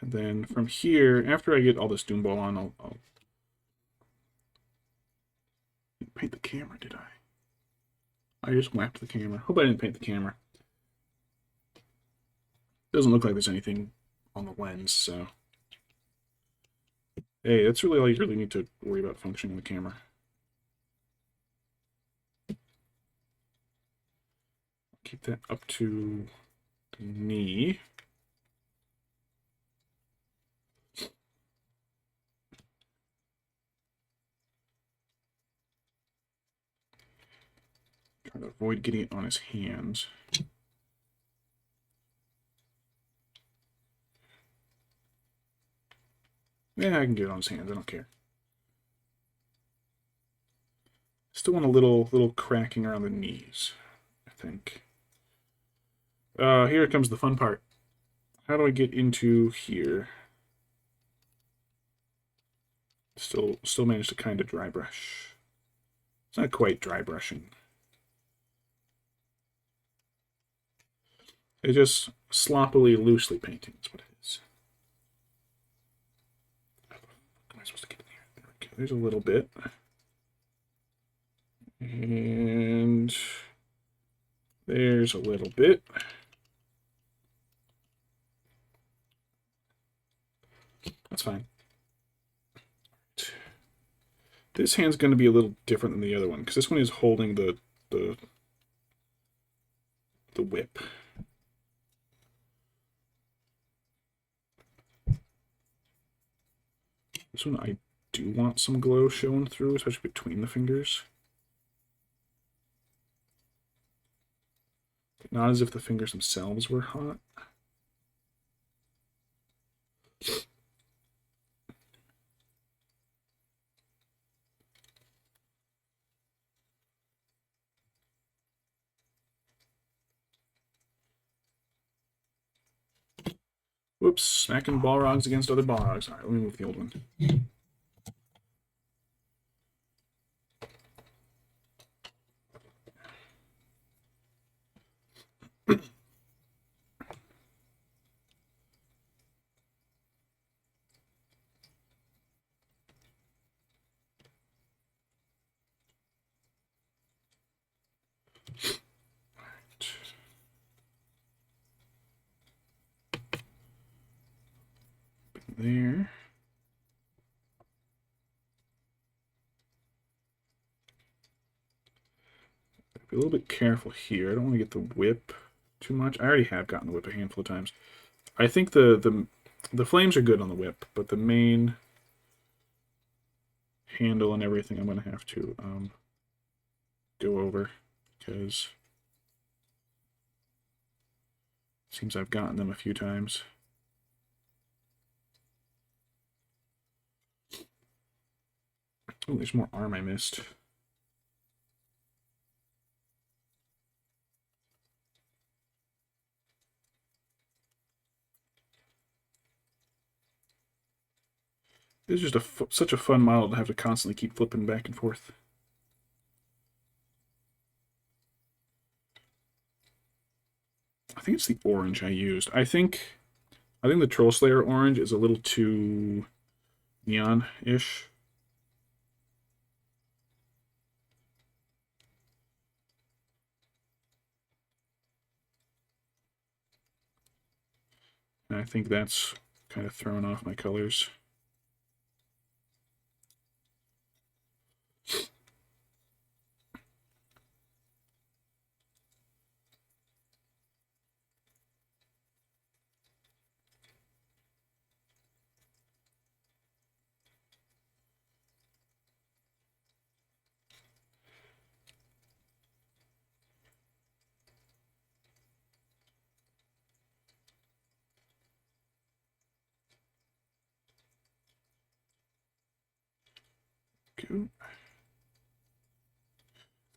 And then from here, after I get all this Doom Ball on, I'll paint the camera, did I? I just whacked the camera. Hope I didn't paint the camera. Doesn't look like there's anything on the lens, so... Hey, that's really all you really need to worry about functioning the camera. Keep that up to the knee. Try to avoid getting it on his hands. Yeah, I can get it on his hands. I don't care. Still want a little cracking around the knees, I think. Here comes the fun part. How do I get into here? Still managed to kind of dry brush. It's not quite dry brushing. It's just sloppily, loosely painting. That's what it is. How am I supposed to get in here? There we go. There's a little bit. And there's a little bit. That's fine. This hand's going to be a little different than the other one, because this one is holding the whip. This one I do want some glow showing through, especially between the fingers. Not as if the fingers themselves were hot. Whoops, smacking Balrogs against other Balrogs. Alright, let me move the old one. There. Be a little bit careful here. I don't want to get the whip too much. I already have gotten the whip a handful of times. I think the flames are good on the whip, but the main handle and everything I'm going to have to go over, because it seems I've gotten them a few times. Oh, there's more arm I missed. It's just such a fun model to have to constantly keep flipping back and forth. I think it's the orange I used. I think the Troll Slayer orange is a little too neon-ish. And I think that's kind of throwing off my colors. Goat.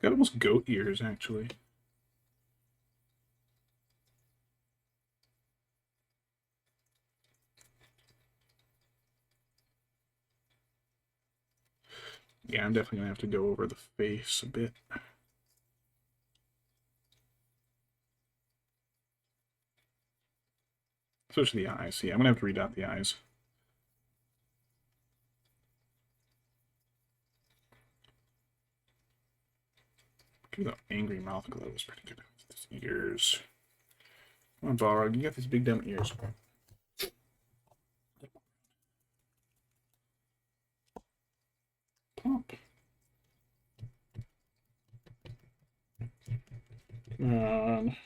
Got almost goat ears, actually. Yeah, I'm definitely going to have to go over the face a bit. Especially the eyes. Yeah, I'm going to have to redot the eyes. Give me the angry mouth glow is pretty good. His ears. Come on, Balrog, you got these big dumb ears. Pop. Come on.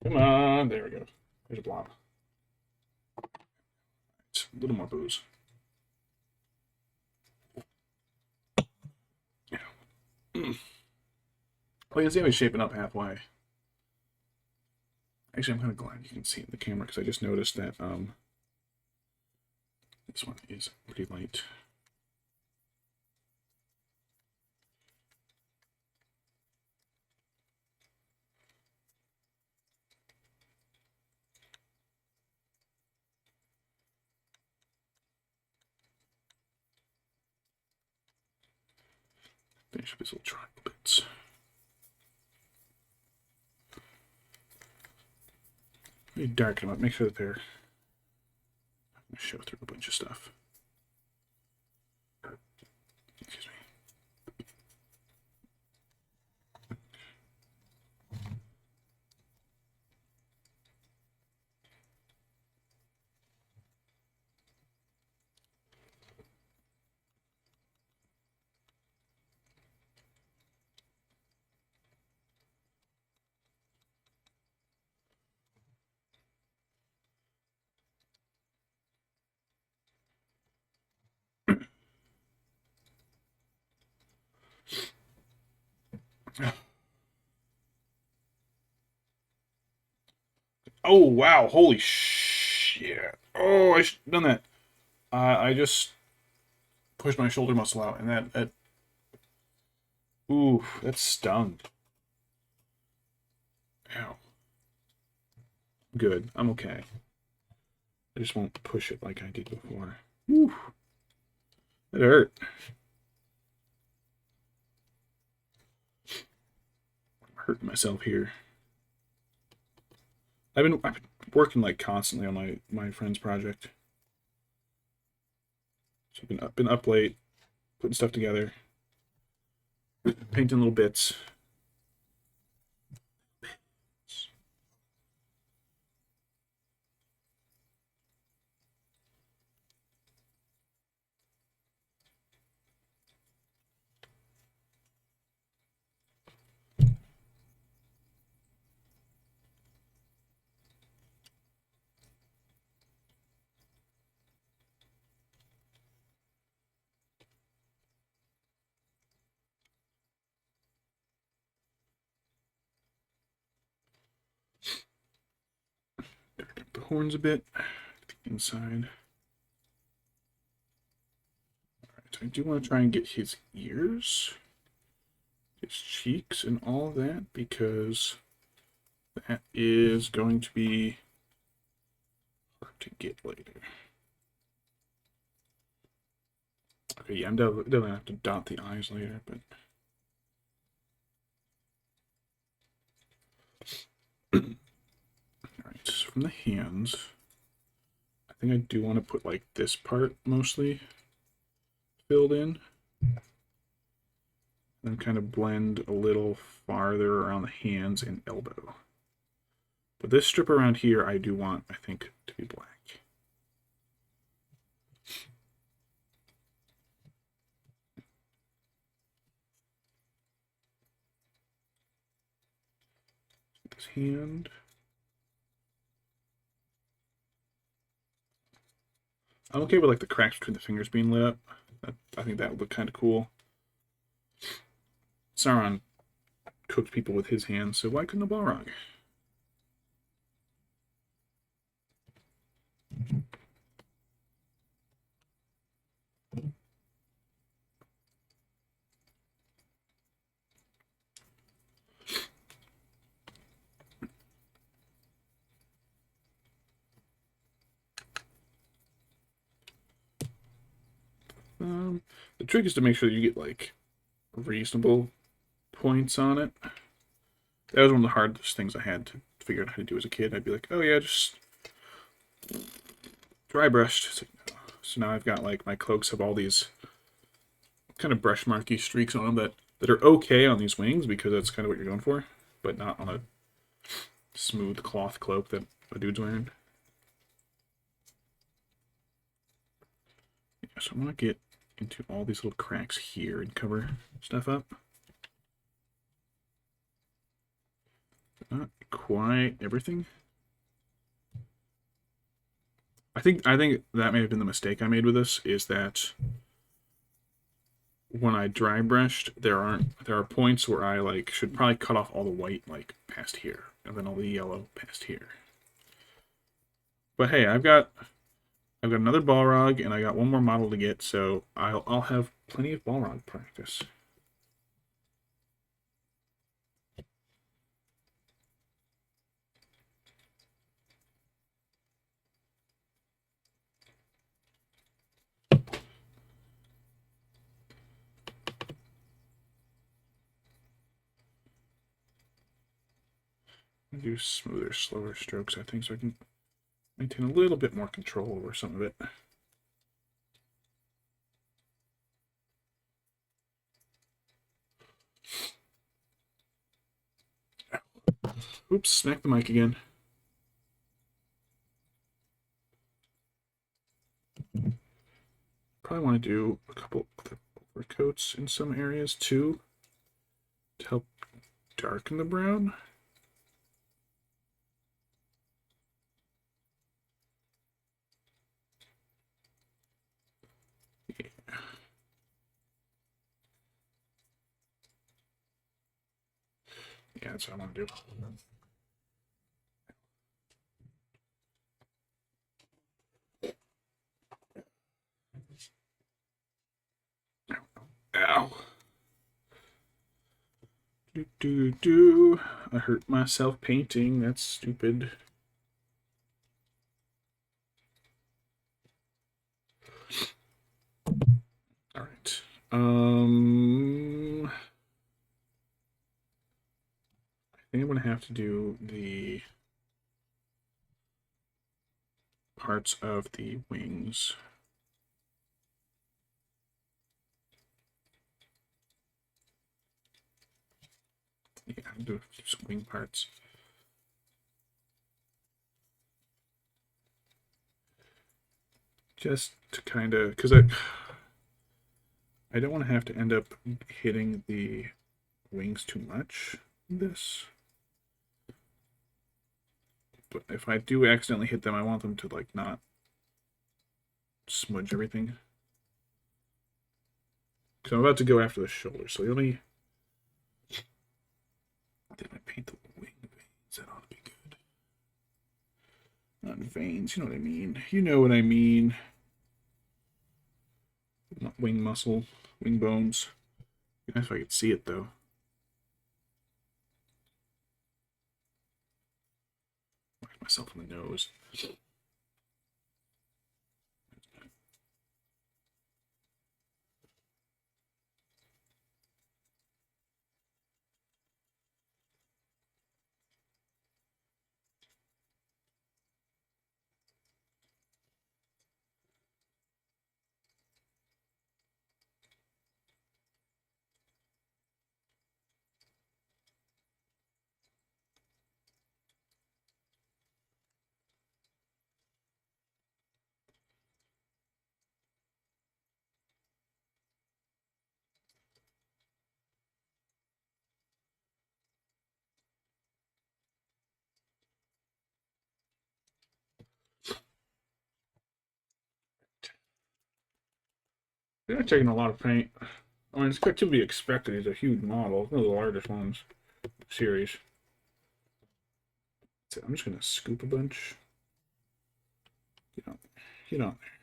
Come on. There we go. There's a blob. It's a little more booze. Yeah. Well, you can see how he's shaping up halfway. Actually, I'm kind of glad you can see it in the camera because I just noticed that this one is pretty light. Finish up his little triangle bits. Let me darken them up, make sure that they're going to show through a bunch of stuff. Excuse me. Oh, wow. Holy shit. Oh, I should have done that. I just pushed my shoulder muscle out, and that ooh, that stung. Ow. Good. I'm okay. I just won't push it like I did before. Whew. That hurt. I'm hurting myself here. I've been working like constantly on my friend's project. So I've been up late, putting stuff together, painting little bits. horns a bit. The inside. Alright, I do want to try and get his ears, his cheeks, and all of that, because that is going to be hard to get later. Okay, yeah, I'm definitely going to have to dot the eyes later, but... Alright, so from the hands, I think I do want to put, like, this part mostly filled in. And kind of blend a little farther around the hands and elbow. But this strip around here, I do want, I think, to be black. This hand. I'm okay with like the cracks between the fingers being lit up. I think that would look kind of cool. Sauron cooked people with his hands, so why couldn't a Balrog? The trick is to make sure that you get like reasonable points on it. That was one of the hardest things I had to figure out how to do as a kid. I'd be like, oh yeah, just dry brushed. So now I've got like my cloaks have all these kind of brush marky streaks on them that are okay on these wings because that's kind of what you're going for, but not on a smooth cloth cloak that a dude's wearing. Yeah, so I want to get into all these little cracks here and cover stuff up. Not quite everything. I think that may have been the mistake I made with this, is that when I dry brushed, there are points where I like should probably cut off all the white like past here, and then all the yellow past here. But hey, I've got another Balrog, and I got one more model to get, so I'll have plenty of Balrog practice. Do smoother, slower strokes, I think, so I can maintain a little bit more control over some of it. Oops, smacked the mic again. Probably want to do a couple other overcoats in some areas too to help darken the brown. Yeah, that's what I want to do. Ow. I hurt myself painting. That's stupid. All right. I think I'm gonna have to do the parts of the wings. Yeah, I'll do some wing parts. Just to kind of, because I don't want to have to end up hitting the wings too much in this. But if I do accidentally hit them, I want them to like not smudge everything. Because I'm about to go after the shoulder, so let me... I think I paint the wing veins. That ought to be good. Not veins, you know what I mean. You know what I mean. Not wing muscle, wing bones. Nice if I could see it though. Whack myself in the nose. They're taking a lot of paint. I mean, it's to be expected. He's a huge model. One of the largest ones series. So I'm just gonna scoop a bunch. Get on there. Get on there.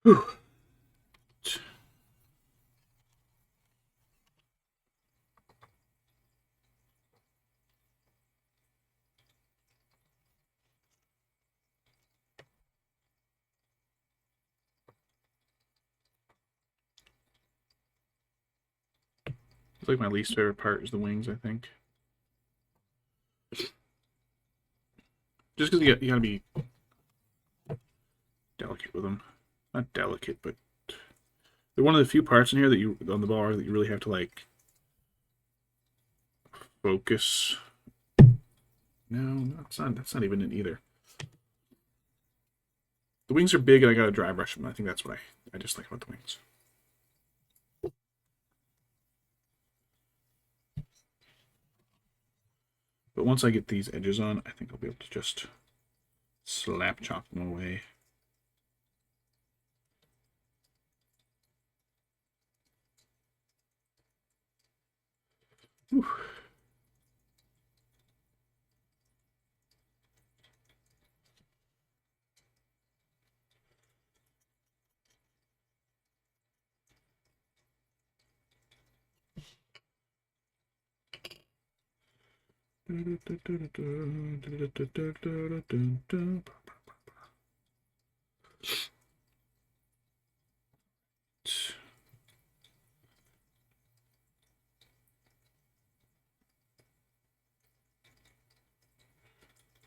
Whew. It's like my least favorite part is the wings, I think. Just because you gotta be delicate with them. Not delicate, but they're one of the few parts in here that you on the bar that you really have to like focus. No, that's not even it either. The wings are big and I gotta dry brush them. I think that's what I just like about the wings. But once I get these edges on, I think I'll be able to just slap chop them away. Whew.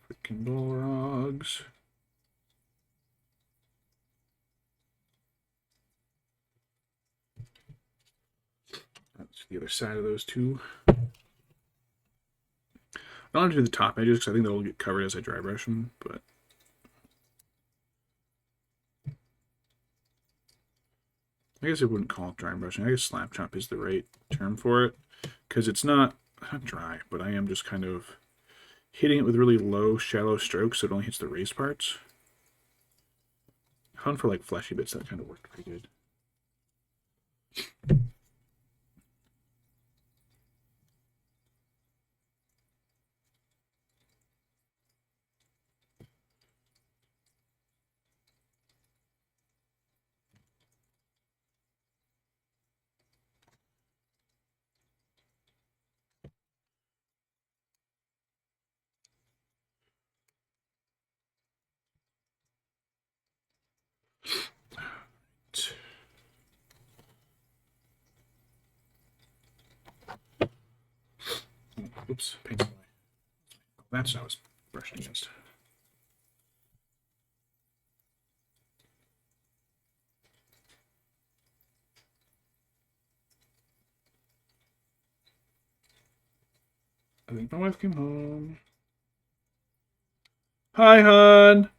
Freaking Balrogs. That's the other side of those two. I don't want to do the top edges because I think they'll get covered as I dry brush them, but I guess I wouldn't call it dry brushing. I guess slap chop is the right term for it because it's not dry, but I am just kind of hitting it with really low, shallow strokes so it only hits the raised parts. I found for like fleshy bits that kind of worked pretty good. Oops, paint away. That's what I was brushing against. I think my wife came home. Hi, hon.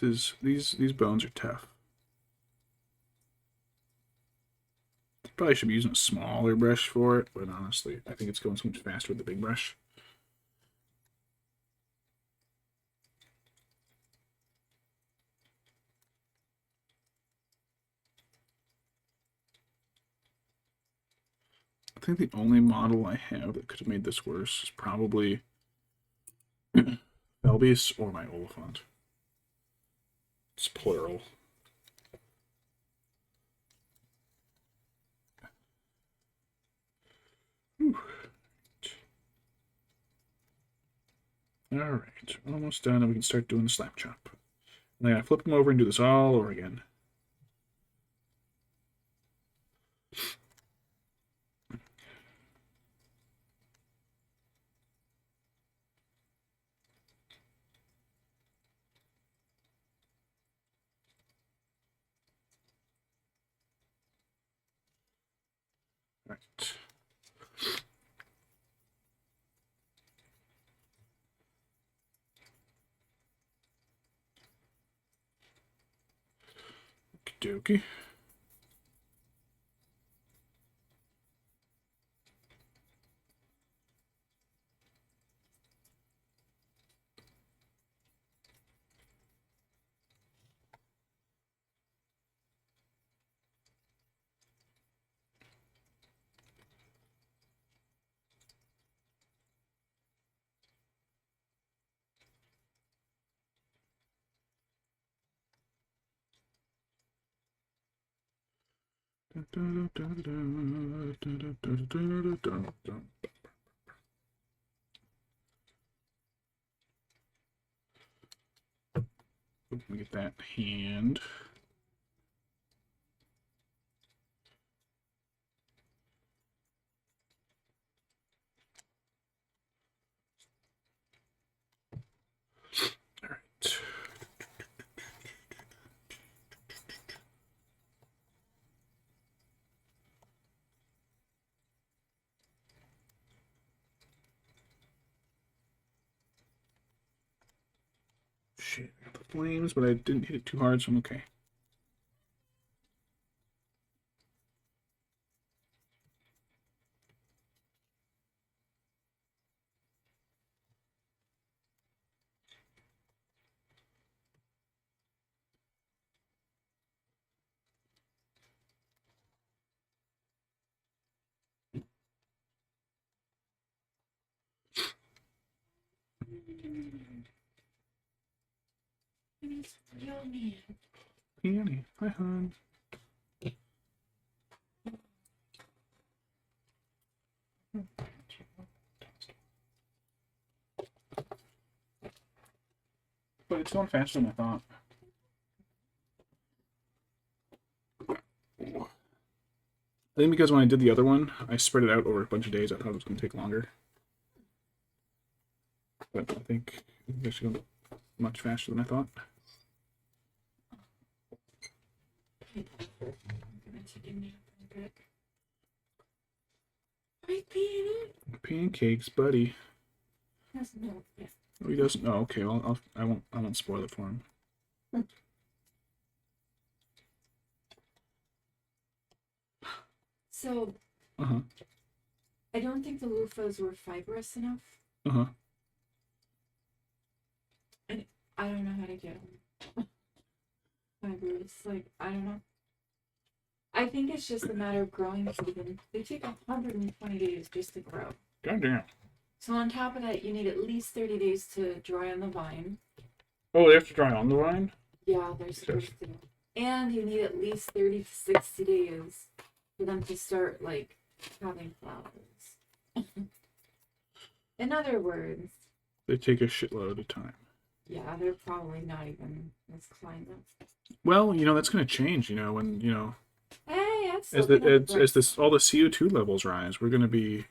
These bones are tough. Probably should be using a smaller brush for it, but honestly, I think it's going so much faster with the big brush. I think the only model I have that could have made this worse is probably Belbius or my Oliphant. It's plural. Whew. Alright, almost done, and we can start doing the slap chop. And then I flip them over and do this all over again. Right. Okie dokie. Let me get that hand. All right. Shit, I got the flames, but I didn't hit it too hard, so I'm okay. Peony, hi, hon. But it's going faster than I thought. I think because when I did the other one, I spread it out over a bunch of days. I thought it was going to take longer. But I think it's actually going much faster than I thought. Pancakes, buddy. Oh, he doesn't. Oh, okay. Well, I won't spoil it for him. So, I don't think the loofahs were fibrous enough. And I don't know how to get them fibrous. Like, I don't know. I think it's just a matter of growing season. They take 120 days just to grow. Goddamn. So on top of that, you need at least 30 days to dry on the vine. Oh, they have to dry on the vine? Yeah, they're supposed to. And you need at least 30 to 60 days for them to start, like, having flowers. In other words, They take a shitload of time. yeah, they're probably not even this climate. Well, that's going to change. When Hey, that's as this all the CO2 levels rise, we're going to be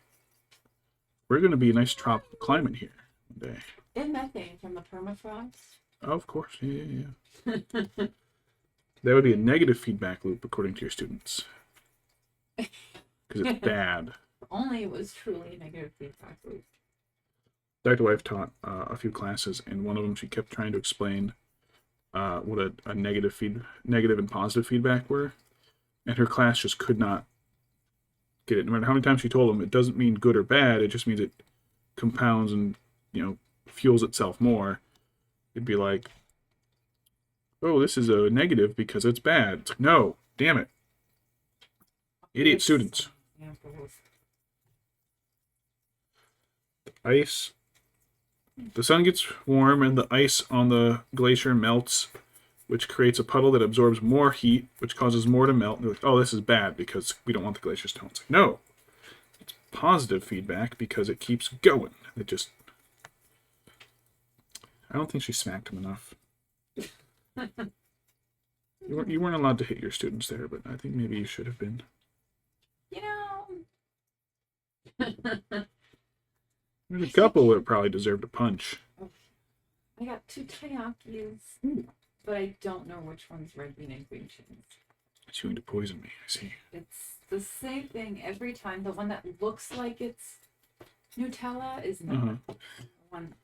a nice tropical climate here one day. in methane from the permafrost. Oh, of course, yeah. That would be a negative feedback loop according to your students, because it's bad. Only it was truly a negative feedback loop. Dr. Wife taught a few classes, and one of them she kept trying to explain what a negative and positive feedback were, and her class just could not get it. No matter how many times she told them, it doesn't mean good or bad. It just means it compounds and fuels itself more. It'd be like, oh, this is a negative because it's bad. It's like, no, damn it, idiot students. Ice. The sun gets warm and the ice on the glacier melts, which creates a puddle that absorbs more heat, which causes more to melt. And they're like, oh, this is bad because we don't want the glaciers to melt. It's like, no, it's positive feedback because it keeps going. I don't think she smacked him enough. You weren't allowed to hit your students there, but I think maybe you should have been. There's a couple that probably deserved a punch. I got 2 Tyakis, but I don't know which one's red bean and green chilies. It's going to poison me, I see. It's the same thing every time. The one that looks like it's Nutella is not. The one.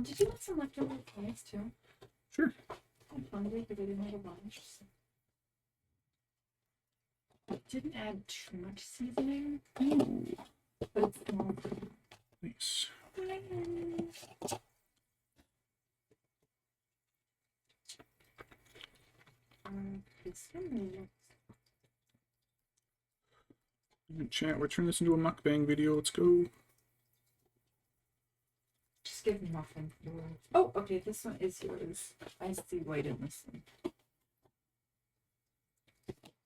Did you want some leftover fries too? Sure. I'm hungry because I didn't have a lunch. So. I didn't add too much seasoning. Ooh. But it's small. Nice. Chat, we're turning this into a mukbang video. Let's go. Just give me muffin. Oh, okay, this one is yours. I see white in this one.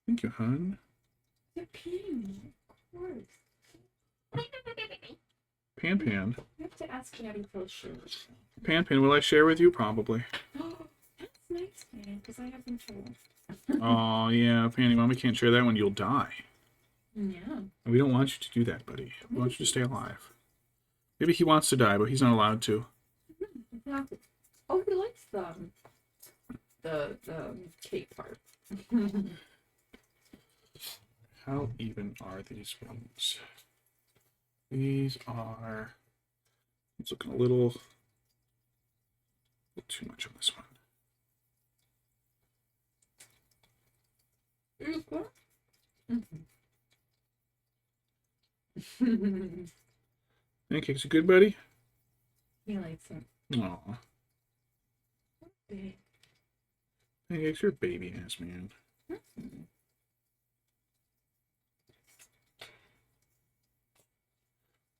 Thank you, hon. They're peeing, of course. Pan. You have to ask Daddy for a shirt. Pan, will I share with you? Probably. That's nice, man, because I haven't told. Oh, yeah, Panny, Mommy can't share that one. You'll die. Yeah. We don't want you to do that, buddy. We want you to stay alive. Maybe he wants to die, but he's not allowed to. Exactly. Oh, he likes the cake part. How even are these ones? These are... It's looking a little too much on this one. Pancake's a good buddy? He likes it. Aw. Pancake's your baby ass, man.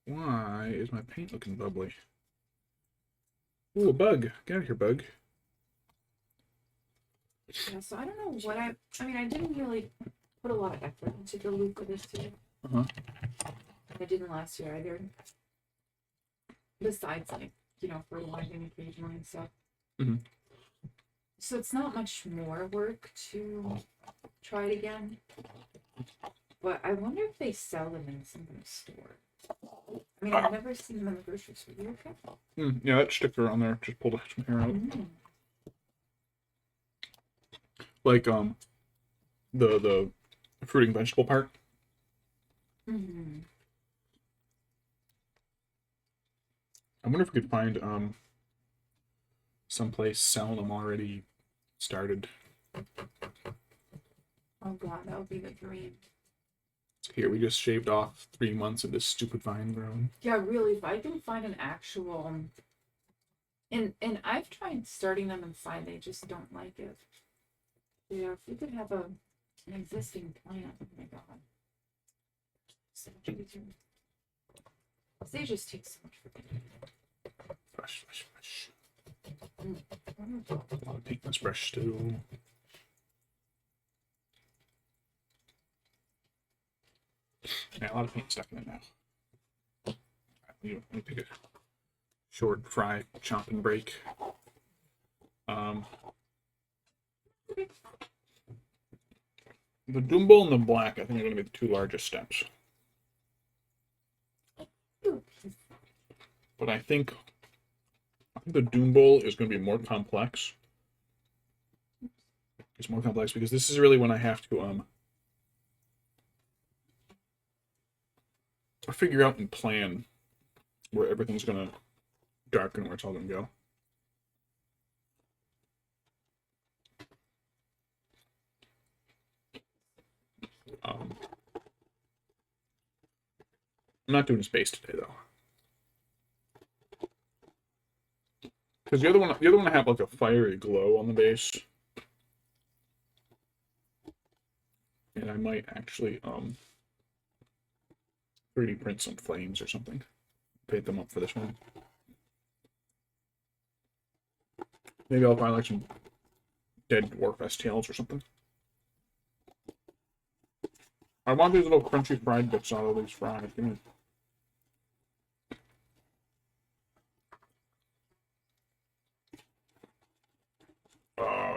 Why is my paint looking bubbly? Ooh, a bug. Get out of here, bug. Yeah, so I don't know what I mean, I didn't really put a lot of effort into the look of this year. I didn't last year either. Besides, like, fertilizing occasionally and stuff. So it's not much more work to try it again. But I wonder if they sell them in some kind of store. I mean, I've never seen them in the grocery store. You okay? Yeah, that sticker on there just pulled some hair out. Like the fruit and vegetable part. I wonder if we could find someplace selling them already started. Oh god, that would be the dream. Here, we just shaved off 3 months of this stupid vine growing. Yeah, really, if I can find an actual... And I've tried starting them inside, they just don't like it. Yeah, if we could have an existing plant, oh my god. So much easier. They just take so much for me. Brush. A lot of paint in this brush still. Yeah, a lot of paint stuck in it now. let me take a short fry chopping break. The Doombowl and the black, I think, are going to be the two largest steps. But I think the Doombowl is going to be more complex. It's more complex because this is really when I have to figure out and plan where everything's going to darken, where it's all going to go. I'm not doing space today though, because the other one I have like a fiery glow on the base, and I might actually 3D print some flames or something, paint them up for this one. Maybe I'll find like some dead dwarf STLs or something. I want these little crunchy fried bits out of these fries. Give me...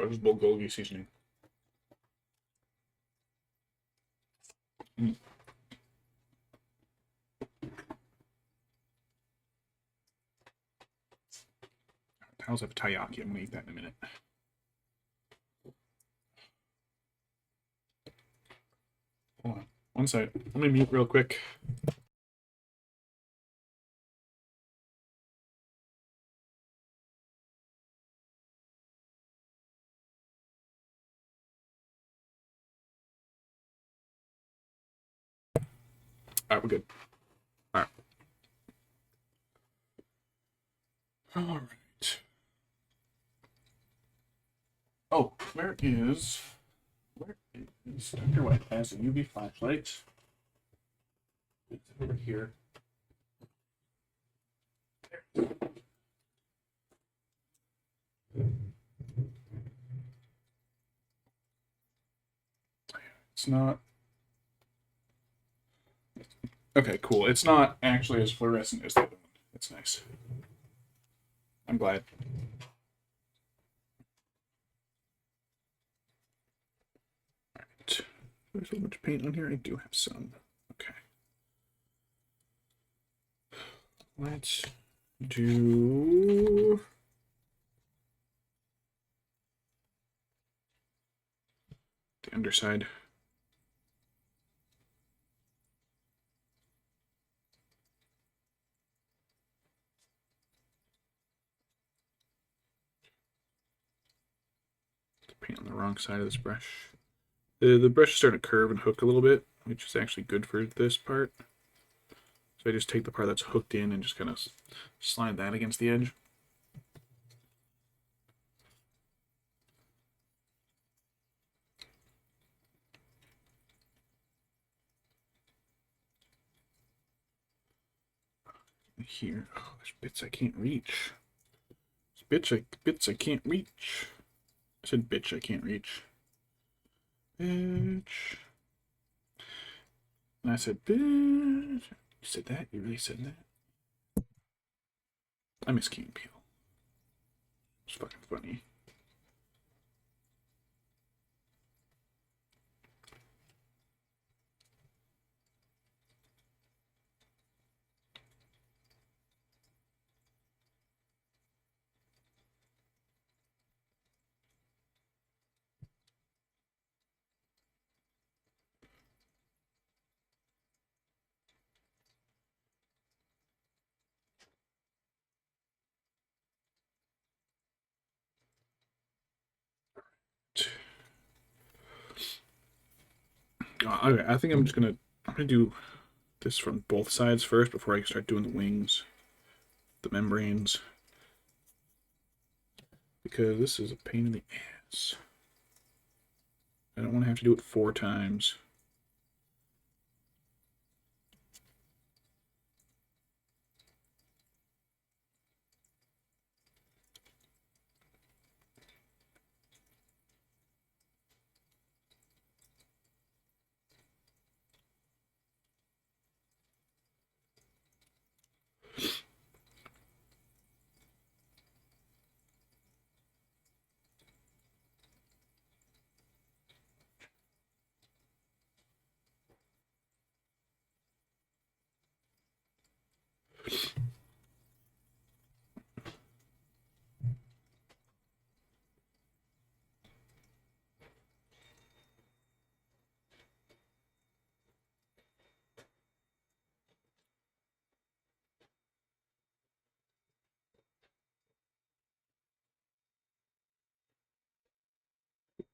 this is bulgogi seasoning. How's a taiyaki? I'm gonna eat that in a minute. Hold on. One sec. Let me mute real quick. Alright, we're good. Alright. Alright. Oh, where is Dr. White has a UV flashlight. It's over here. It's not. Okay, cool. It's not actually as fluorescent as the other one. It's nice. I'm glad. Alright. There's a bunch of paint on here. I do have some. Okay. Let's do the underside. Paint on the wrong side of this brush. The brush is starting to curve and hook a little bit, which is actually good for this part. So I just take the part that's hooked in and just kind of slide that against the edge. Here, oh, there's bits I can't reach. There's bits I can't reach. I said bitch I can't reach. Bitch. And I said bitch. You said that? You really said that? I miss Key and Peele. It's fucking funny. Okay, I think I'm gonna do this from both sides first before I start doing the wings, the membranes, because this is a pain in the ass. I don't want to have to do it 4 times.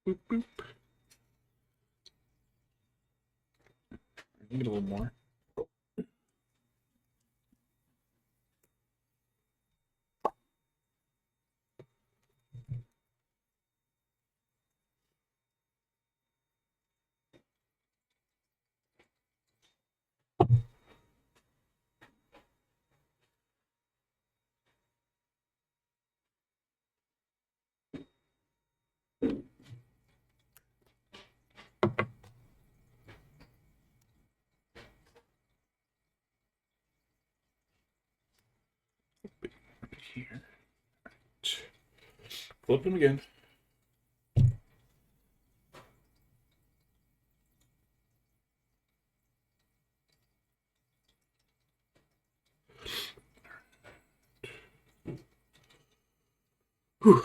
Boop, boop. Need a little more. Here. Flip them again. Whew.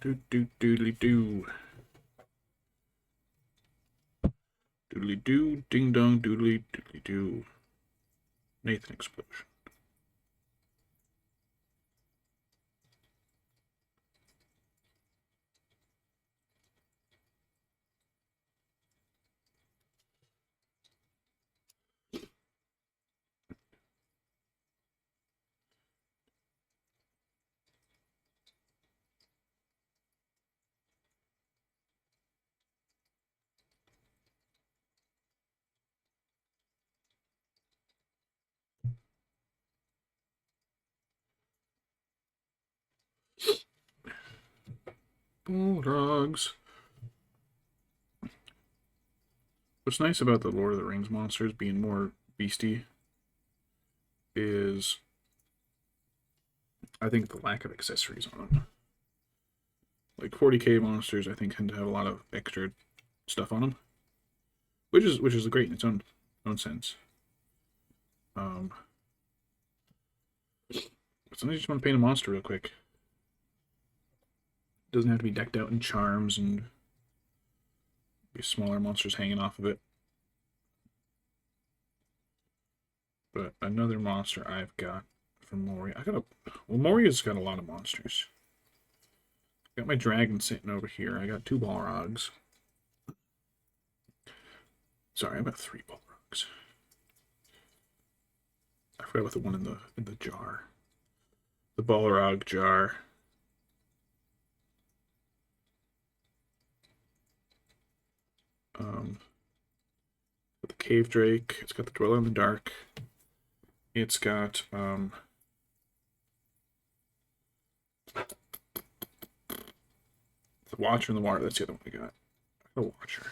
Do do doodly do. Doodly doo, ding dong, doodly doodly doo. Nathan explosion. Balrogs. What's nice about the Lord of the Rings monsters being more beastie is, I think, the lack of accessories on them. Like 40k monsters, I think, tend to have a lot of extra stuff on them, which is great in its own sense. But sometimes you just want to paint a monster real quick. It doesn't have to be decked out in charms and be smaller monsters hanging off of it. But another monster I've got from Moria. Moria's got a lot of monsters. Got my dragon sitting over here. I got 2 Balrogs. Sorry, I've got 3 Balrogs. I forgot about the one in the jar. The Balrog jar. The Cave Drake. It's got the Dweller in the Dark. It's got the Watcher in the Water. That's the other one we got. The Watcher.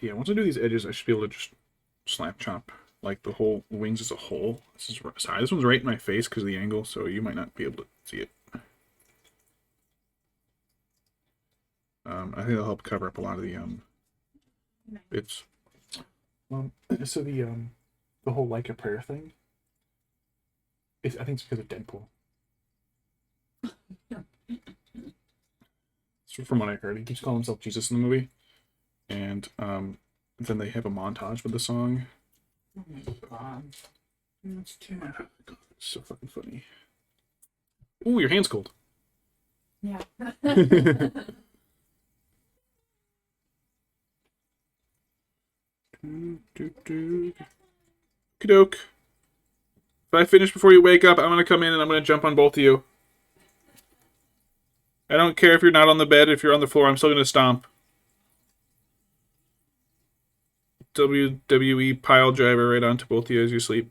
Yeah, once I do these edges, I should be able to just slap chop like the whole wings as a whole. Sorry, this one's right in my face because of the angle, so you might not be able to see it. I think it'll help cover up a lot of the bits. So the whole like a prayer thing. I think it's because of Deadpool. So from what I heard, he keeps calling himself Jesus in the movie, and then they have a montage with the song. Oh my god. That's too much. God, it's so fucking funny. Ooh, your hand's cold. Yeah. Okey-doke. If I finish before you wake up, I'm gonna come in and I'm gonna jump on both of you. I don't care if you're not on the bed, if you're on the floor, I'm still gonna stomp. WWE pile driver right onto both of you as you sleep.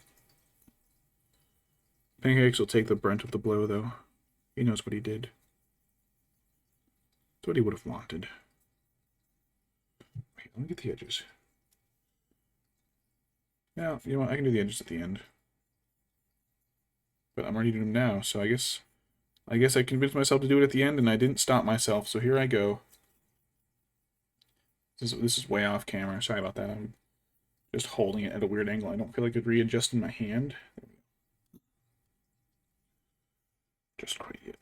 Pancakes will take the brunt of the blow, though. He knows what he did. It's what he would have wanted. Wait, let me get the edges. Now, you know what? I can do the edges at the end. But I'm already doing them now, so I guess I convinced myself to do it at the end, and I didn't stop myself, so here I go. This is way off camera. Sorry about that. I'm just holding it at a weird angle. I don't feel like it's readjusting my hand. Just quite yet.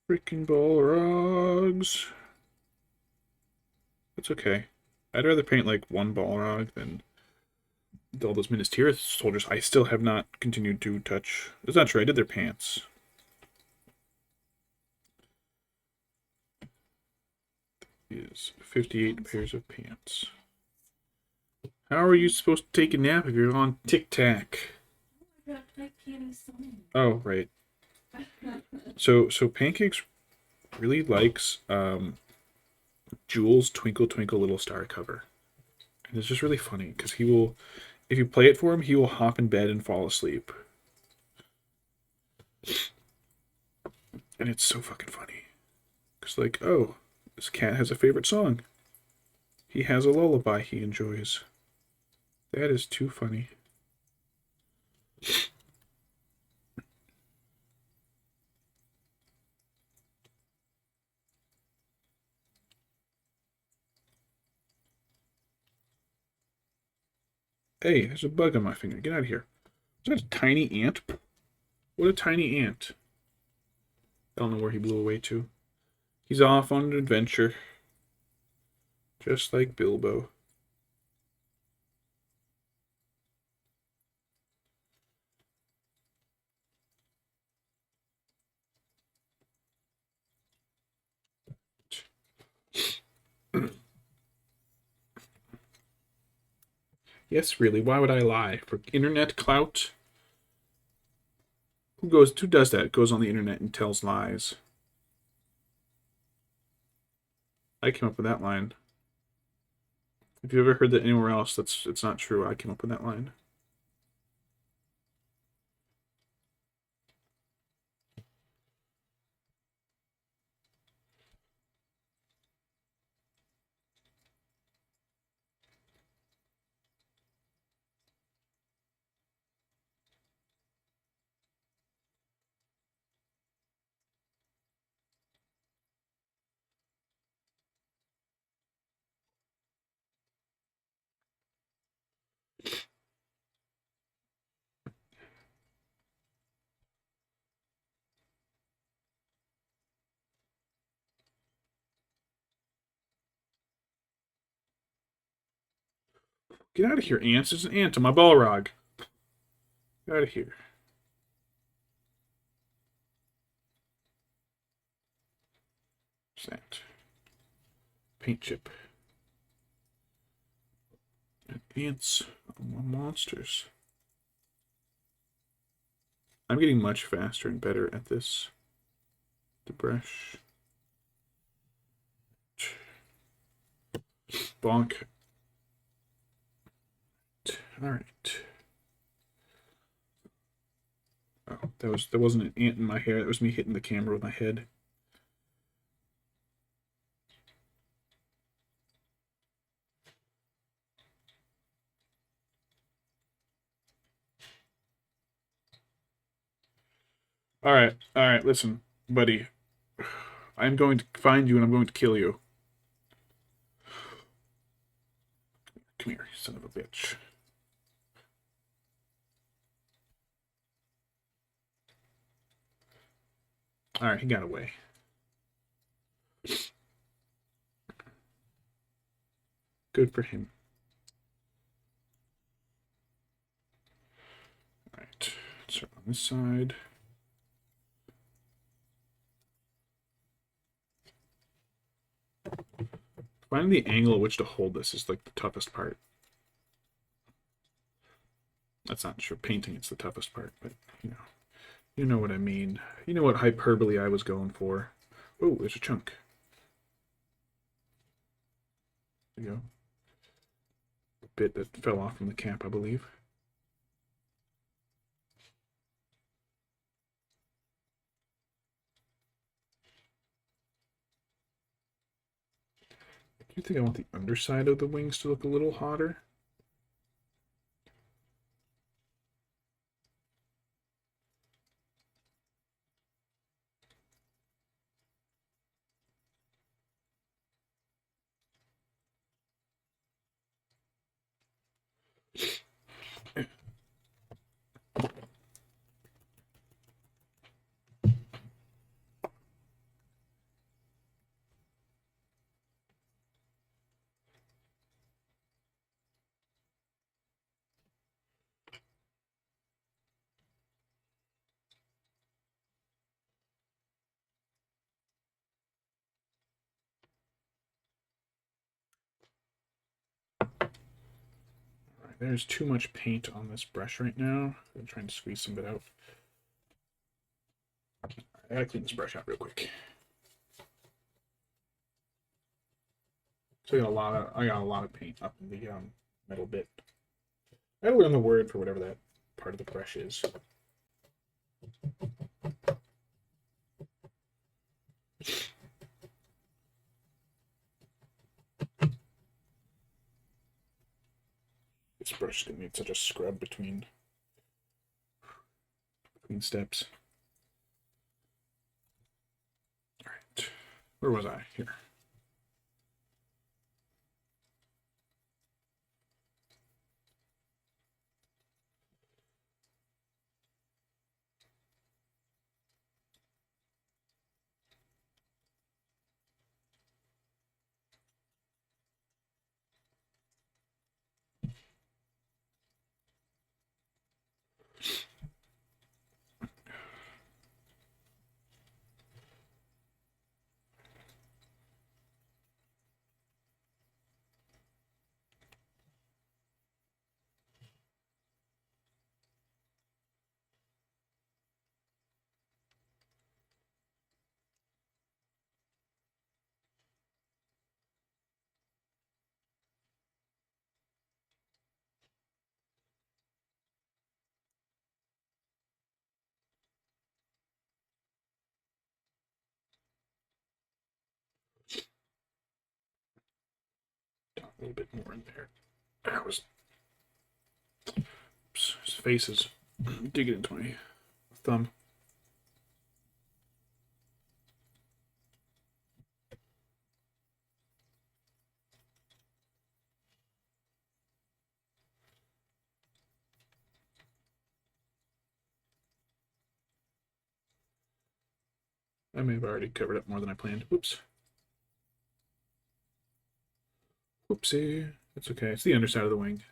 Freaking Balrogs. That's okay. I'd rather paint like one Balrog than all those Minas Tirith soldiers. I still have not continued to touch. That's not true. I did their pants. Is 58 pairs of pants. How are you supposed to take a nap if you're on Tic Tac? I gotta play piano song. Oh, right. So Pancakes really likes Jules' Twinkle Twinkle Little Star cover. And it's just really funny because he will, if you play it for him, he will hop in bed and fall asleep. And it's so fucking funny. Because, like, oh, this cat has a favorite song. He has a lullaby he enjoys. That is too funny. Hey, there's a bug on my finger. Get out of here. Is that a tiny ant? What a tiny ant. I don't know where he blew away to. He's off on an adventure. Just like Bilbo. Yes, really, why would I lie? For internet clout? Who does that? Goes on the internet and tells lies. I came up with that line. If you've ever heard that anywhere else, it's not true. I came up with that line. Get out of here, ants. There's an ant on my Balrog. Get out of here. What's that? Paint chip. And ants are monsters. I'm getting much faster and better at this. The brush. Bonk. Alright. Oh, that wasn't an ant in my hair, that was me hitting the camera with my head. Alright, listen, buddy. I'm going to find you and I'm going to kill you. Come here, you son of a bitch. Alright, he got away. Good for him. Alright, let's start on this side. Finding the angle at which to hold this is like the toughest part. That's not true. Painting it's the toughest part, but you know what I mean. You know what hyperbole I was going for. Oh, there's a chunk. There you go. A bit that fell off from the cap, I believe. Do you think I want the underside of the wings to look a little hotter? There's too much paint on this brush right now. I'm trying to squeeze some of it out. I gotta clean this brush out real quick. So I got a lot of paint up in the metal bit. I gotta learn the word for whatever that part of the brush is. This brush is gonna need such a scrub between steps. Alright. Where was I? Here. A little bit more in there. That was. Oops, his face is digging into my thumb. I may have already covered up more than I planned. Whoops. Whoopsie. That's okay. It's the underside of the wing.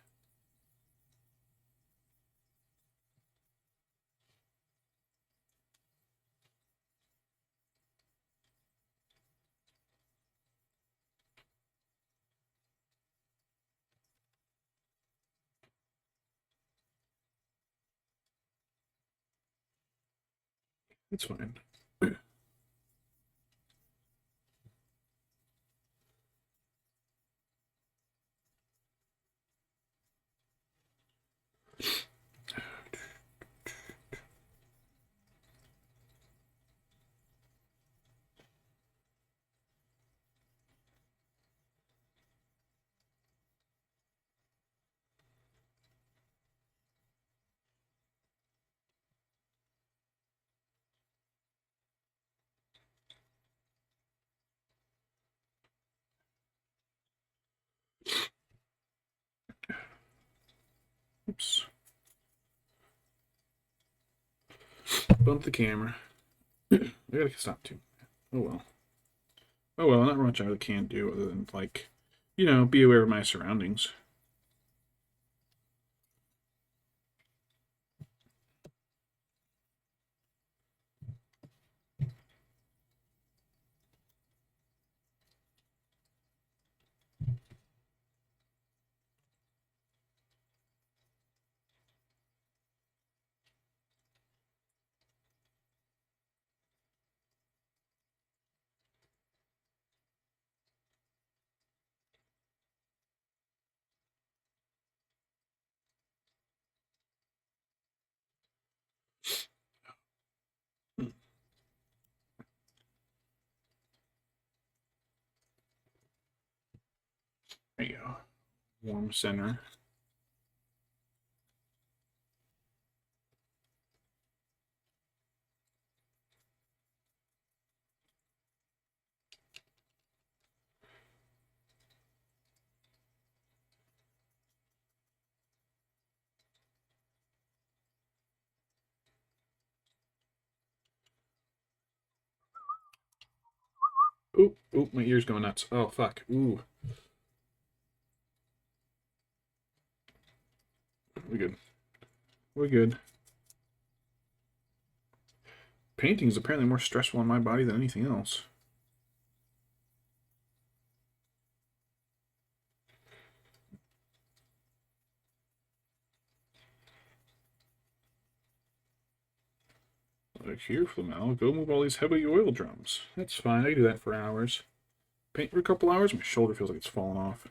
It's fine. Oops. Bump the camera. I gotta stop too. Oh well. Oh well, not much I really can do other than, like, you know, be aware of my surroundings. There you go. Warm center. Oop, oop, my ear's going nuts. Oh, fuck. Ooh. We're good. We're good. Painting is apparently more stressful on my body than anything else. Like, here, Flamel, go move all these heavy oil drums. That's fine, I can do that for hours. Paint for a couple hours, my shoulder feels like it's falling off.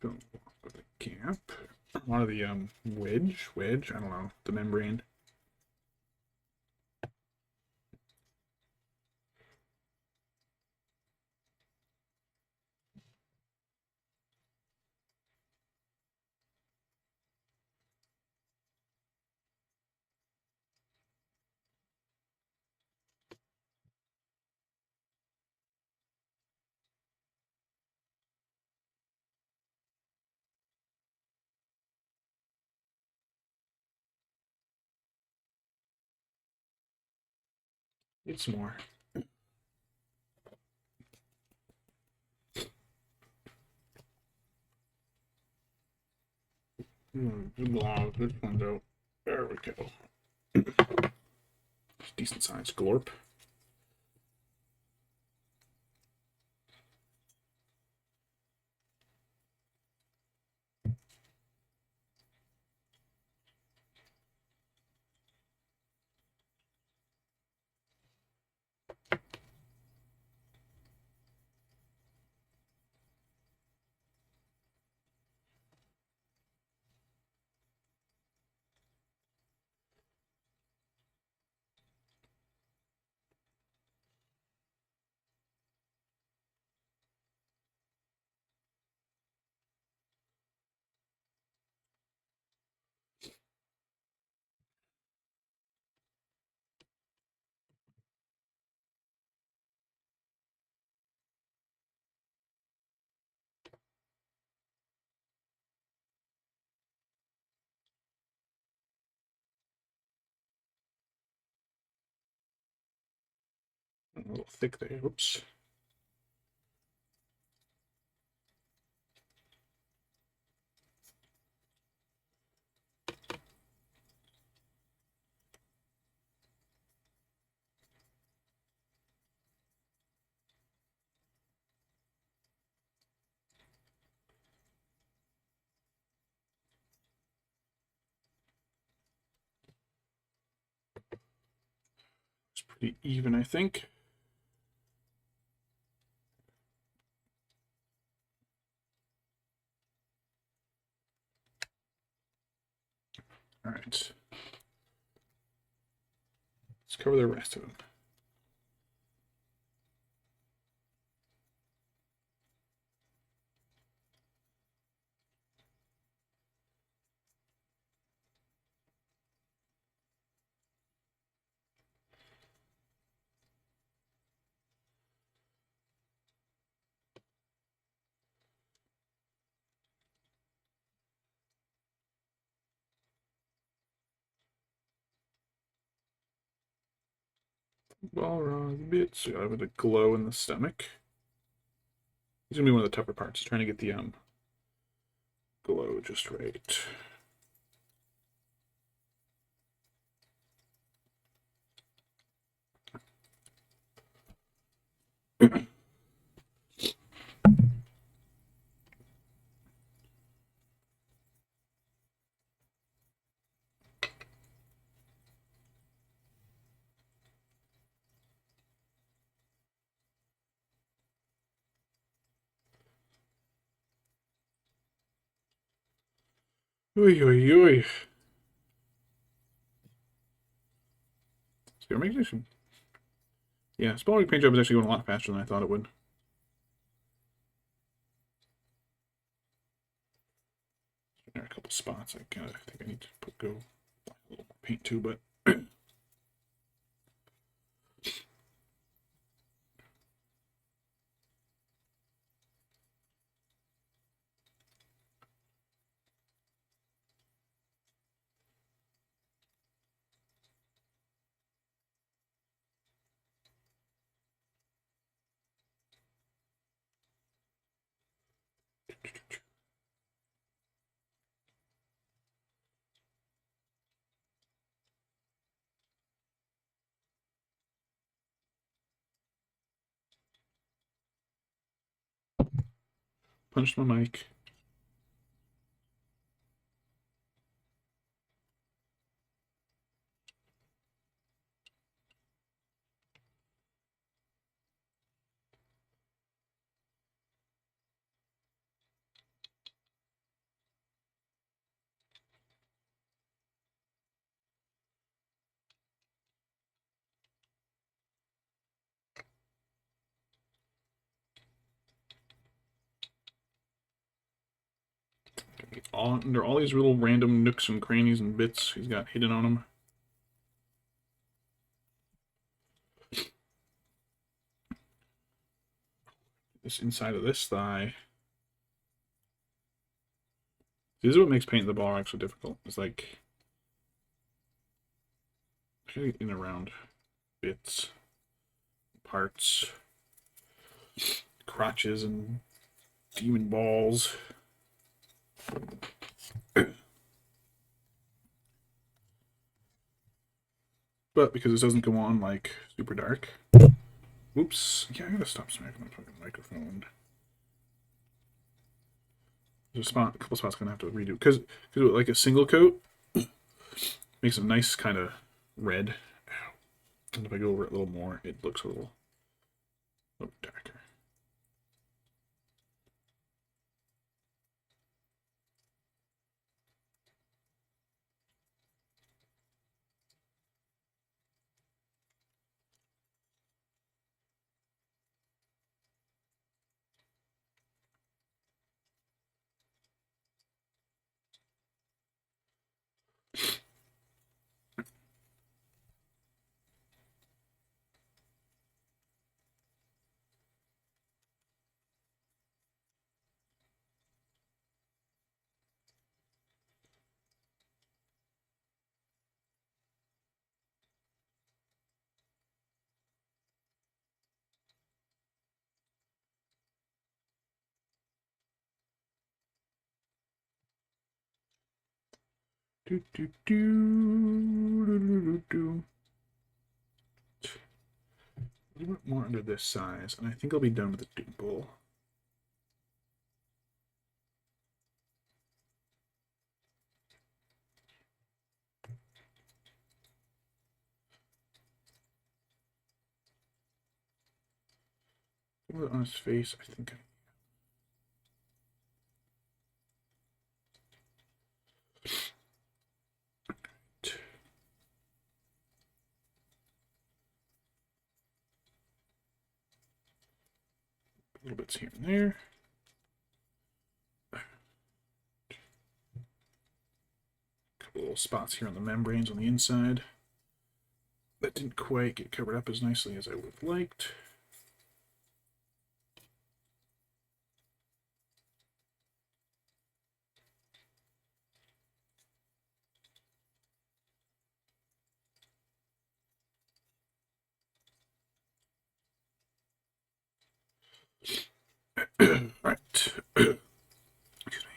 Go with the cap. One of the wedge, I don't know, the membrane. Need some more. Good long. This one's out. There we go. Decent size glorp. A little thick there. Oops. It's pretty even, I think. All right. Let's cover the rest of them. Balrog bits. We got with a glow in the stomach. He's gonna be one of the tougher parts. Trying to get the glow just right. Oy, oy, oy. So making some. Yeah, spelling paint job is actually going a lot faster than I thought it would. There are a couple spots I think I need to go a little more paint too, but punched my mic. Under all these little random nooks and crannies and bits he's got hidden on him. This inside of this thigh. This is what makes painting the Balrog so difficult. It's like in and around bits. parts, crotches, and demon balls. But because this doesn't go on like super dark. Oops. Yeah, I gotta stop smacking my fucking microphone. There's a couple spots gonna have to redo because like a single coat makes a nice kind of red. And if I go over it a little more, it looks a little darker. Do, do, do, do, do, do. A little bit more under this size, and I think I'll be done with the dimple. On his face, I think. Little bits here and there. Couple little spots here on the membranes on the inside that didn't quite get covered up as nicely as I would have liked. Right. Excuse me.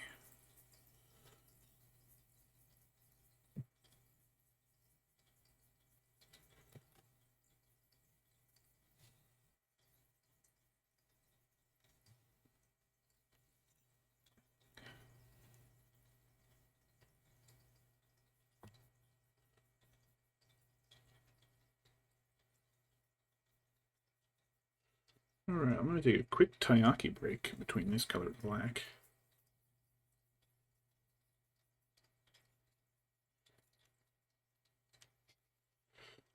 Alright, I'm going to take a quick taiyaki break between this color and black.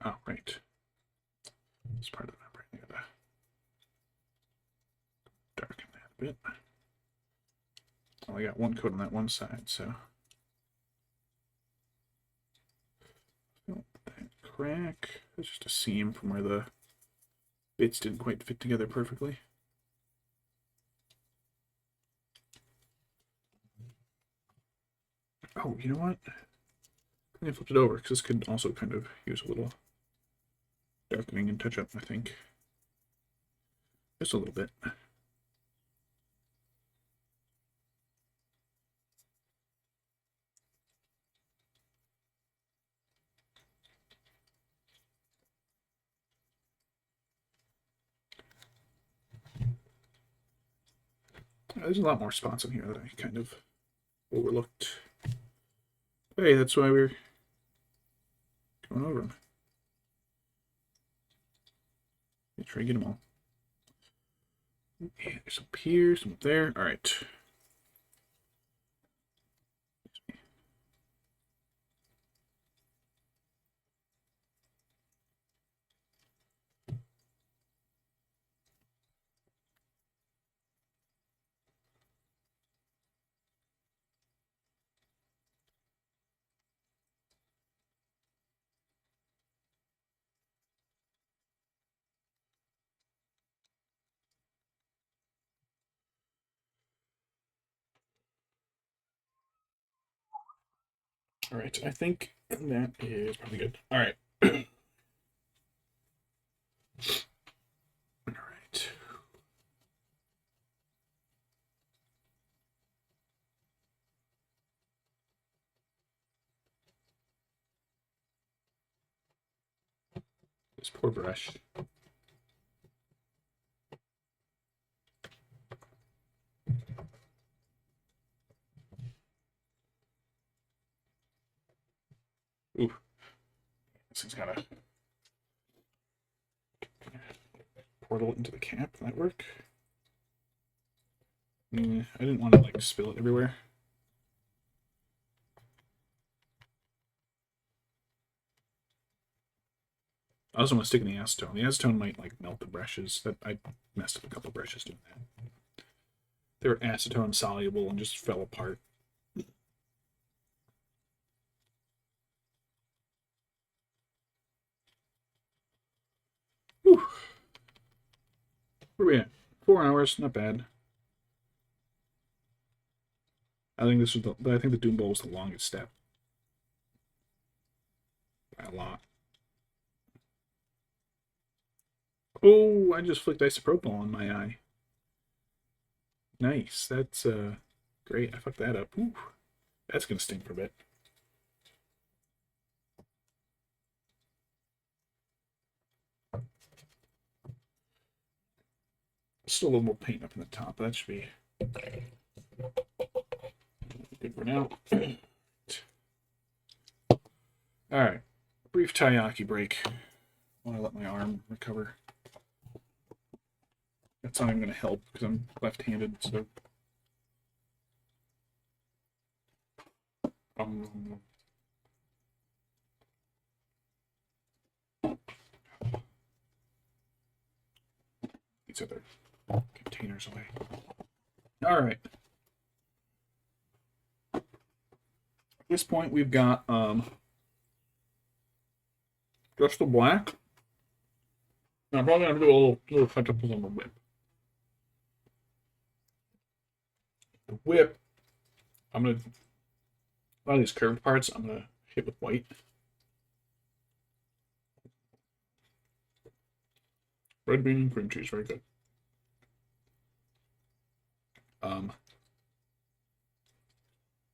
Oh, right. It's part of the membrane. I gotta darken that a bit. Well, I got one coat on that one side, so. Fill that crack. That's just a seam from where the bits didn't quite fit together perfectly. Oh, you know what? I flipped it over because this could also kind of use a little darkening and touch up, I think. Just a little bit. There's a lot more spots in here that I kind of overlooked. Hey, that's why we're going over them. Try to get them all. Yeah, there's some here, some up there. All right. All right, I think that is probably good. All right. This poor brush. Ooh. This thing's got a portal into the cap. Will that work? I didn't want to like spill it everywhere. I also want to stick in the acetone. The acetone might like melt the brushes. That I messed up a couple brushes doing that. They were acetone soluble and just fell apart. Whew. Where are we at? 4 hours, not bad. I think this was I think the Doom Bowl was the longest step. By a lot. Oh, I just flicked isopropyl on my eye. Nice. That's great. I fucked that up. Ooh, that's gonna sting for a bit. Still a little more paint up in the top. That should be good for now. All right, brief taiyaki break. I want to let my arm recover. That's not even going to help because I'm left-handed. So, these other containers away. All right. At this point, we've got just the black. Now, I'm probably gonna do a little touch-up on the whip. The whip, I'm gonna a lot of these curved parts. I'm gonna hit with white. Red bean and cream cheese, very good. I'll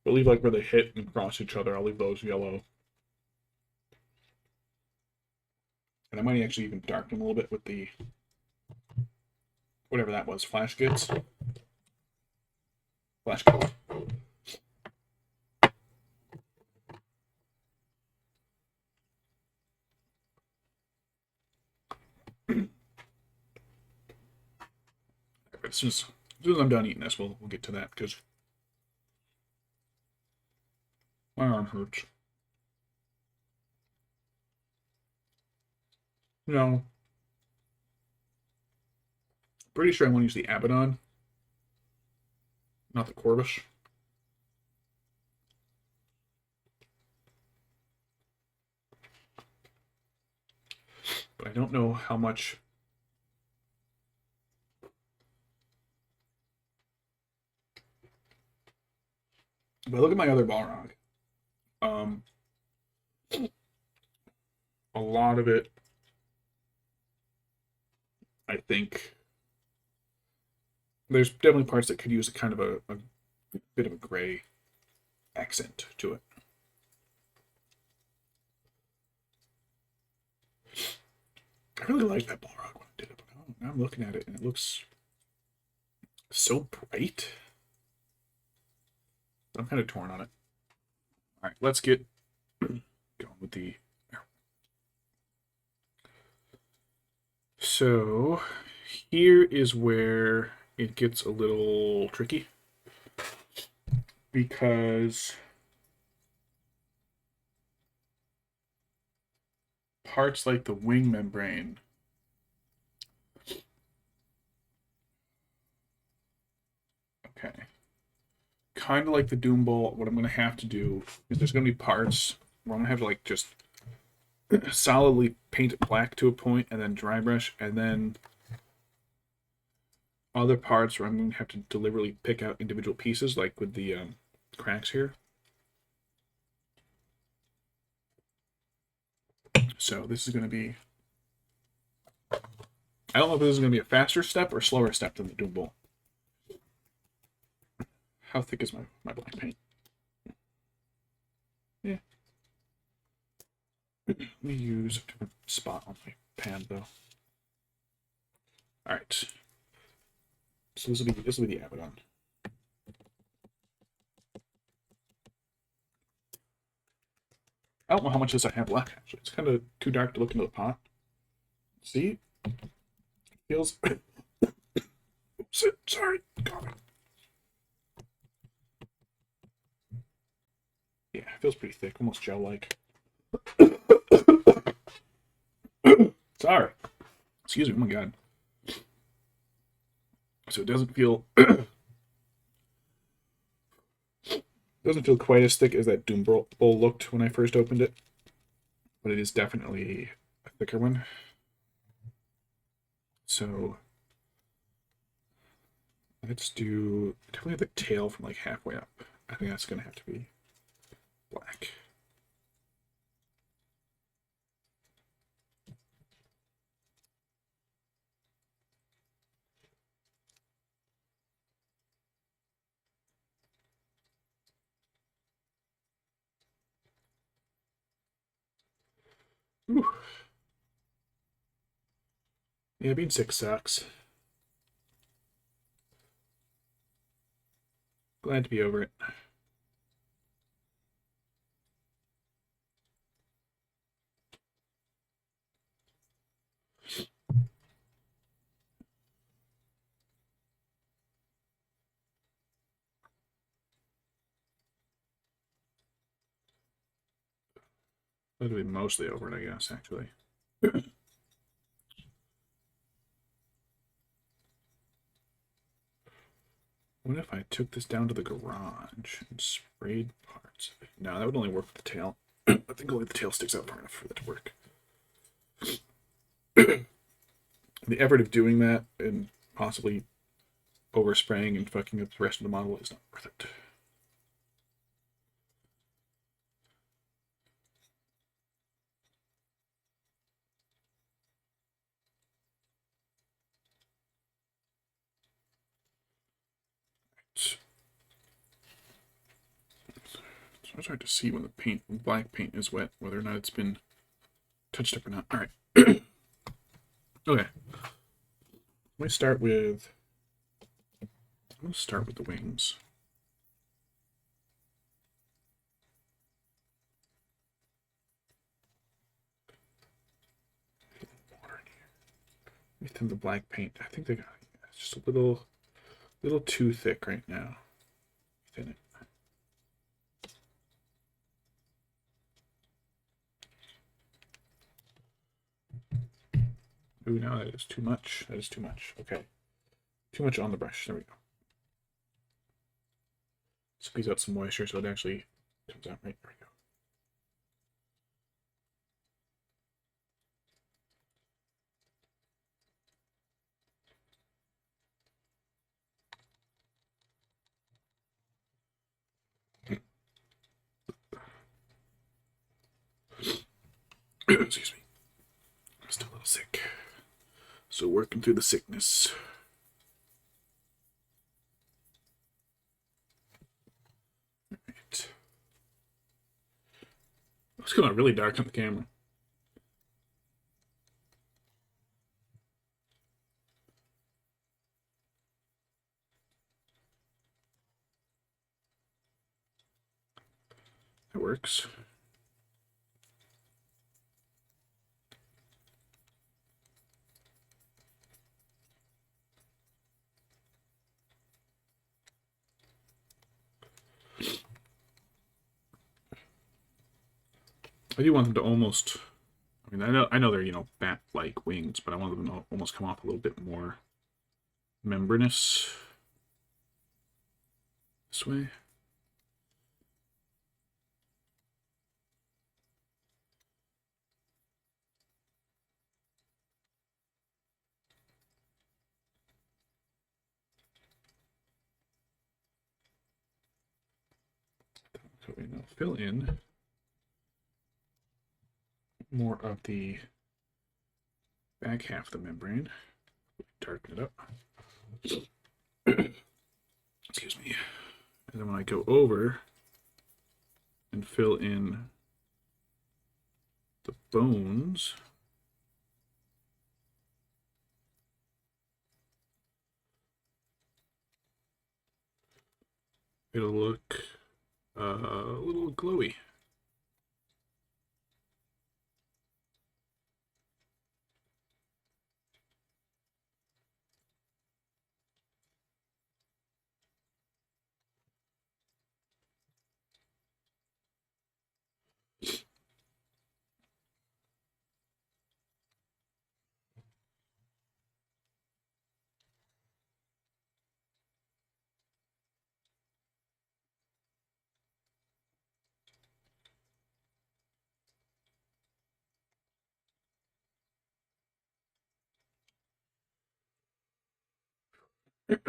leave like where they hit and cross each other. I'll leave those yellow. And I might actually even darken them a little bit with the whatever that was, flash goods. Flash goods. As soon as I'm done eating this, we'll get to that because my arm hurts. No. Pretty sure I want to use the Abaddon, not the Corvus. But I don't know how much. But look at my other Balrog. A lot of it, I think, there's definitely parts that could use a kind of a bit of a gray accent to it. I really like that Balrog when I did it, but now I'm looking at it and it looks so bright. I'm kind of torn on it. All right, let's get going with the. So here is where it gets a little tricky because parts like the wing membrane kind of like the Doom Bowl, what I'm going to have to do is there's going to be parts where I'm going to have to like just solidly paint it black to a point and then dry brush, and then other parts where I'm going to have to deliberately pick out individual pieces, like with the cracks here. So this is going to be, I don't know if this is going to be a faster step or slower step than the Doom Bowl. How thick is my black paint? Yeah. Let me use a different spot on my pad though. All right. So this will be the Abaddon. I don't know how much of this I have left, actually. It's kind of too dark to look into the pot. See? It feels... Sorry. God. Yeah, it feels pretty thick, almost gel-like. Sorry. Excuse me, oh my god. So it doesn't feel... doesn't feel quite as thick as that Doom Bowl looked when I first opened it. But it is definitely a thicker one. So let's do definitely the tail from like halfway up. I think that's gonna have to be black. Whew. Yeah, being sick sucks. Glad to be over it. Glad to be mostly over it, I guess, actually. What if I took this down to the garage and sprayed parts of it? No, that would only work with the tail. I think only the tail sticks out far enough for that to work. The effort of doing that and possibly overspraying and fucking up the rest of the model is not worth it. It's hard to see when the black paint is wet, whether or not it's been touched up or not. All right. Okay. Let me start with. I'm gonna start with the wings. Let me thin the black paint. I think it's just a little too thick right now. Thin it. Ooh, no, that is too much. That is too much. Okay. Too much on the brush. There we go. Squeeze out some moisture so it actually comes out right. There we go. Excuse me. I'm still a little sick. So working through the sickness. Alright. It's coming out really dark on the camera. That works. I do want them to almost. I mean, I know they're bat-like wings, but I want them to almost come off a little bit more membranous this way. So we now fill in more of the back half of the membrane. Darken it up. Excuse me. And then when I go over and fill in the bones, it'll look a little glowy.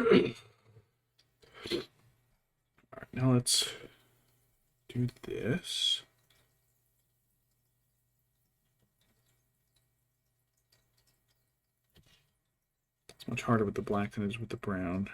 Alright, now let's do this. It's much harder with the black than it is with the brown.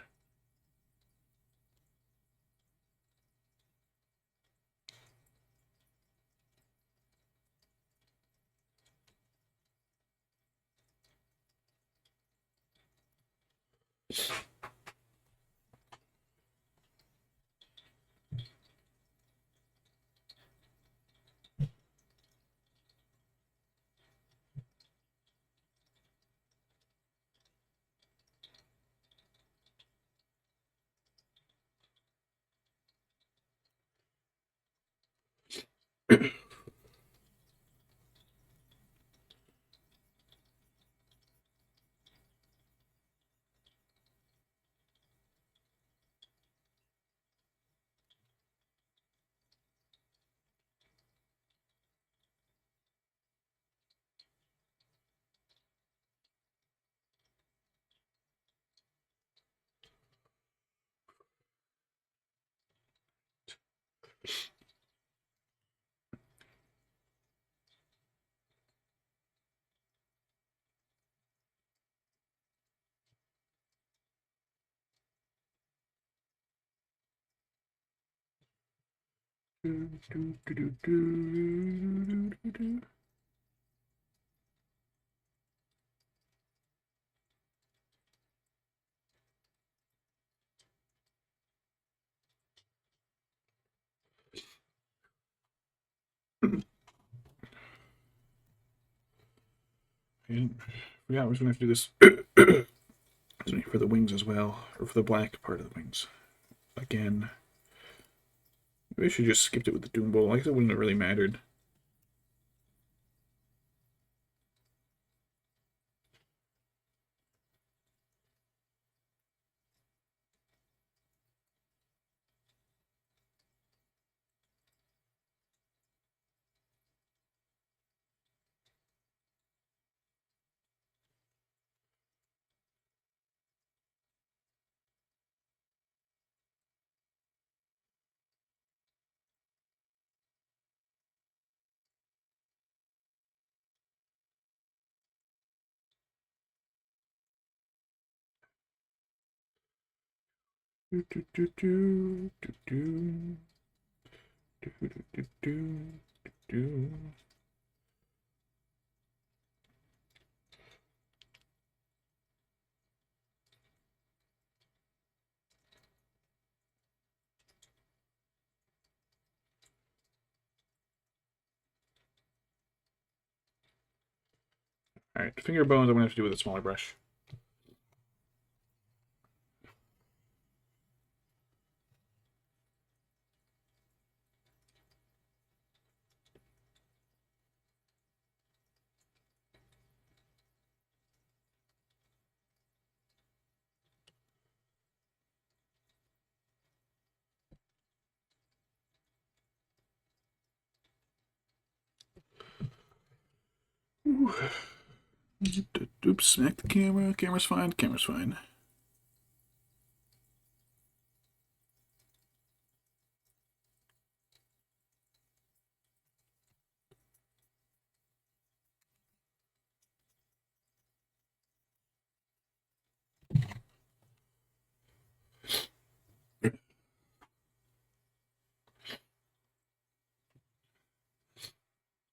And forgot I was going to have to do this for the wings as well, or for the black part of the wings. Again, maybe I should just skipped it with the Doom Bowl. I guess it wouldn't have really mattered. Do, do, do, do, do, do. Do, do, do, do, do. Alright, finger bones I'm going to have to do with a smaller brush. Ooh. Oops, smack the camera. Camera's fine. Camera's fine.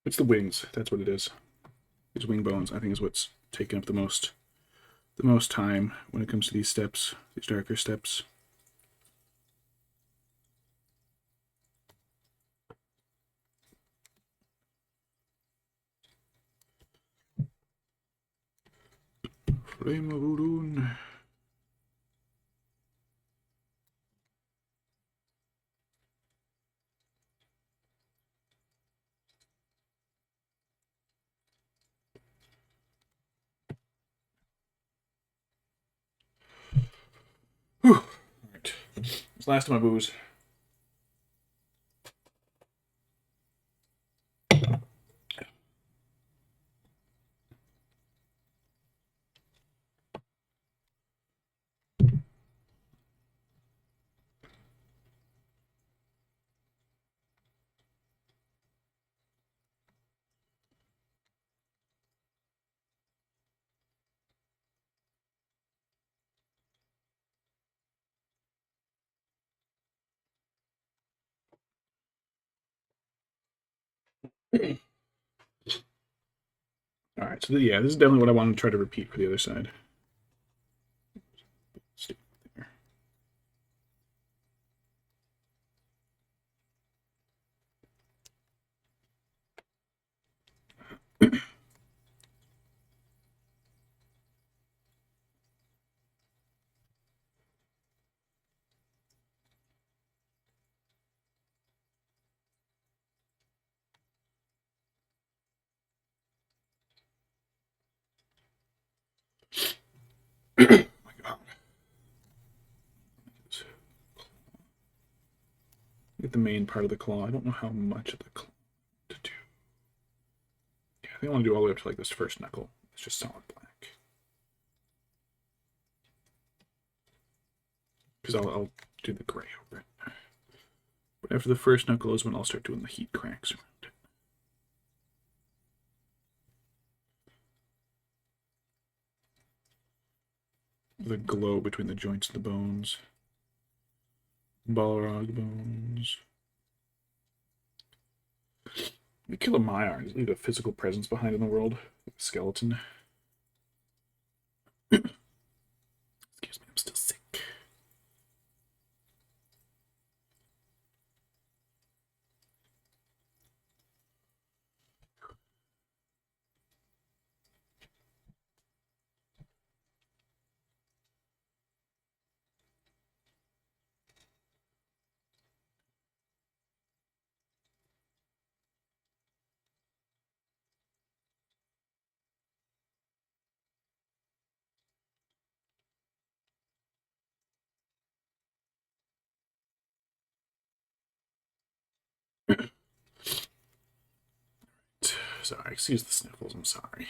It's the wings. That's what it is. These wing bones, I think, is what's taking up the most time when it comes to these steps, these darker steps. Durin. Whew. All right. It's the last of my booze. All right, so yeah, this is definitely what I want to try to repeat for the other side. Stay there. Oh my God. Get the main part of the claw. I don't know how much of the claw to do. Yeah, I think I want to do all the way up to like this first knuckle. It's just solid black. Because I'll do the gray over it. But after the first knuckle is when I'll start doing the heat cracks around it. The glow between the joints of the bones. Balrog bones. We kill a Maiar. Leave a physical presence behind in the world. Like a skeleton. Excuse me, I'm still sick. Sorry, excuse the sniffles, I'm sorry.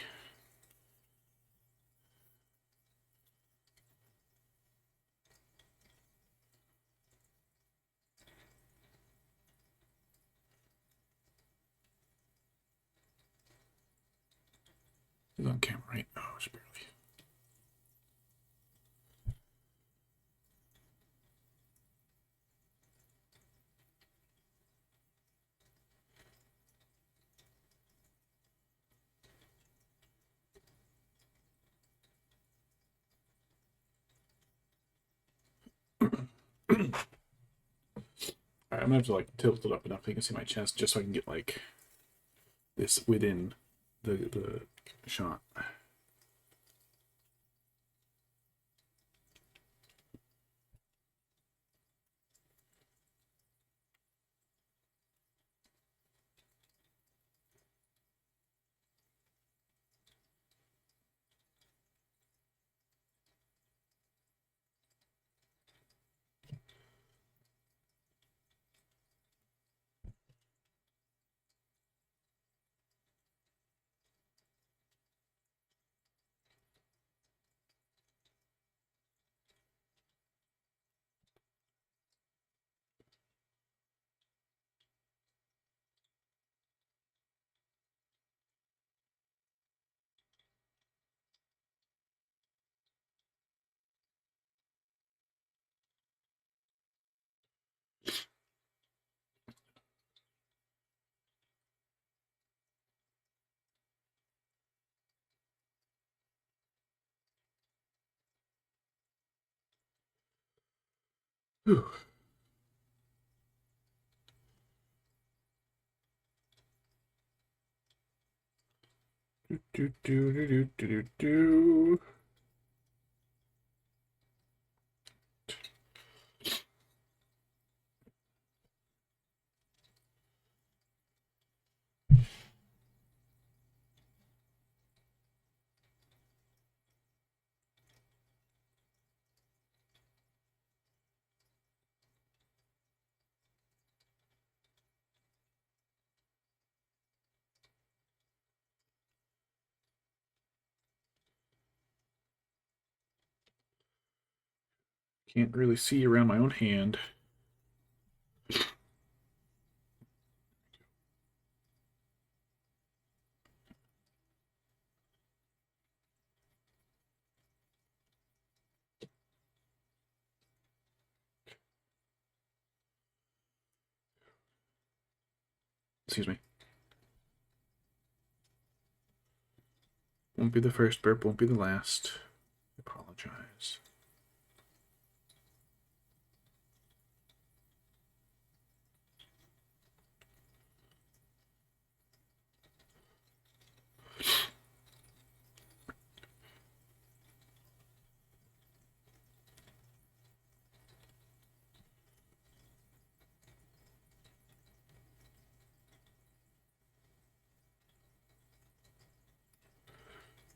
He's on camera, right? Oh, just barely. Alright, I'm gonna have to like tilt it up enough so you can see my chest just so I can get like this within the shot. Whew. Do, do, do, do, do, do, do. Can't really see around my own hand. Excuse me. Won't be the first burp, won't be the last. I apologize.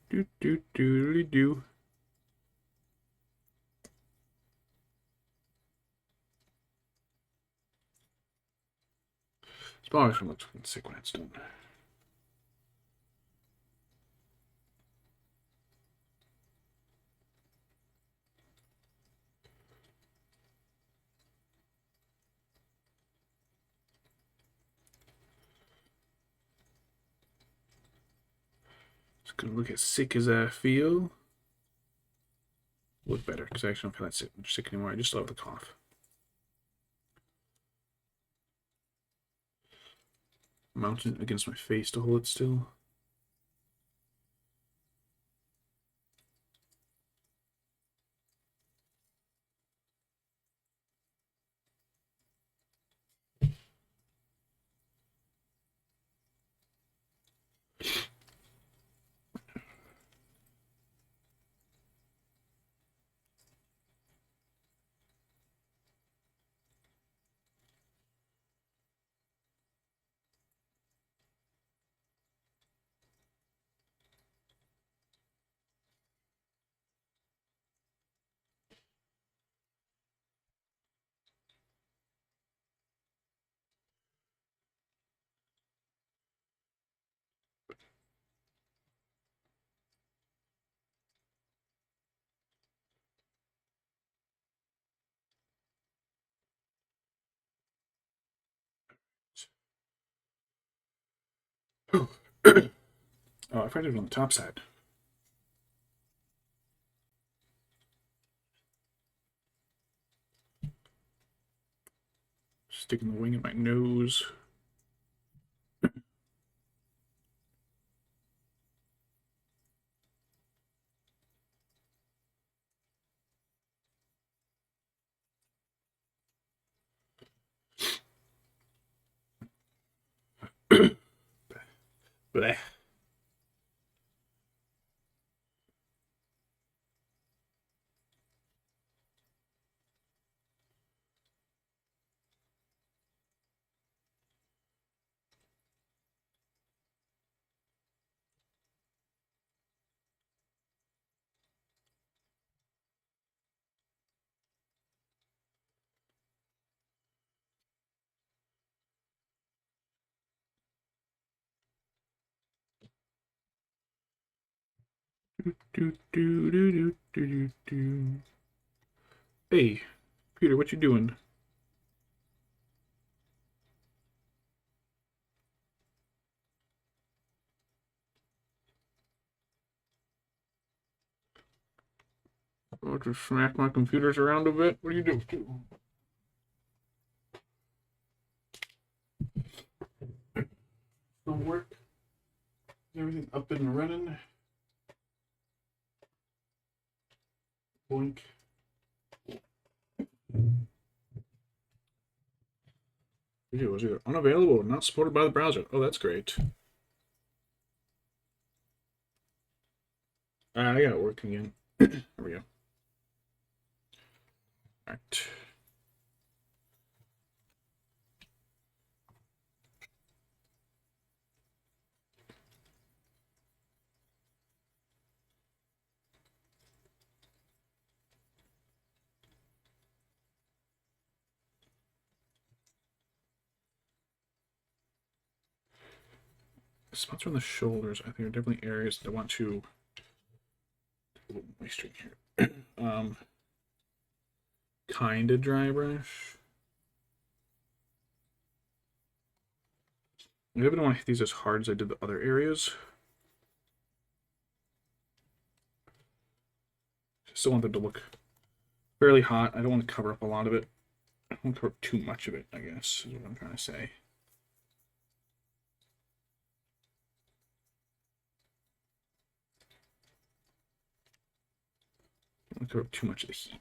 Do do do do. Smaller one looks fucking sick when it's done. It's gonna look as sick as I feel. Look better, because I actually don't feel that sick anymore. I just love the cough. Mounting it against my face to hold it still. Oh, I tried it on the top side. Sticking the wing in my nose. Blech. Do, do, do, do, do, do, do. Hey, Peter, what you doing? Oh, just smack my computers around a bit. What do you do? Still work? Is everything up and running? Blink. Video was either unavailable or not supported by the browser. Oh, that's great. I got it working again. There we go. All right. Spots on the shoulders, I think, are definitely areas that I want to. A little moisture in here. kind of dry brush. I really don't want to hit these as hard as I did the other areas. I still want them to look fairly hot. I don't want to cover up a lot of it. I don't want to cover up too much of it, I guess, is what I'm trying to say. I don't want to cover up too much of the heat.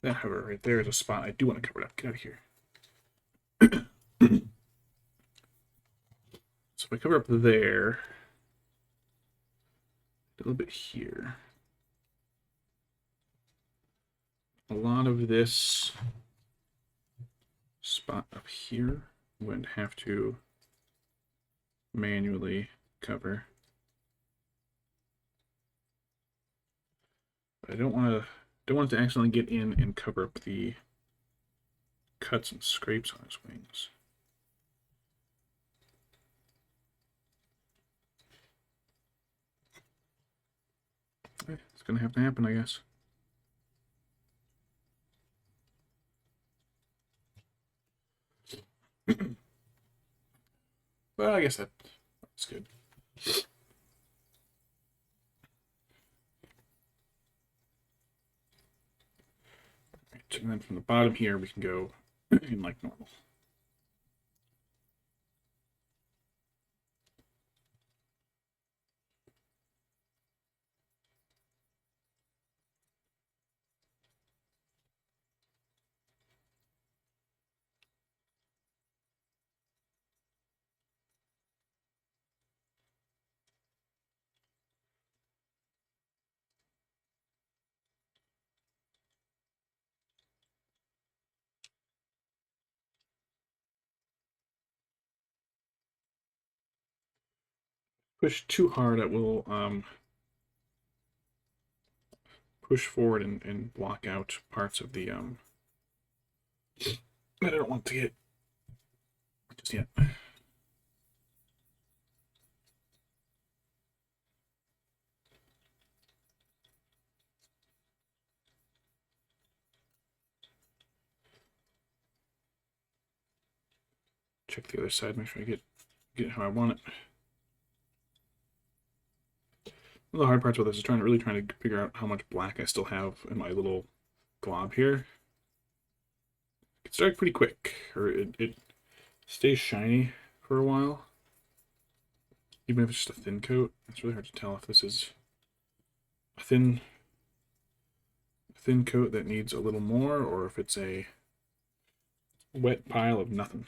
That, however, right there is a spot I do want to cover it up. Get out of here. So if I cover up there, a little bit here. A lot of this spot up here would have to manually cover. But I don't want it to accidentally get in and cover up the cuts and scrapes on his wings. It's gonna have to happen, I guess. Well, I guess that's good. Right, and then from the bottom here, we can go in like normal. Push too hard, it will push forward and block out parts of the that I don't want to get just yet. Check the other side, make sure I get it how I want it. One of the hard parts about this is really trying to figure out how much black I still have in my little glob here. It's dark pretty quick, or it stays shiny for a while. Even if it's just a thin coat, it's really hard to tell if this is a thin coat that needs a little more, or if it's a wet pile of nothing.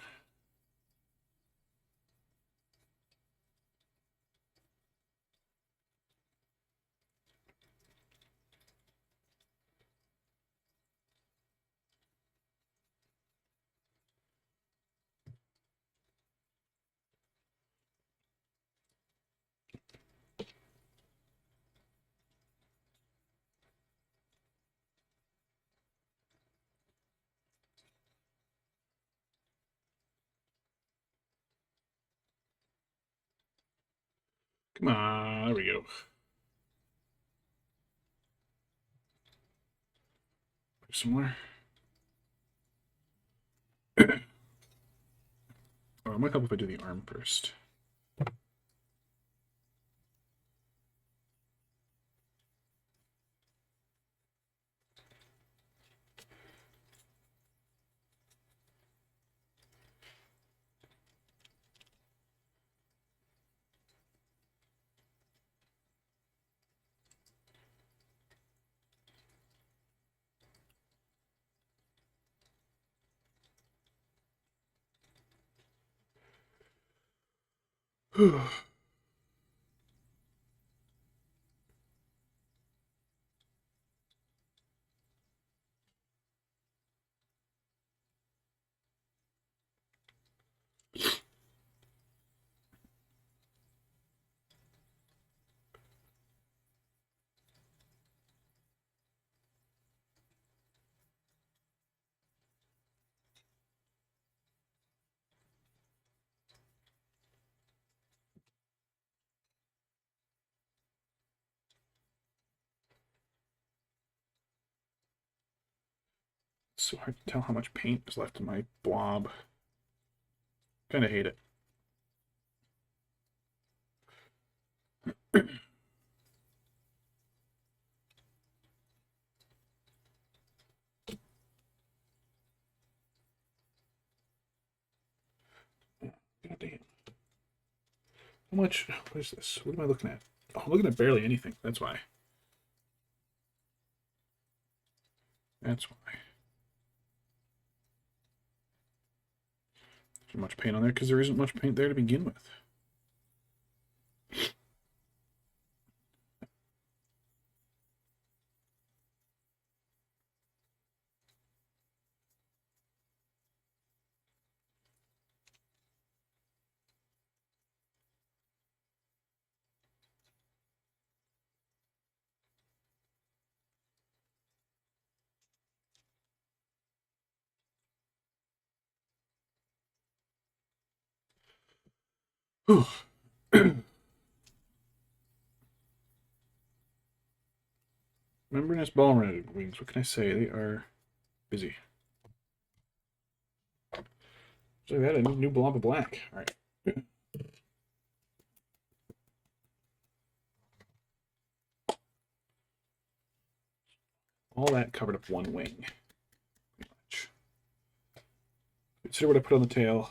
Come on, there we go. Some more. Oh, it might help if I do the arm first. so hard to tell how much paint is left in my blob. Kind of hate it. God damn. How much? What is this? What am I looking at? Oh, I'm looking at barely anything. That's why. That's why. There's much paint on there because there isn't much paint there to begin with. Membranous Balrog wings. What can I say? They are busy. So we had a new blob of black. All right. All that covered up one wing. Pretty much. Consider what I put on the tail.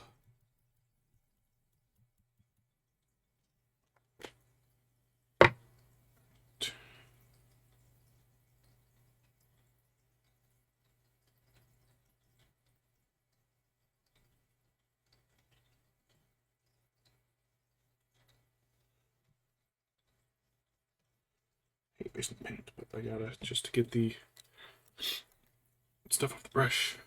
Hate wasting paint, but I gotta just to get the stuff off the brush.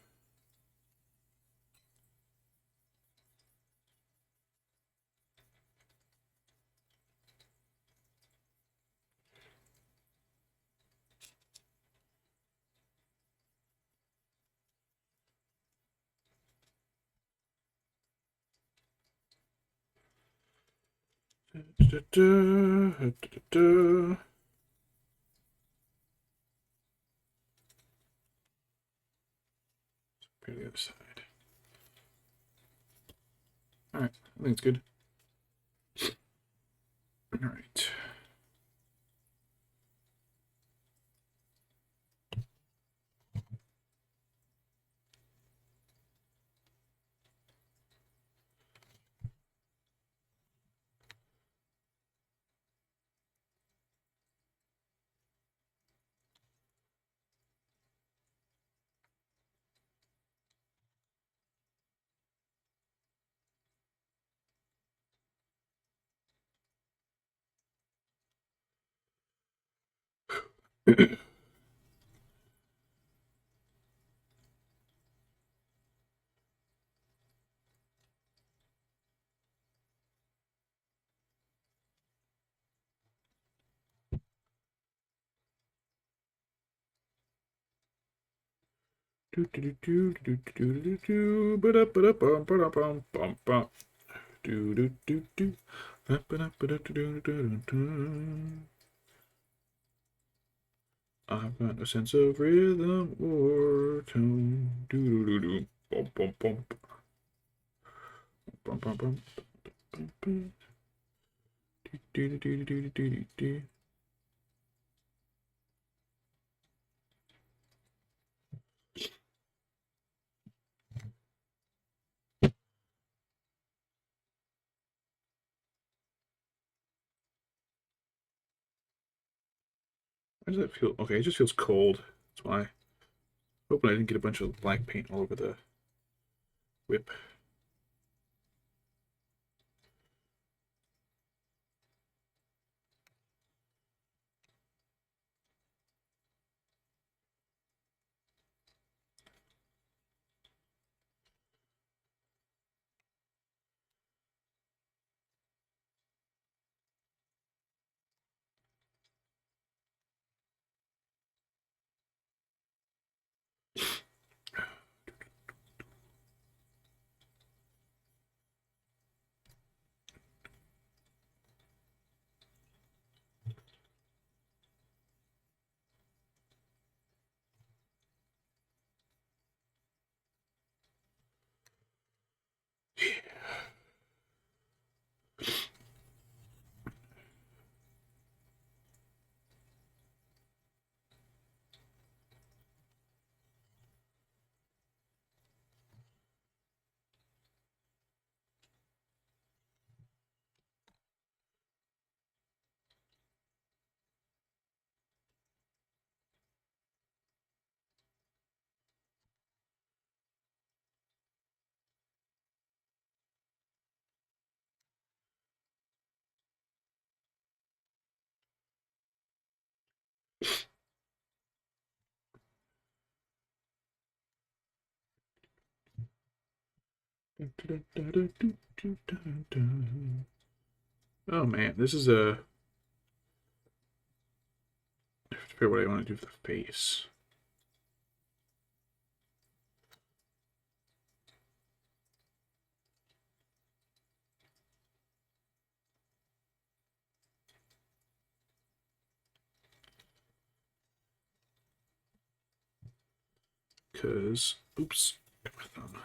Go to the other side. All right, I think it's good. All right. Do do do do do do do do ba da ba da bum ba da bum bum bum do do do do ba da ba da do do do. I've got a sense of rhythm or tone. Do do do do bum bum bum bum bum bum bum. Do do do do do do do do. Why does that feel? Okay, it just feels cold. That's why. Hoping I didn't get a bunch of black paint all over the whip. Oh man, this is a. I have to figure out what I want to do for the face. Because, oops, got my thumb.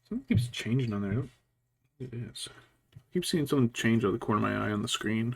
Something keeps changing on there. I don't know what it is. I keep seeing something change out of the corner of my eye on the screen.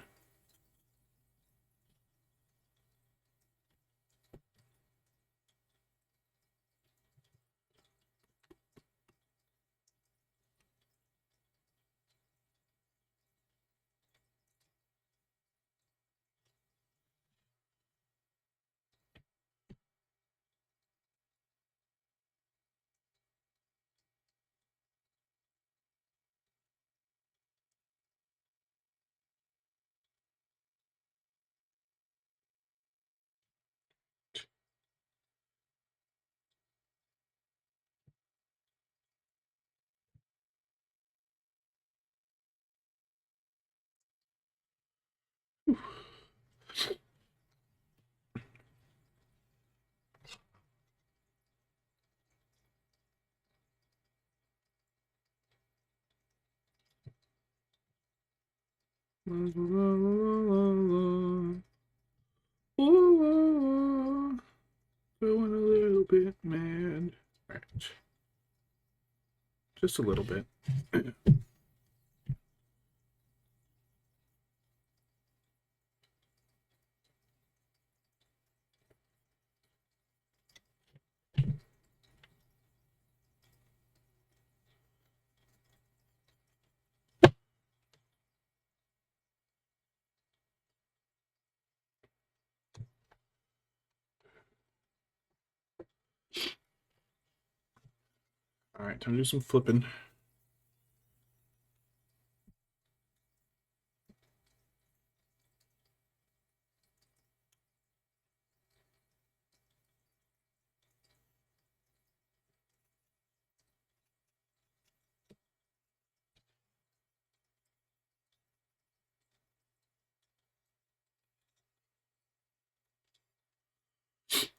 La, la, la, la, la. Ooh, going a little bit mad. Right. Just a little bit. All right, time to do some flipping.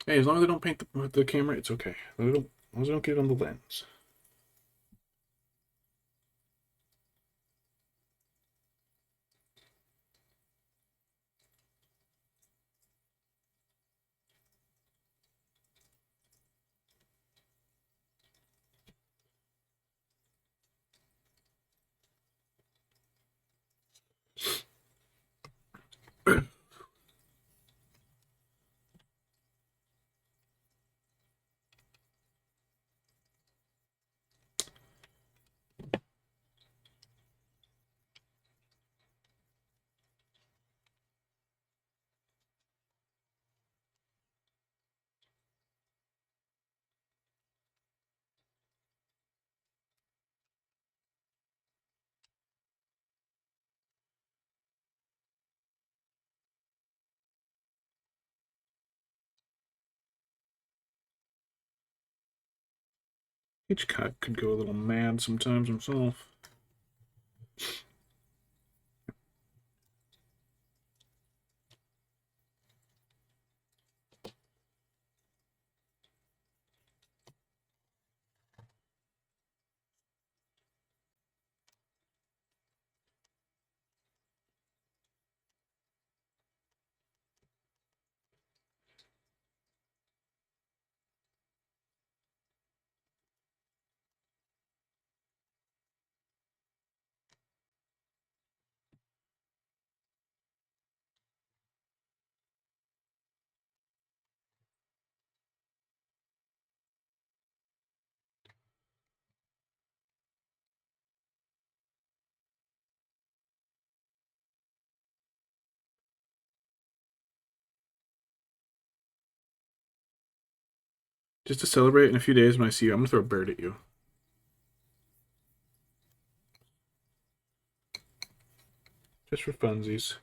Hey, as long as I don't paint the camera, it's okay. As long as I don't get it on the lens. Hitchcock could go a little mad sometimes himself. Just to celebrate, in a few days when I see you, I'm gonna throw a bird at you. Just for funsies.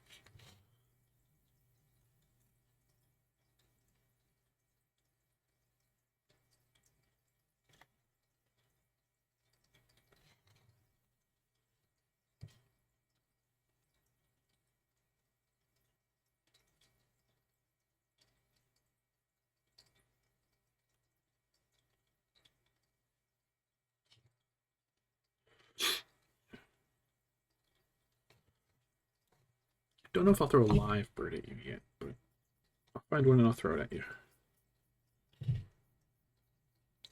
Don't know if I'll throw a live bird at you yet, but I'll find one and I'll throw it at you.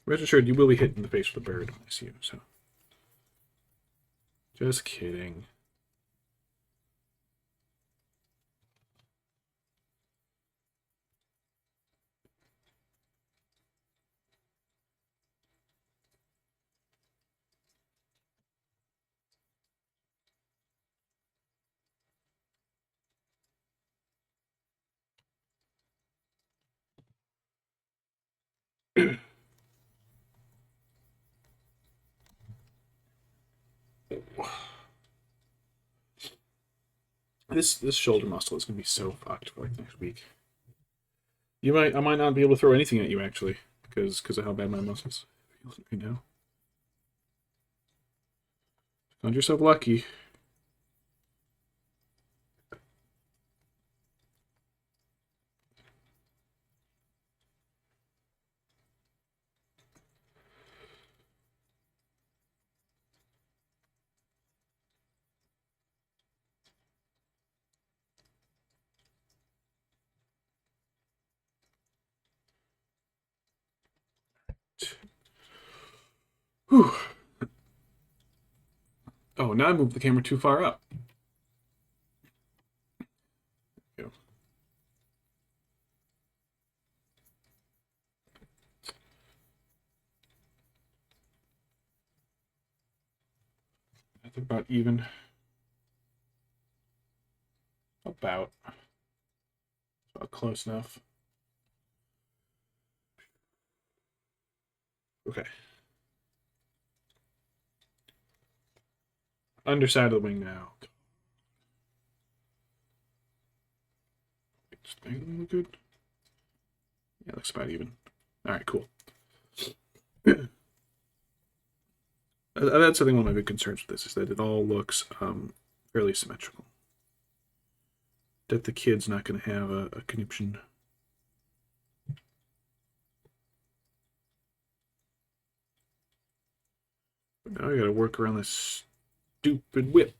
Rest assured, you will be hit in the face with a bird when I see you, so. Just kidding. This shoulder muscle is gonna be so fucked for like next week. I might not be able to throw anything at you actually, because of how bad my muscles feel right now. Found yourself lucky. Whew. Oh, now I moved the camera too far up. Go. I think about even. About close enough. Okay. Underside of the wing now. Look good. Yeah, looks about even. All right, cool. That's I think one of my big concerns with this is that it all looks fairly symmetrical. That the kid's not going to have a conniption. But now I got to work around this stupid whip.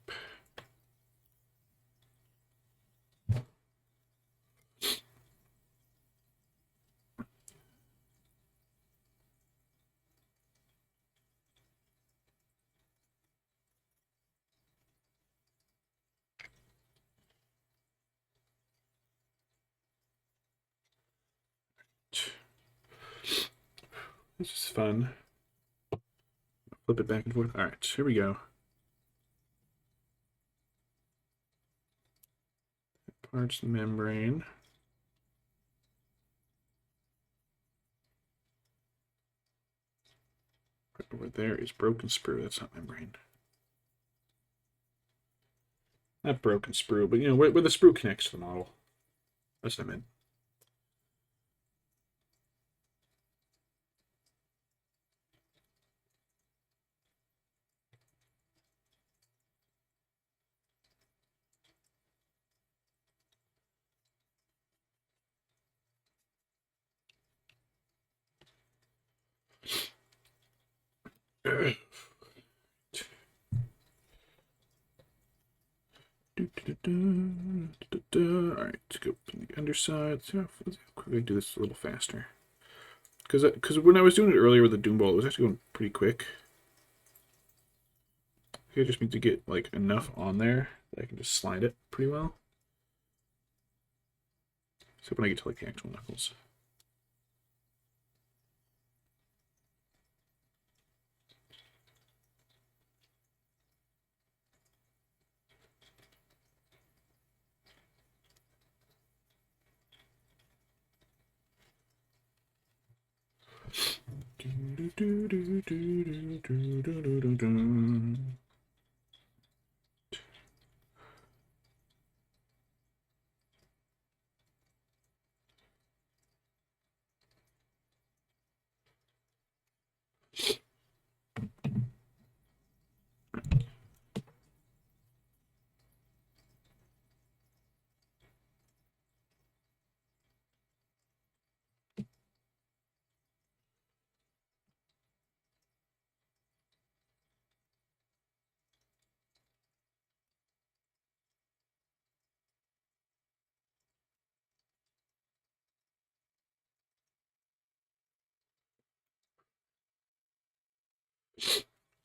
This is fun. Flip it back and forth. All right, here we go. Parts the membrane. Right over there is broken sprue. That's not membrane. Not broken sprue, but you know where the sprue connects to the model. That's what I meant. Alright, let's go from the underside. Let's quickly do this a little faster. Because when I was doing it earlier with the Doom Ball, it was actually going pretty quick. I just need to get like enough on there that I can just slide it pretty well. Except when I get to like the actual knuckles. Do, do, do, do, do, do, do, do, do.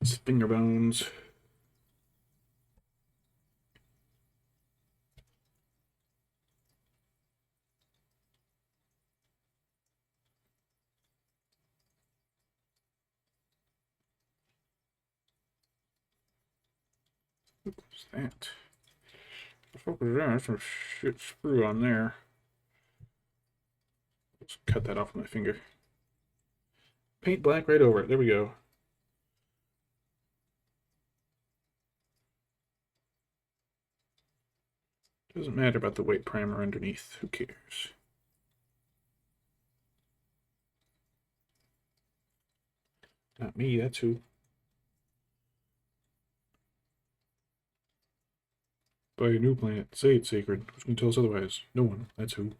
It's finger bones. What's that? What was that? That's some shit sprue on there. Let's cut that off with my finger. Paint black right over it. There we go. Doesn't matter about the white primer underneath. Who cares? Not me, that's who. Buy a new planet. Say it's sacred. Who's going to tell us otherwise? No one. That's who.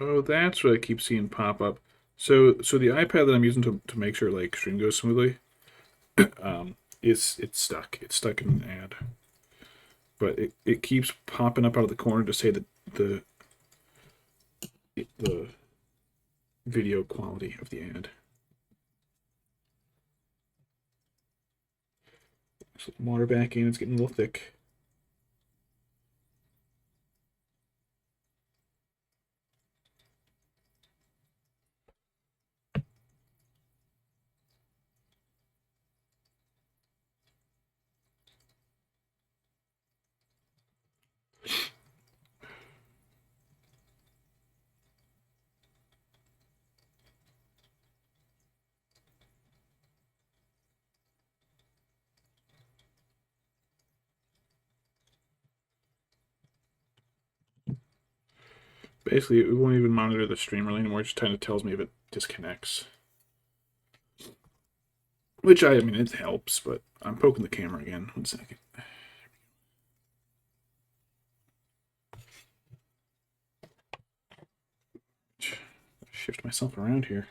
Oh, that's what I keep seeing pop up. So the iPad that I'm using to make sure like stream goes smoothly, it's stuck. It's stuck in an ad. But it keeps popping up out of the corner to say that the video quality of the ad. So water back in, it's getting a little thick. Basically, it won't even monitor the stream really anymore. It just kind of tells me if it disconnects. Which, I mean, it helps, but I'm poking the camera again. 1 second. Shift myself around here.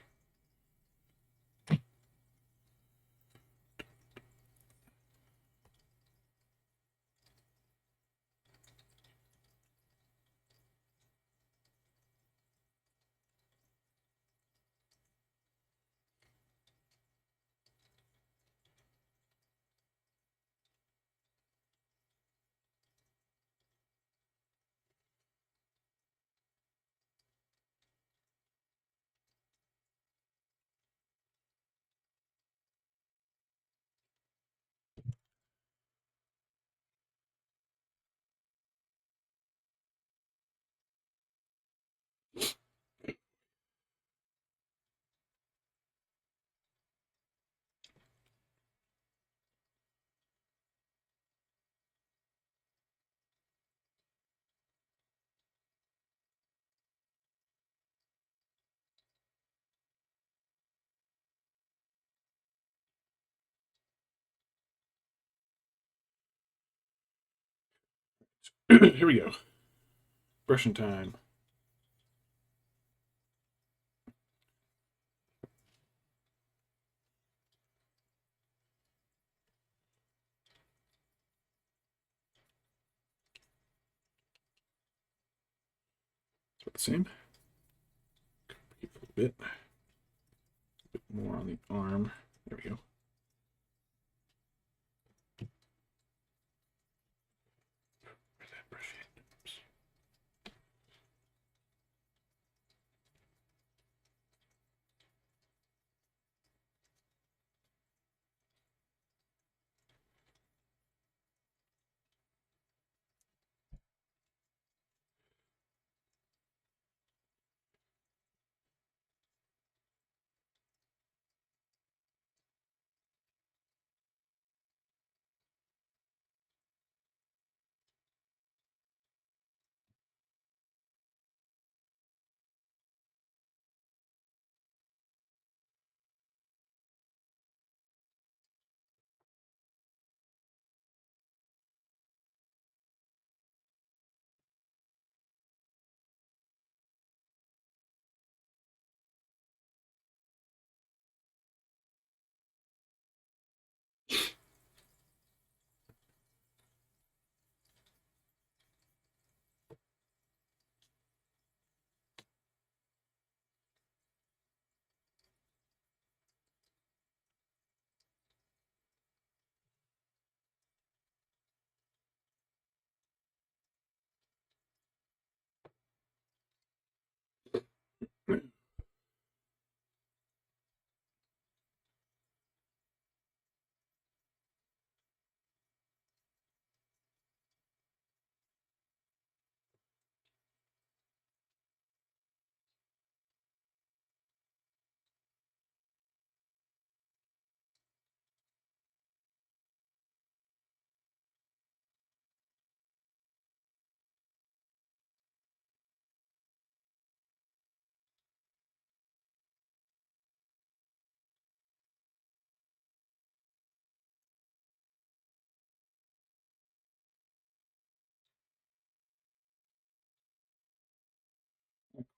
Here we go. Brushing time. It's about the same. A bit more on the arm. There we go. Where's that brush at? Oops.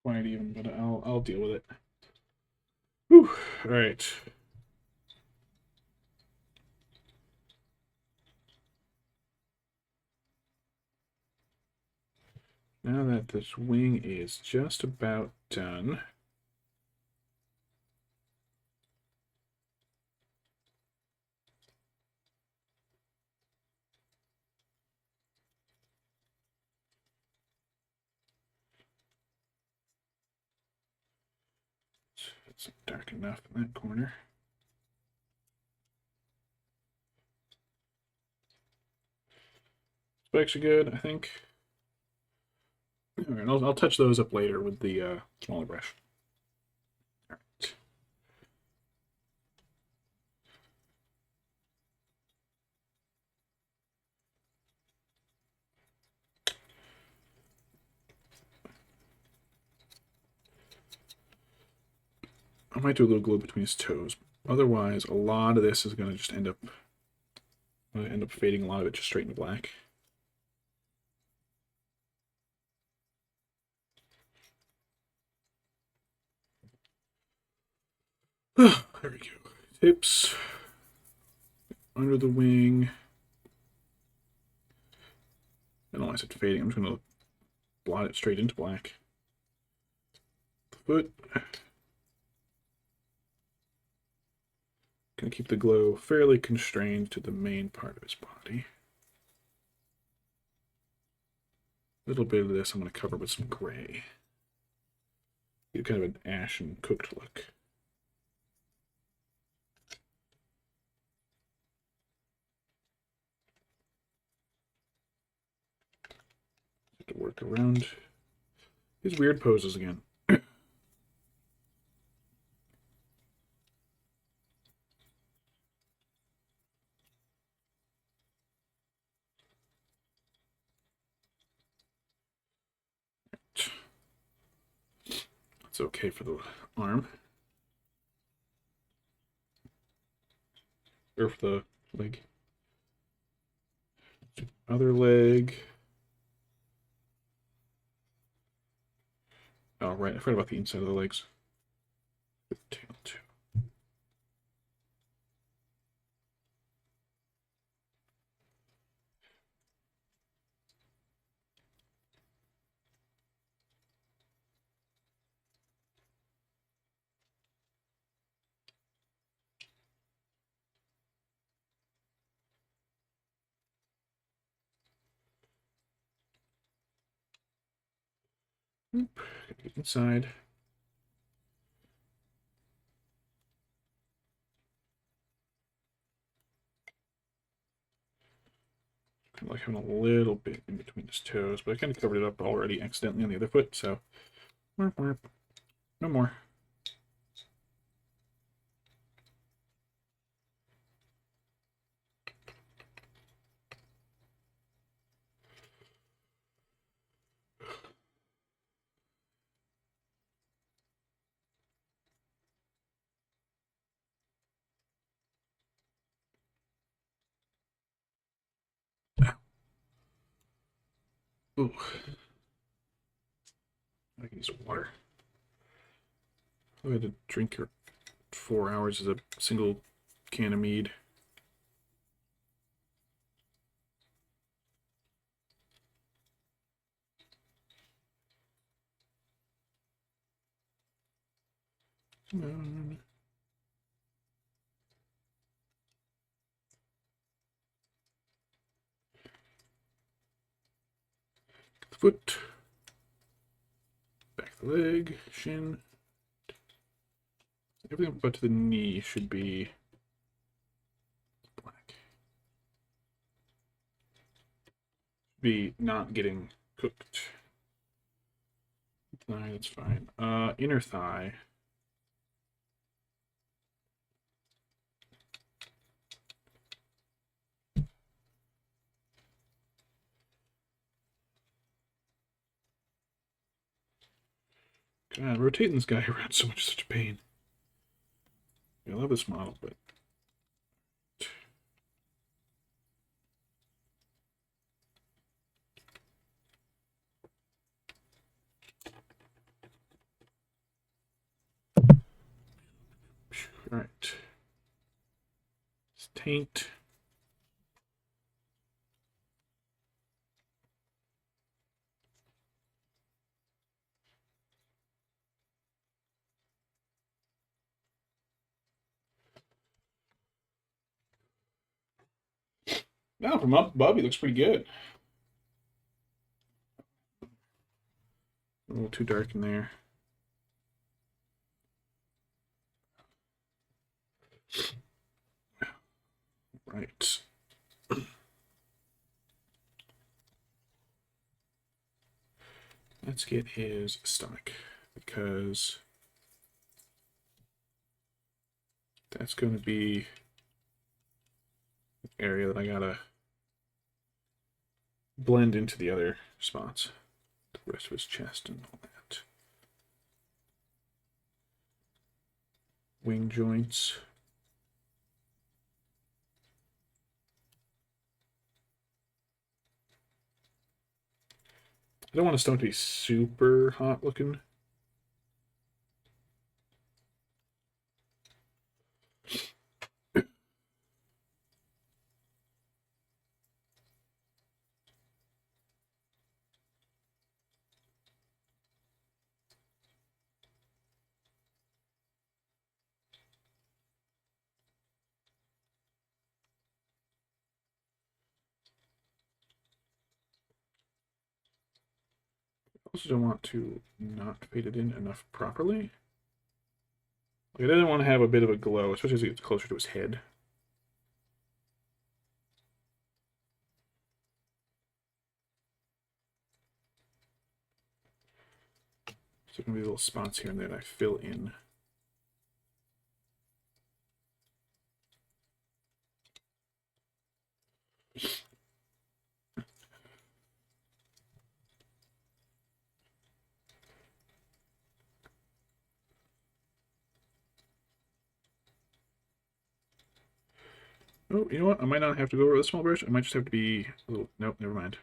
quite even, but I'll deal with it. Whew. All right. Now that this wing is just about done, it's dark enough in that corner. Spikes are good, I think. All right, I'll touch those up later with the smaller brush. All right. I might do a little glue between his toes. Otherwise, a lot of this is going to just end up fading a lot of it just straight into black. There we go. Tips under the wing. I don't want it fading. I'm just going to blot it straight into black. The foot. Going to keep the glow fairly constrained to the main part of his body. A little bit of this I'm going to cover with some gray. Get kind of an ashen cooked look. Have to work around his weird poses again. That's okay for the arm. Or for the leg. Other leg. Oh, right. I forgot about the inside of the legs. The tail, too. Inside. Kind of like having a little bit in between his toes, but I kind of covered it up already accidentally on the other foot, so no more. Ooh. I can use water. I had to drink your 4 hours as a single can of mead. Come on. The foot. Back the leg. Shin. Everything but to the knee should be black. Be not getting cooked. Thigh, that's fine. Inner thigh. God, rotating this guy around so much is such a pain. I love this model, but paint. Now from up above, he looks pretty good. A little too dark in there. Right. Let's get his stomach, because that's going to be an area that I gotta blend into the other spots. The rest of his chest and all that. Wing joints. I don't want his stomach to be super hot looking. Also don't want to not fade it in enough properly. Like, I didn't want to have a bit of a glow, especially as it gets closer to his head. So there's going to be little spots here and there that I fill in. Oh, you know what? I might not have to go over with a small brush. I might just have to be a little... Nope, never mind.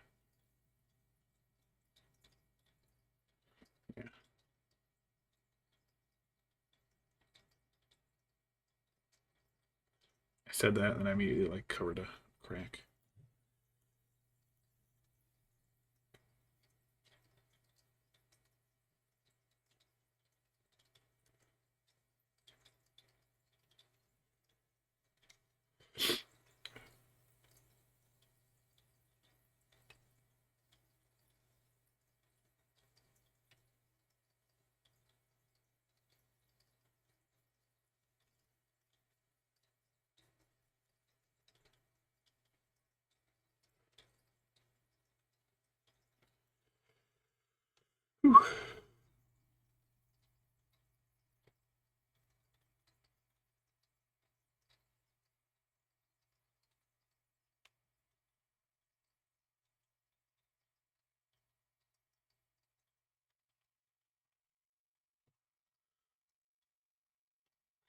Yeah. I said that, and I immediately, like, covered a crack. Whew.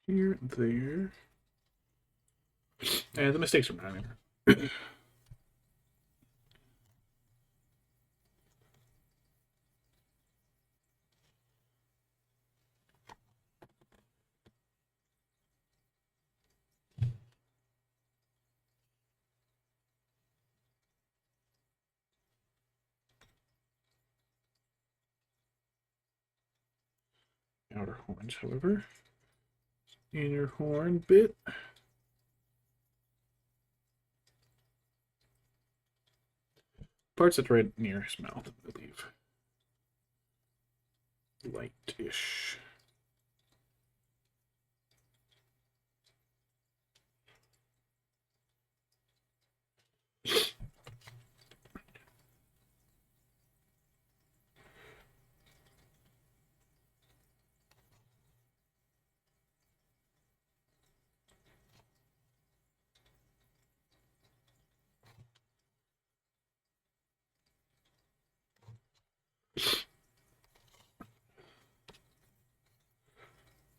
Here, there. And the mistakes are mine. Outer horns, however. Inner horn bit. Parts that's right near his mouth, I believe. Light-ish.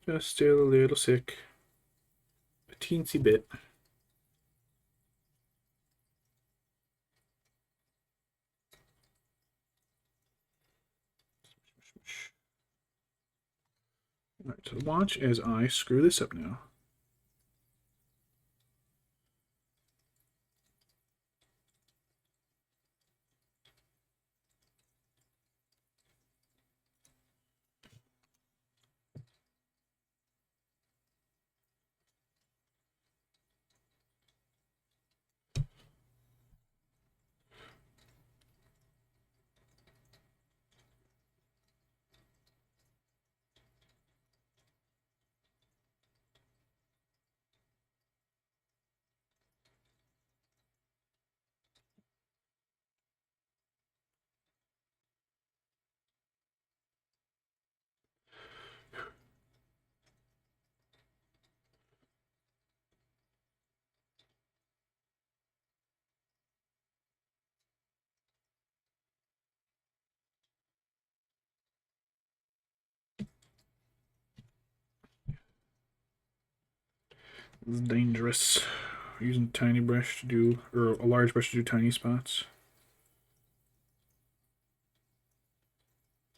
Just still a little sick. A teensy bit. Alright, so watch as I screw this up now. This is dangerous. Using tiny brush to do, or a large brush to do tiny spots.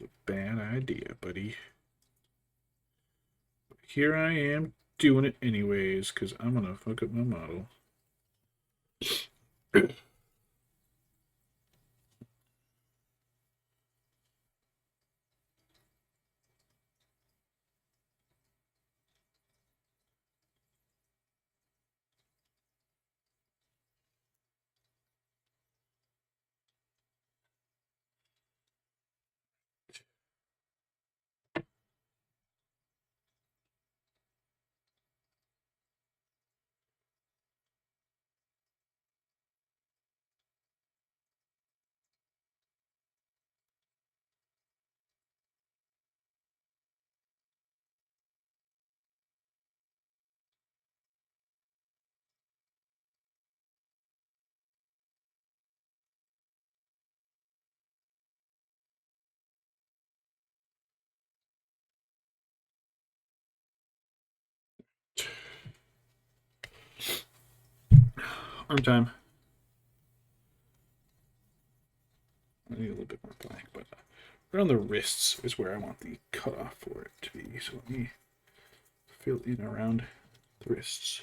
It's a bad idea, buddy. But here I am doing it anyways, because I'm gonna fuck up my model. Arm time. I need a little bit more black, but around the wrists is where I want the cutoff for it to be. So let me fill in around the wrists.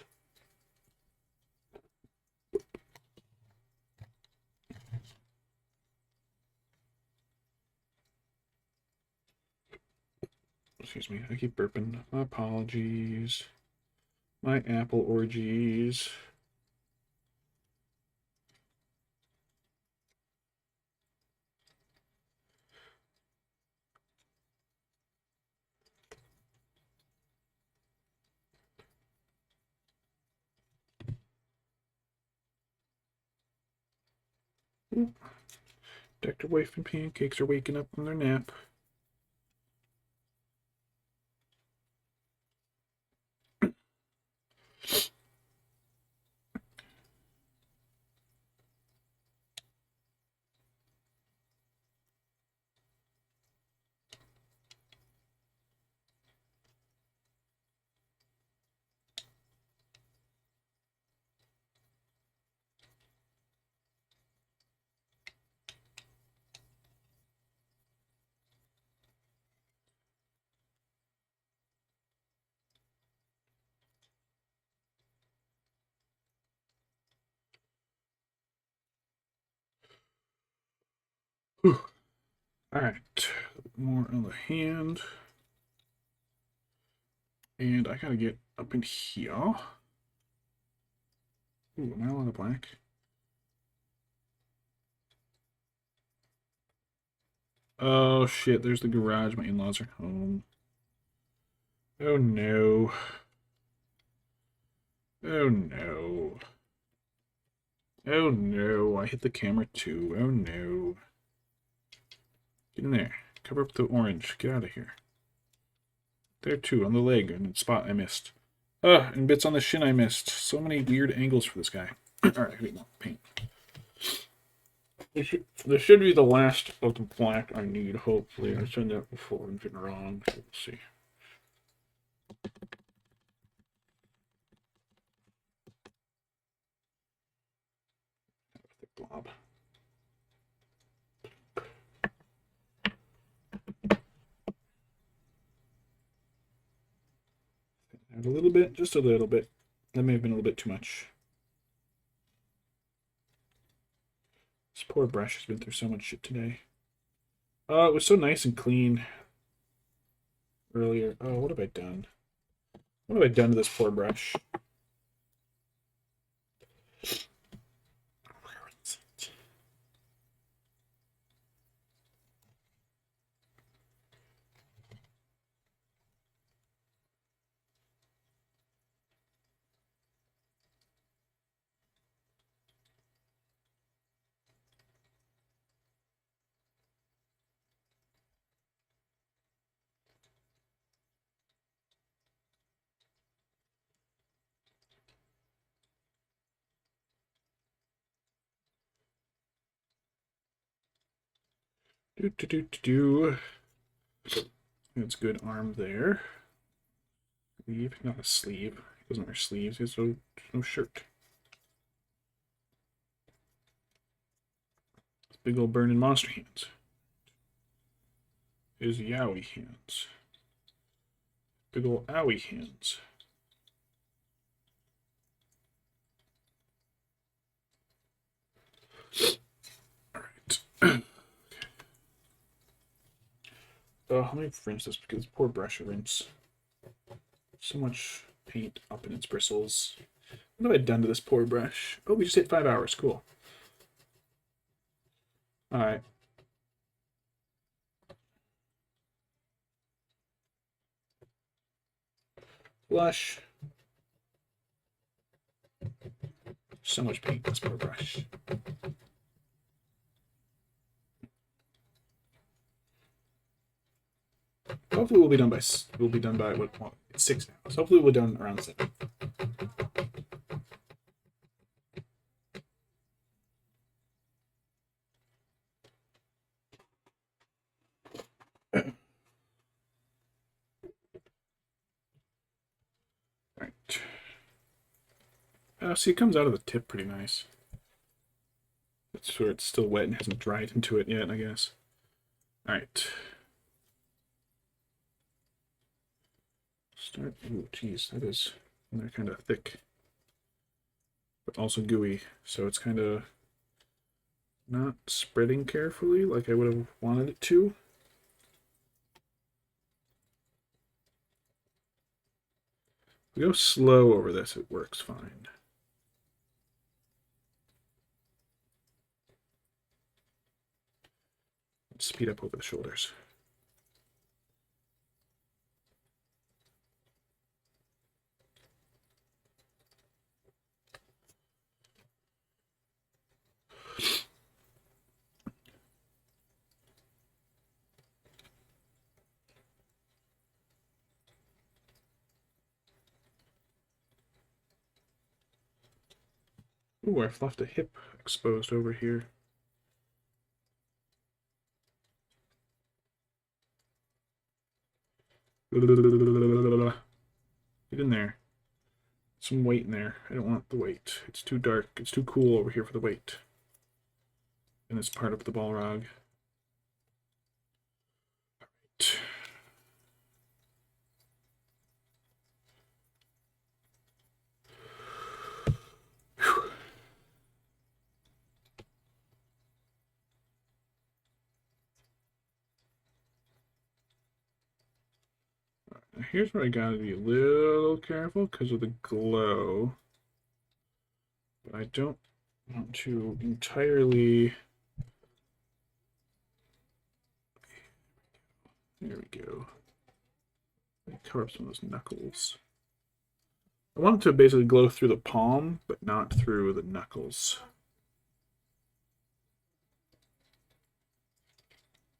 Excuse me, I keep burping. My apologies. My apple orgies. Dr. Wife and Pancakes are waking up from their nap. Whew. All right, more on the hand. And I gotta get up in here. Ooh, am I allowed to black? Oh shit, there's the garage. My in-laws are home. Oh no. Oh no. Oh no, I hit the camera too. Oh no. Get in there. Cover up the orange. Get out of here. There too, on the leg and the spot I missed. And bits on the shin I missed. So many weird angles for this guy. Alright, I need more paint. This should be the last of the black I need, hopefully. I've done that before and been wrong, so we'll see. The blob. Add a little bit, just a little bit. That may have been a little bit too much. This poor brush has been through so much shit today. Oh, it was so nice and clean earlier. Oh, what have I done? What have I done to this poor brush? That's good arm there. Sleeve, not a sleeve. Doesn't wear sleeves. There's no shirt. Big old burning monster hands. His yowie hands. Big old owie hands. Alright. Let me rinse this because poor brush rinse. So much paint up in its bristles. What have I done to this poor brush? Oh, we just hit 5 hours. Cool. Alright. Blush. So much paint, this poor brush. Hopefully we'll be done by what, it's 6 now. So hopefully we'll be done around 7. Right. See, it comes out of the tip pretty nice. That's where it's still wet and hasn't dried into it yet, I guess. Alright. Start. Ooh, geez, that is. They're kind of thick, but also gooey, so it's kind of not spreading carefully like I would have wanted it to. If we go slow over this, it works fine. Speed up over the shoulders. Ooh, I've left a hip exposed over here. Get in there. Some weight in there. I don't want the weight. It's too dark. It's too cool over here for the weight. And it's part of the Balrog. Alright. Here's where I gotta be a little careful because of the glow. But I don't want to entirely. There we go. Cover up some of those knuckles. I want it to basically glow through the palm, but not through the knuckles.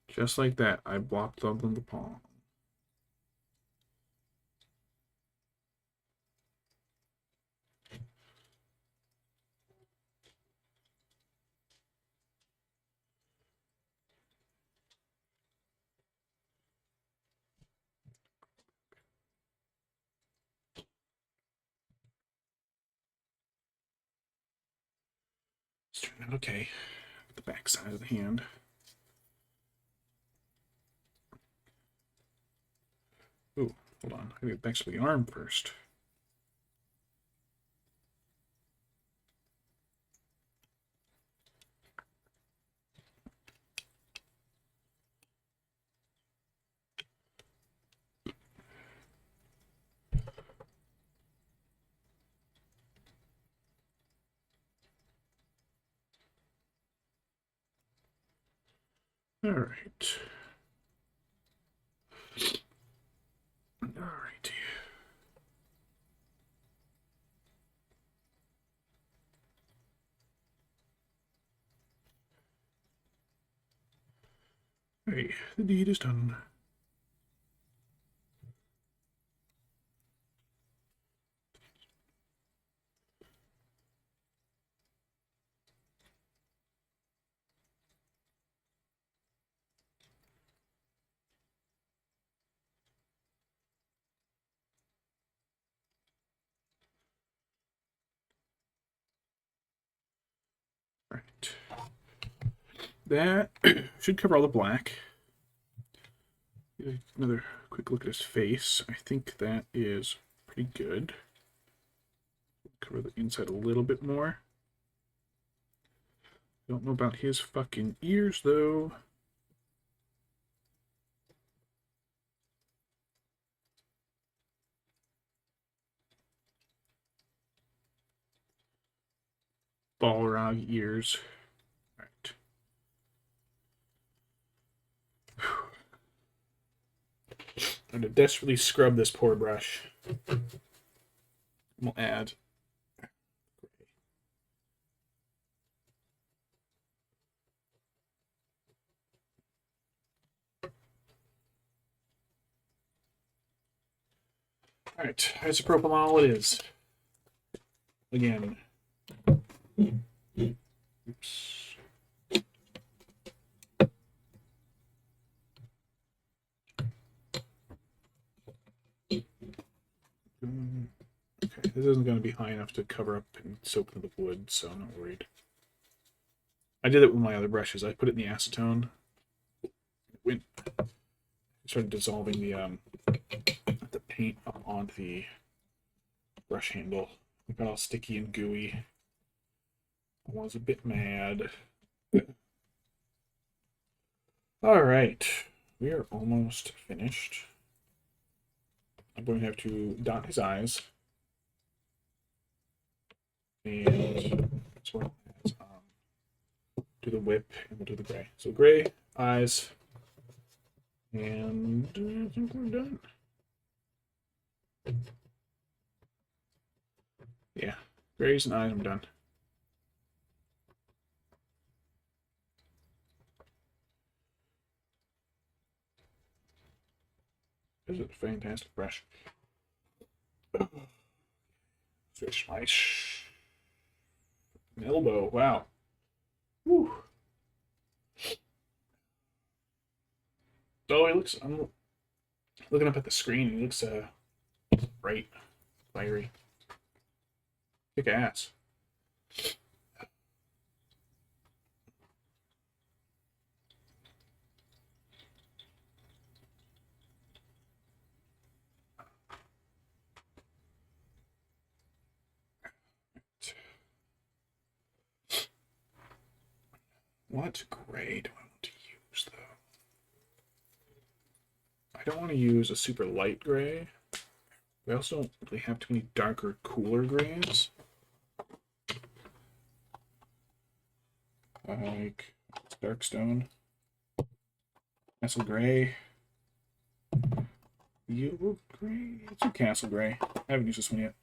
Just like that, I blocked on the palm. It's turning out okay. The back side of the hand. Ooh, hold on. I gotta get back to the arm first. All right. All right. Hey, the deed is done. Right. That should cover all the black. Another quick look at his face. I think that is pretty good. Cover the inside a little bit more. Don't know about his fucking ears, though. Balrog ears. Right. I'm going to desperately scrub this poor brush. We'll add. Alright, isopropyl it is. Again. Oops. Okay, this isn't going to be high enough to cover up and soak into the wood, so I'm not worried. I did it with my other brushes. I put it in the acetone. It started dissolving the paint up onto the brush handle. It got all sticky and gooey. I was a bit mad. All right, we are almost finished. I'm going to have to dot his eyes. And as well as do the whip, and we'll do the gray. So gray, eyes, and I think we're done. Yeah, grays and eyes, I'm done. This is a fantastic brush. Switch my elbow. Wow. Woo. Oh, he looks. I'm looking up at the screen. He looks bright, fiery. Kick ass. What gray do I want to use, though? I don't want to use a super light gray. We also don't really have too many darker, cooler grays. Like Darkstone, Castle Gray, Yellow Gray. It's a Castle Gray. I haven't used this one yet.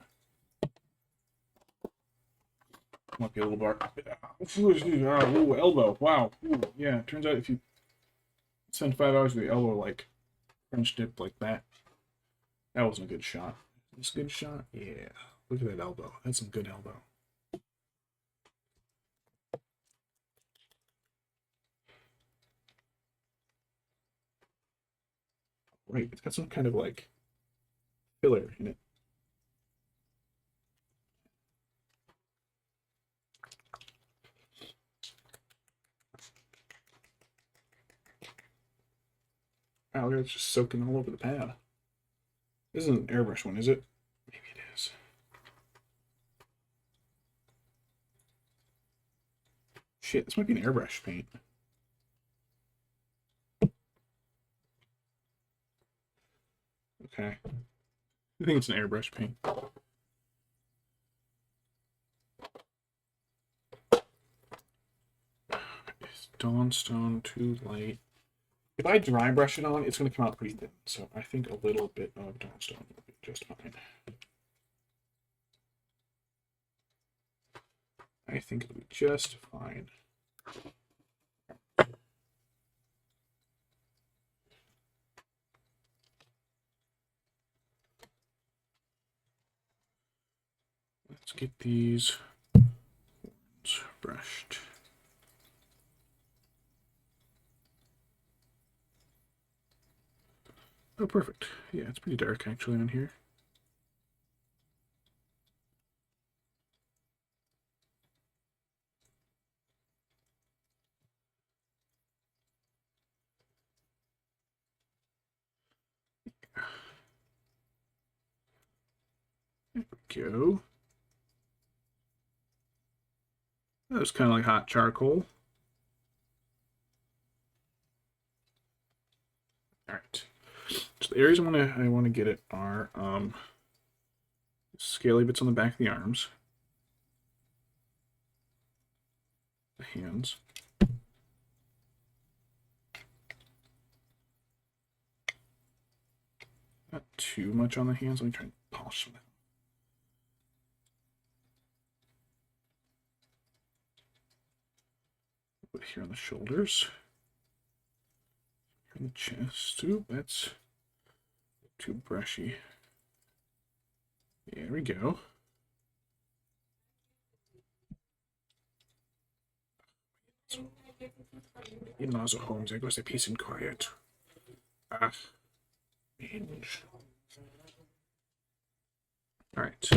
Might be a little bar. Ooh, elbow. Wow. Ooh, yeah. Turns out if you spend 5 hours with the elbow like French dip like that, that wasn't a good shot. This a good shot? Yeah. Look at that elbow. That's some good elbow. Right. It's got some kind of like filler in it. Wow, look, it's just soaking all over the pad. This isn't an airbrush one, is it? Maybe it is. Shit, this might be an airbrush paint. Okay. I think it's an airbrush paint. Is Dawnstone too light? If I dry brush it on, it's going to come out pretty thin. So I think a little bit of Dawnstone will be just fine. I think it'll be just fine. Let's get these horns brushed. Oh, perfect. Yeah, it's pretty dark actually on here. go. That was kind of like hot charcoal. All right. So the areas I want to get it are scaly bits on the back of the arms, the hands. Not too much on the hands. Let me try and polish some. Put here on the shoulders, here on the chest. Ooh, that's too brushy. There we go. In also homes, there goes the peace and quiet. Ah, binge. All right.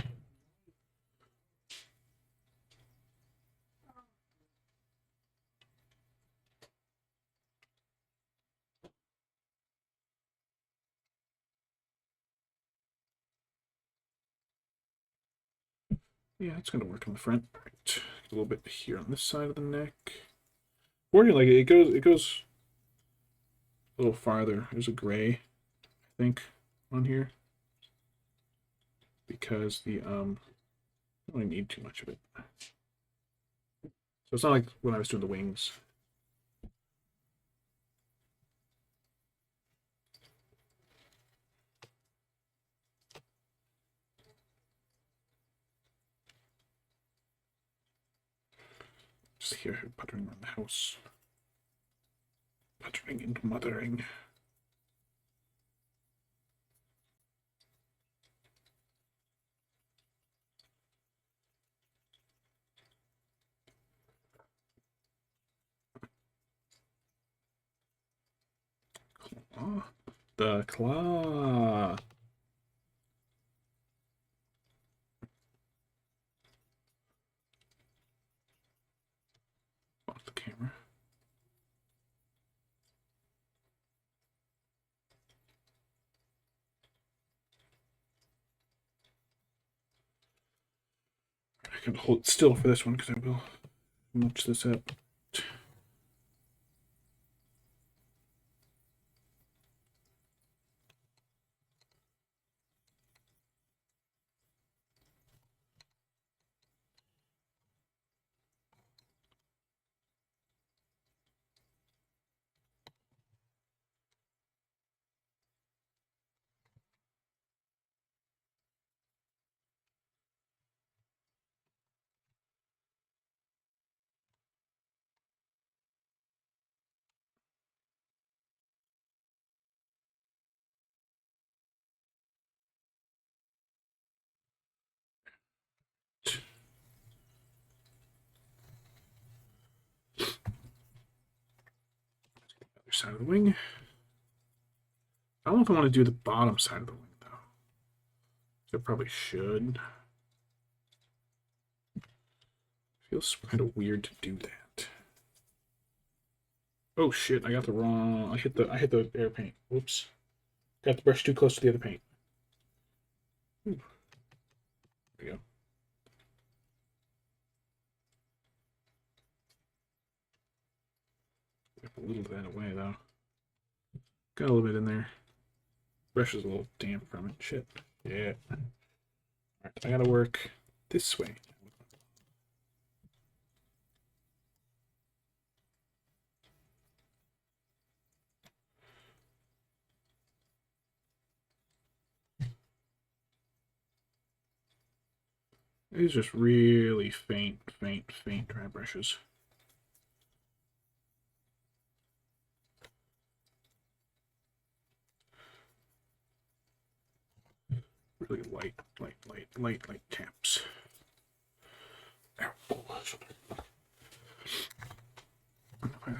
Yeah, it's gonna work on the front. All right. A little bit here on this side of the neck. Or like it goes a little farther. There's a gray, I think, on here. Because the I don't really need too much of it. So it's not like when I was doing the wings. Just here puttering around the house. Puttering and mothering. Claw. The claw. Off the camera. I can hold it still for this one because I will much this up. Other side of the wing. I don't know if I want to do the bottom side of the wing though. I probably should. Feels kind of weird to do that. Oh shit! I got the wrong. I hit the air paint. Whoops. Got the brush too close to the other paint. Ooh. There we go. Wipe a little of that away though. Got a little bit in there. Brush is a little damp from it. Shit. Yeah. Alright, I gotta work this way. These just really faint dry brushes. Really light taps. Ow. I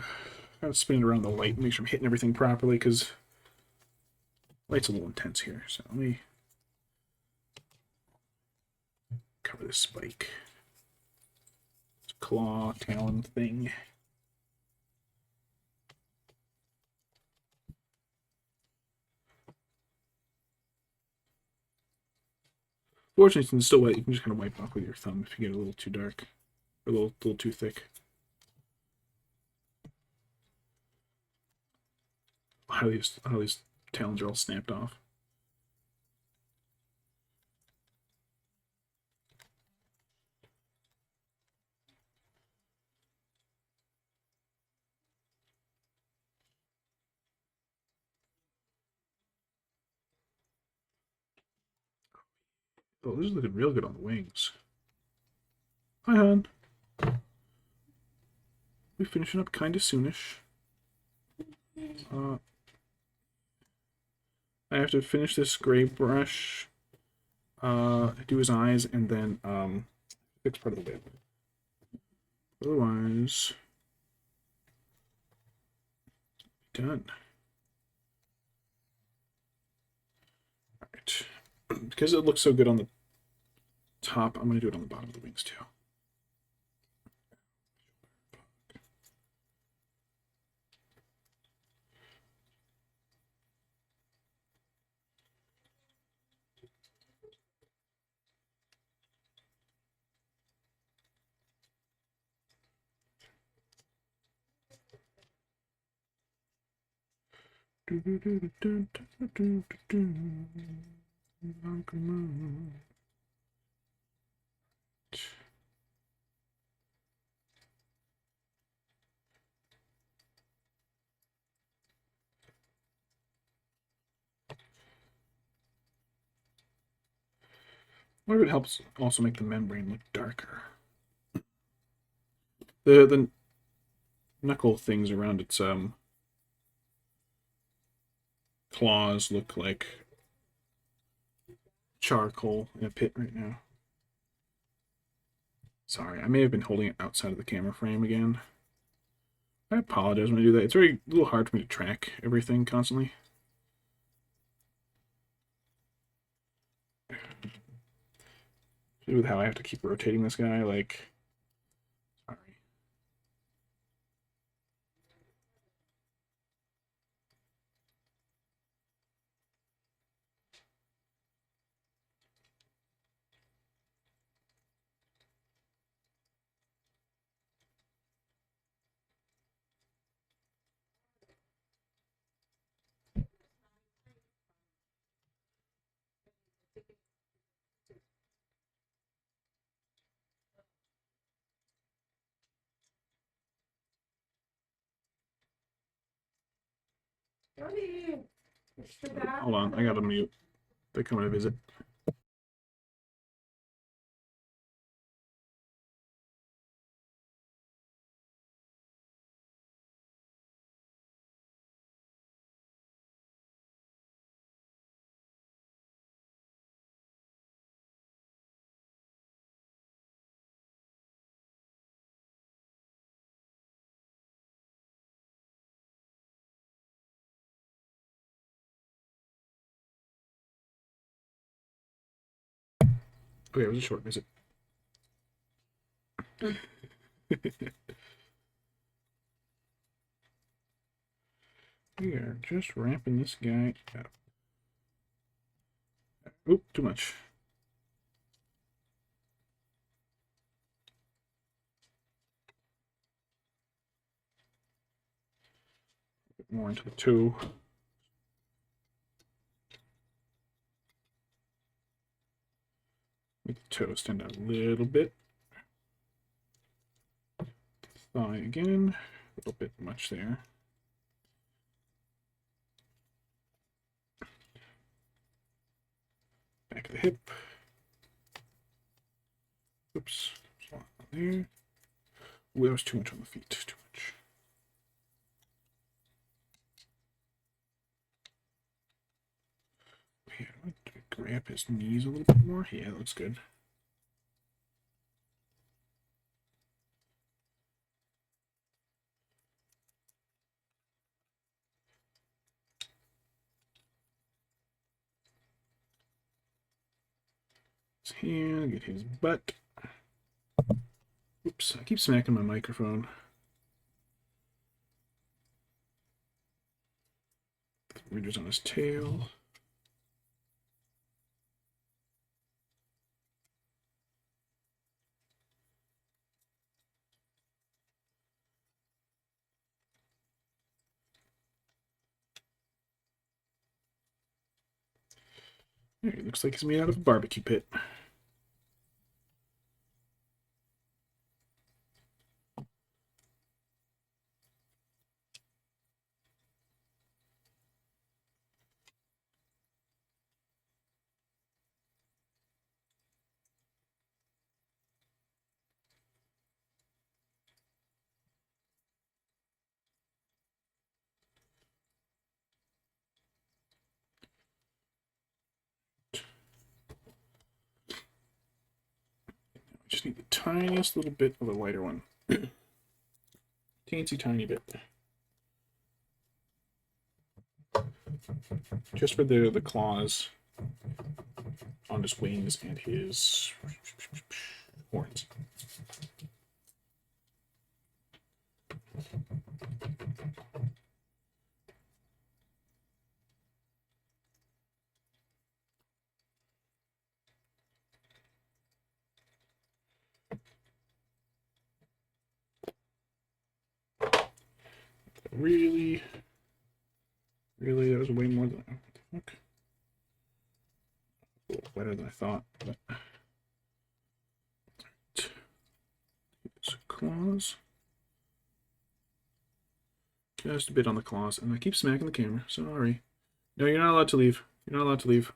gotta spin it around the light, make sure I'm hitting everything properly, because light's a little intense here. So let me cover this spike. It's a claw talon thing. Fortunately, since it's still wet, you can just kind of wipe off with your thumb if you get a little too dark, or a little too thick. How these talons are all snapped off. Oh, this is looking real good on the wings. Hi, hon. We're finishing up kind of soonish. I have to finish this gray brush, do his eyes, and then fix part of the whip. Otherwise, done. All right. Because it looks so good on the top, I'm going to do it on the bottom of the wings too. What if it helps also make the membrane look darker? The knuckle things around its claws look like charcoal in a pit right now. Sorry, I may have been holding it outside of the camera frame again. I apologize when I do that. It's a little hard for me to track everything constantly. With how I have to keep rotating this guy, like, sorry. Hold on, I gotta mute. They're coming to visit. Okay, it was a short visit. We are just ramping this guy up. Oop, too much. A bit more into the toe. Make the toe stand out a little bit. Thigh again. A little bit much there. Back of the hip. Oops. There. Ooh, that was too much on the feet. Too much. Okay, I want to grab his knees a little bit more. Yeah, that looks good. His hand, get his butt. Oops, I keep smacking my microphone. Ridges on his tail. It looks like it's made out of a barbecue pit. I just need the tiniest little bit of a lighter one. Teensy tiny bit. Just for the claws on his wings and his horns. Really, that was way more than okay. A little better than I thought. But... claws. Just a bit on the claws, and I keep smacking the camera. Sorry. No, you're not allowed to leave. You're not allowed to leave.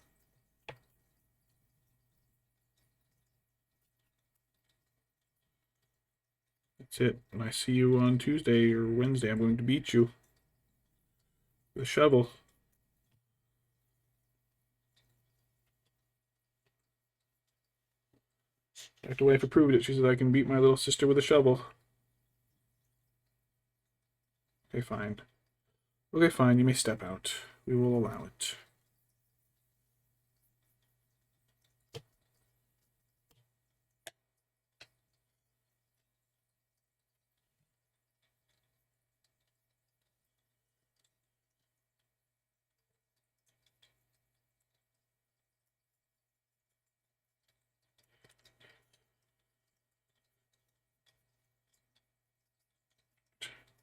That's it. When I see you on Tuesday or Wednesday, I'm going to beat you with a shovel. Dr. Wife approved it. She said I can beat my little sister with a shovel. Okay, fine. Okay, fine. You may step out. We will allow it.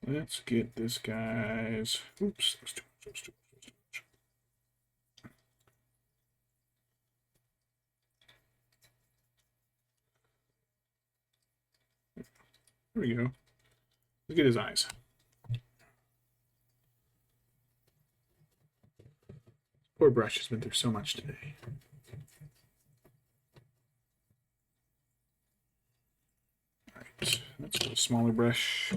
Let's get this guy's. Oops, that's too much. That's too much. That's too much. There we go. Let's get his eyes. Poor brush has been through so much today. Alright, let's get a smaller brush.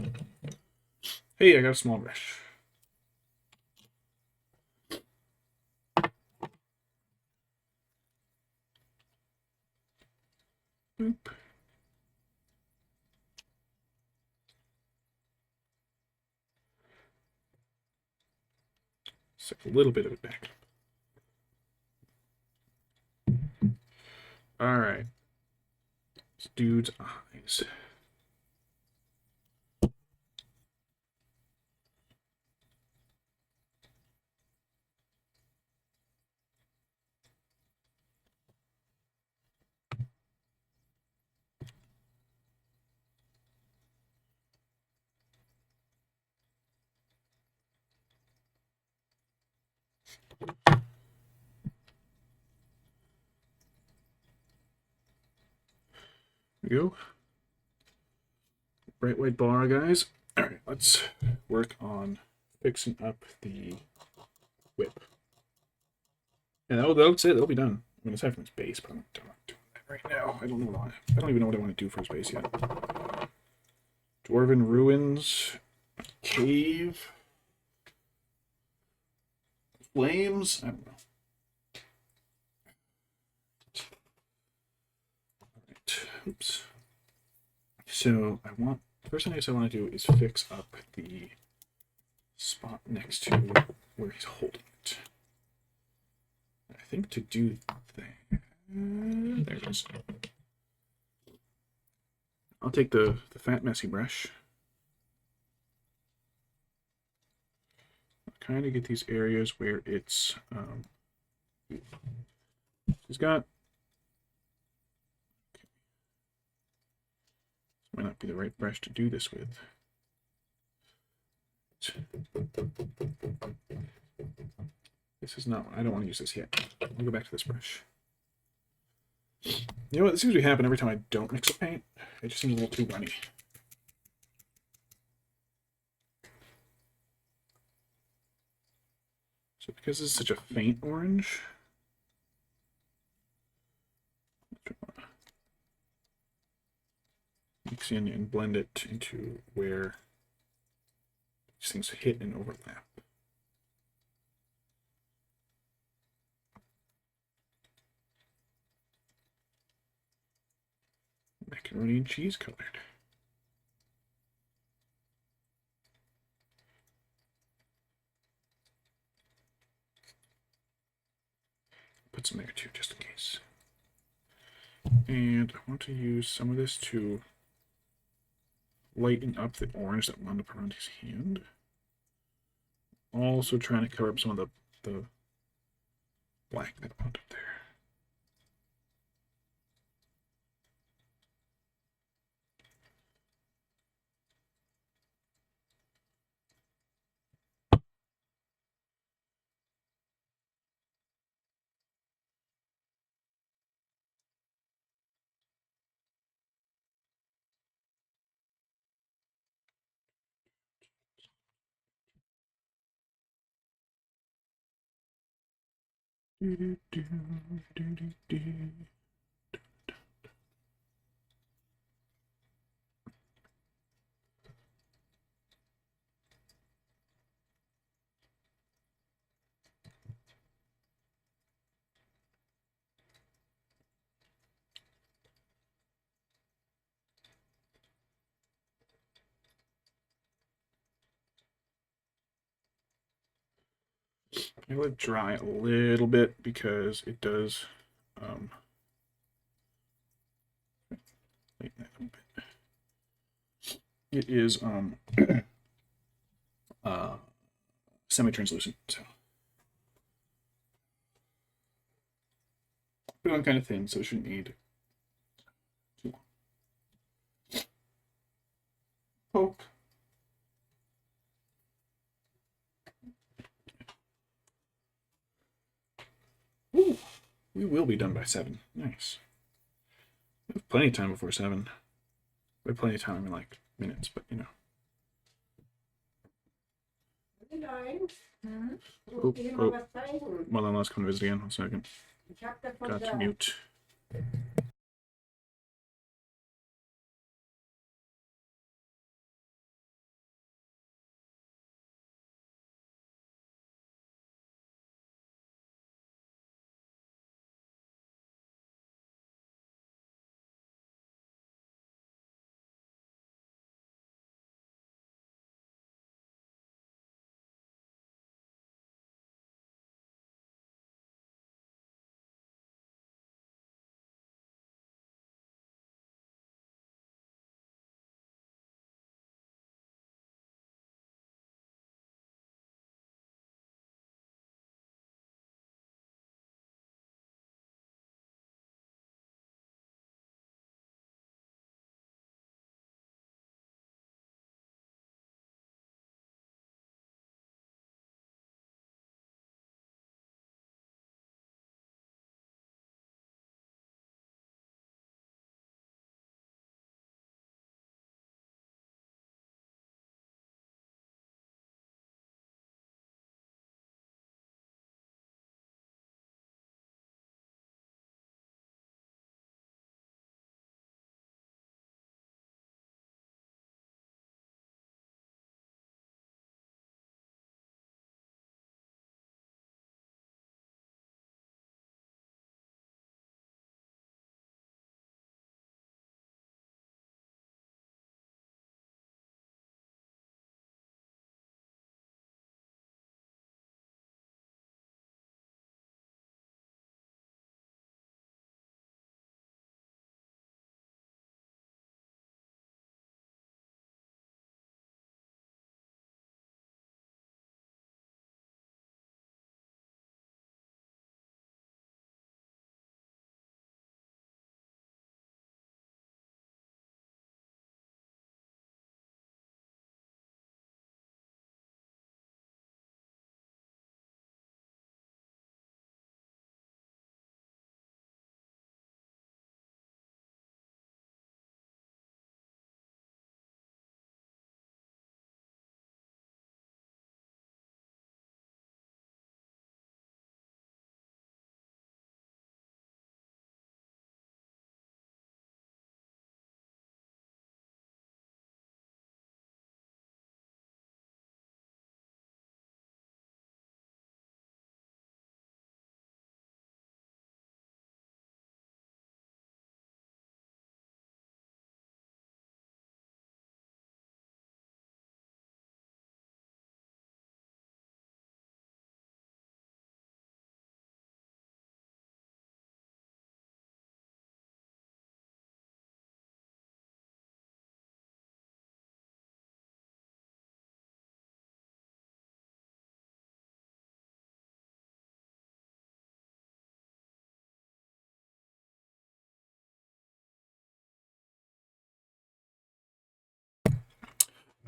Hey, I got a small brush. Boop. Set a little bit of it back. Alright. This dude's eyes. There we go. Bright white bar, guys. Alright, let's work on fixing up the whip. And that's it. That'll be done. I mean, aside from his base, but I'm not doing that right now. I don't know why. I don't even know what I want to do for his base yet. Dwarven ruins, cave, flames. I don't know. Alright. Oops. So I want. The first thing I want to do is fix up the spot next to where he's holding it. I think to do that, there it is. I'll take the fat messy brush. Kind of get these areas where it's he's got. Might not be the right brush to do this with. This This is not. I don't want to use this yet. I'll go back to this brush. You know what? This seems to happen every time I don't mix a paint. It just seems a little too runny. So because this is such a faint orange, mix in and blend it into where these things hit and overlap. Macaroni and cheese colored. Put some there too, just in case. And I want to use some of this to lighten up the orange that wound up around his hand. Also trying to cover up some of the black that wound up there. I let it dry a little bit because it does lighten that a little bit. It is semi-translucent, so but I'm kind of thin, so it shouldn't need too long. Poke. Ooh, we will be done by 7. Nice. We have plenty of time before 7. We have plenty of time in like minutes, but you know. Oh, well, then let's come visit again. 1 second. Got to mute.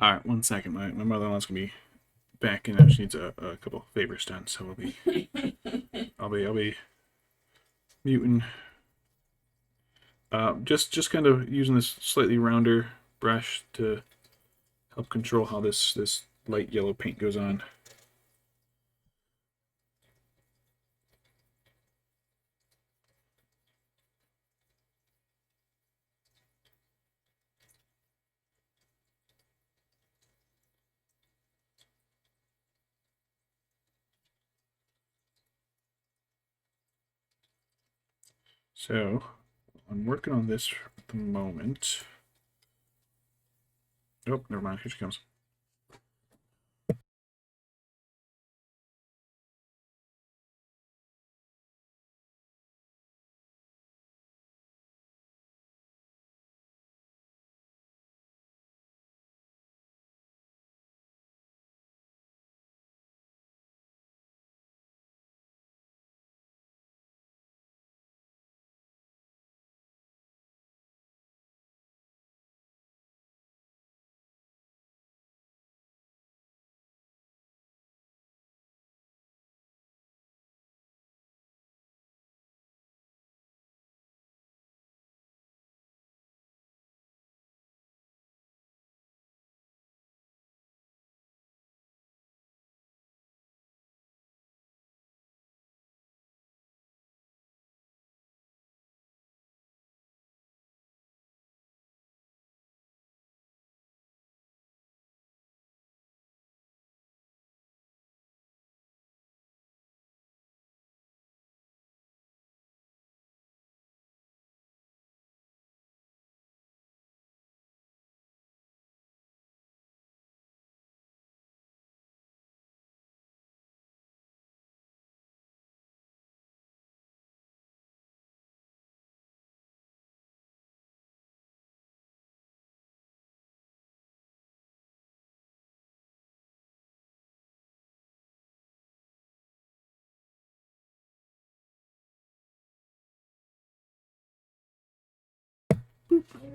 All right, 1 second. My mother-in-law's gonna be back in. She needs a couple favors done, so I'll be muting. Just kind of using this slightly rounder brush to help control how this light yellow paint goes on. So I'm working on this at the moment. Oh, never mind. Here she comes.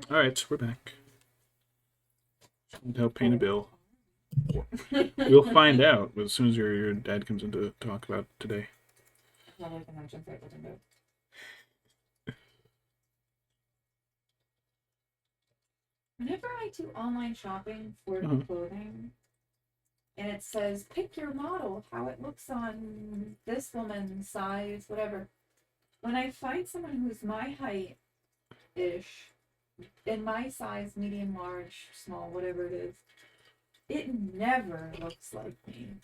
All right, we're back. Help paint a bill. We'll find out as soon as your dad comes in to talk about today. Whenever I do online shopping for Uh-huh. clothing, and it says pick your model, how it looks on this woman's size, whatever. When I find someone who's my height ish, in my size, medium, large, small, whatever it is, it never looks like me.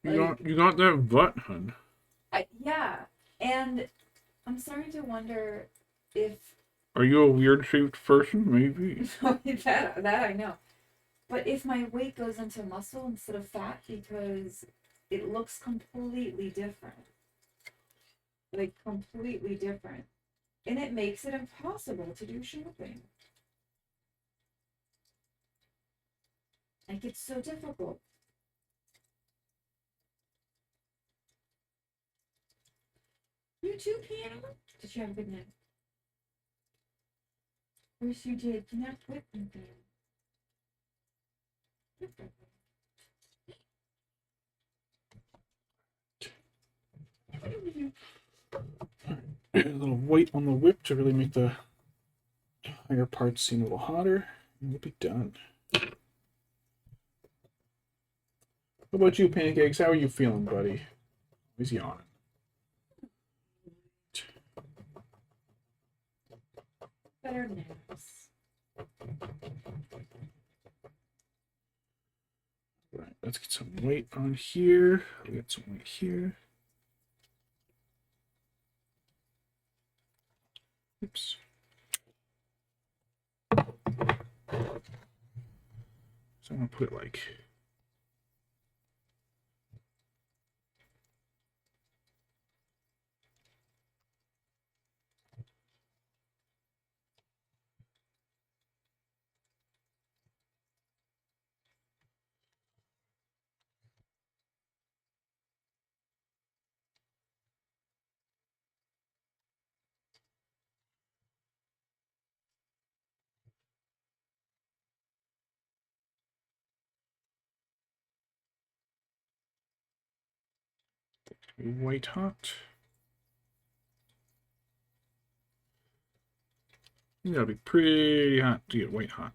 You got that butt, hun. Yeah, and I'm starting to wonder if Are you a weird shaped person? Maybe. that I know. But if my weight goes into muscle instead of fat because it looks completely different. Like completely different. And it makes it impossible to do shopping. Like it's so difficult. You too, Piano? Did you have a good night? Yes, you did. You're not with me, A little white on the whip to really make the higher parts seem a little hotter, and we'll be done. How about you, Pancakes? How are you feeling, buddy? He's yawning. Better naps. Right, let's get some weight on here. We got some weight here. Oops. So I'm gonna put like white hot. You gotta be pretty hot to get white hot.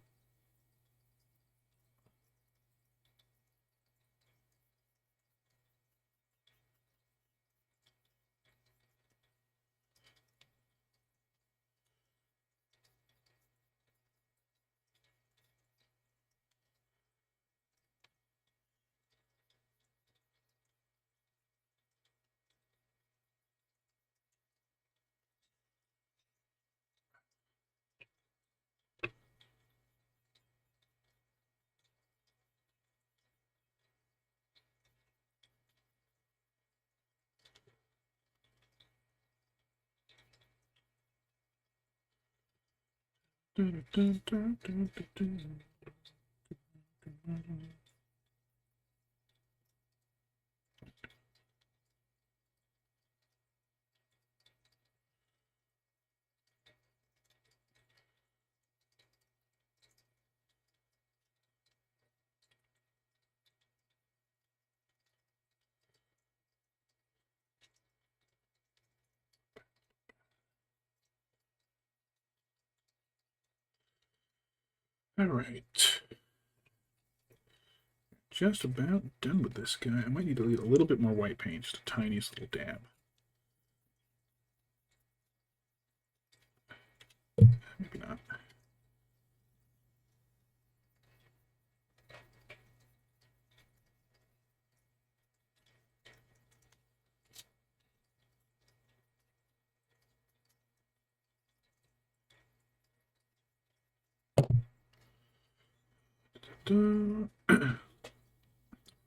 All right. Just about done with this guy. I might need to leave a little bit more white paint, just a tiniest little dab. Maybe not.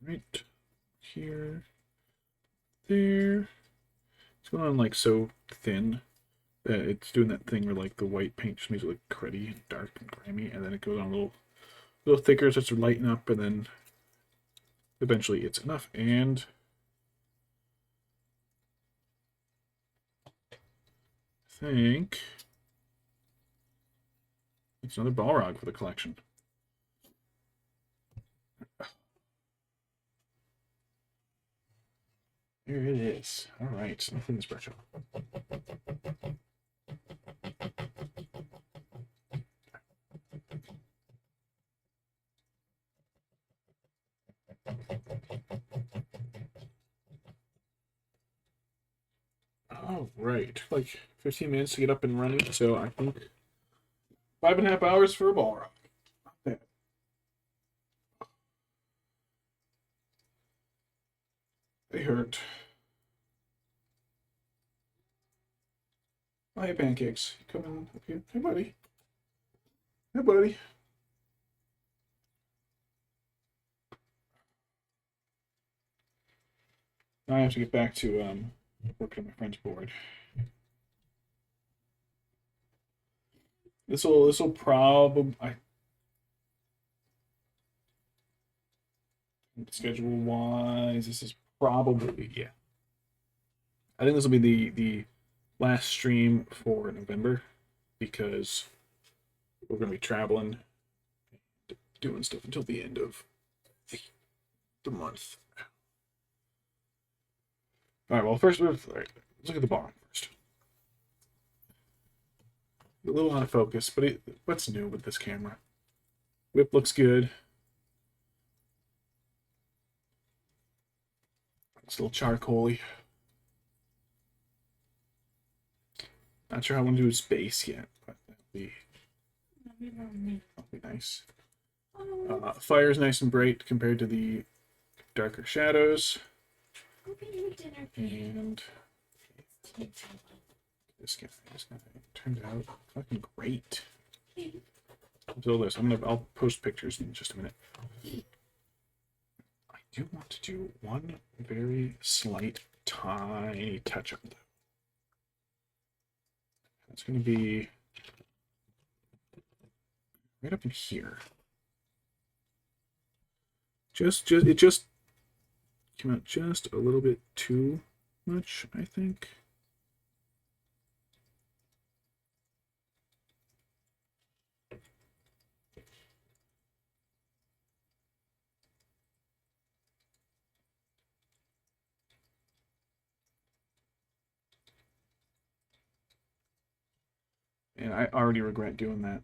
Right here, there. It's going on like so thin that it's doing that thing where like the white paint just makes it look cruddy and dark and grimy, and then it goes on a little thicker, starts to lighten up, and then eventually it's enough. And I think it's another Balrog for the collection. Here it is. All right, nothing this brush up. All right, like 15 minutes to get up and running, so I think 5.5 hours for a Balrog. Not bad. They hurt. Oh, hey, pancakes. Come on up here. Hey, buddy. Hey, buddy. Now I have to get back to working on my friend's board. This'll probably schedule wise. This is probably, yeah. I think this will be the last stream for November because we're gonna be traveling, doing stuff until the end of the month. All right. Well, first, all right, let's look at the bottom first. A little out of focus, but what's new with this camera? Whip looks good. It's a little charcoaly. Not sure how I want to do his base yet, but that'll be nice. Fire is nice and bright compared to the darker shadows. And this guy turned out fucking great. So this, I'll post pictures in just a minute. I do want to do one very slight, tiny touch-up though. It's going to be right up in here. It just came out just a little bit too much, I think. And I already regret doing that.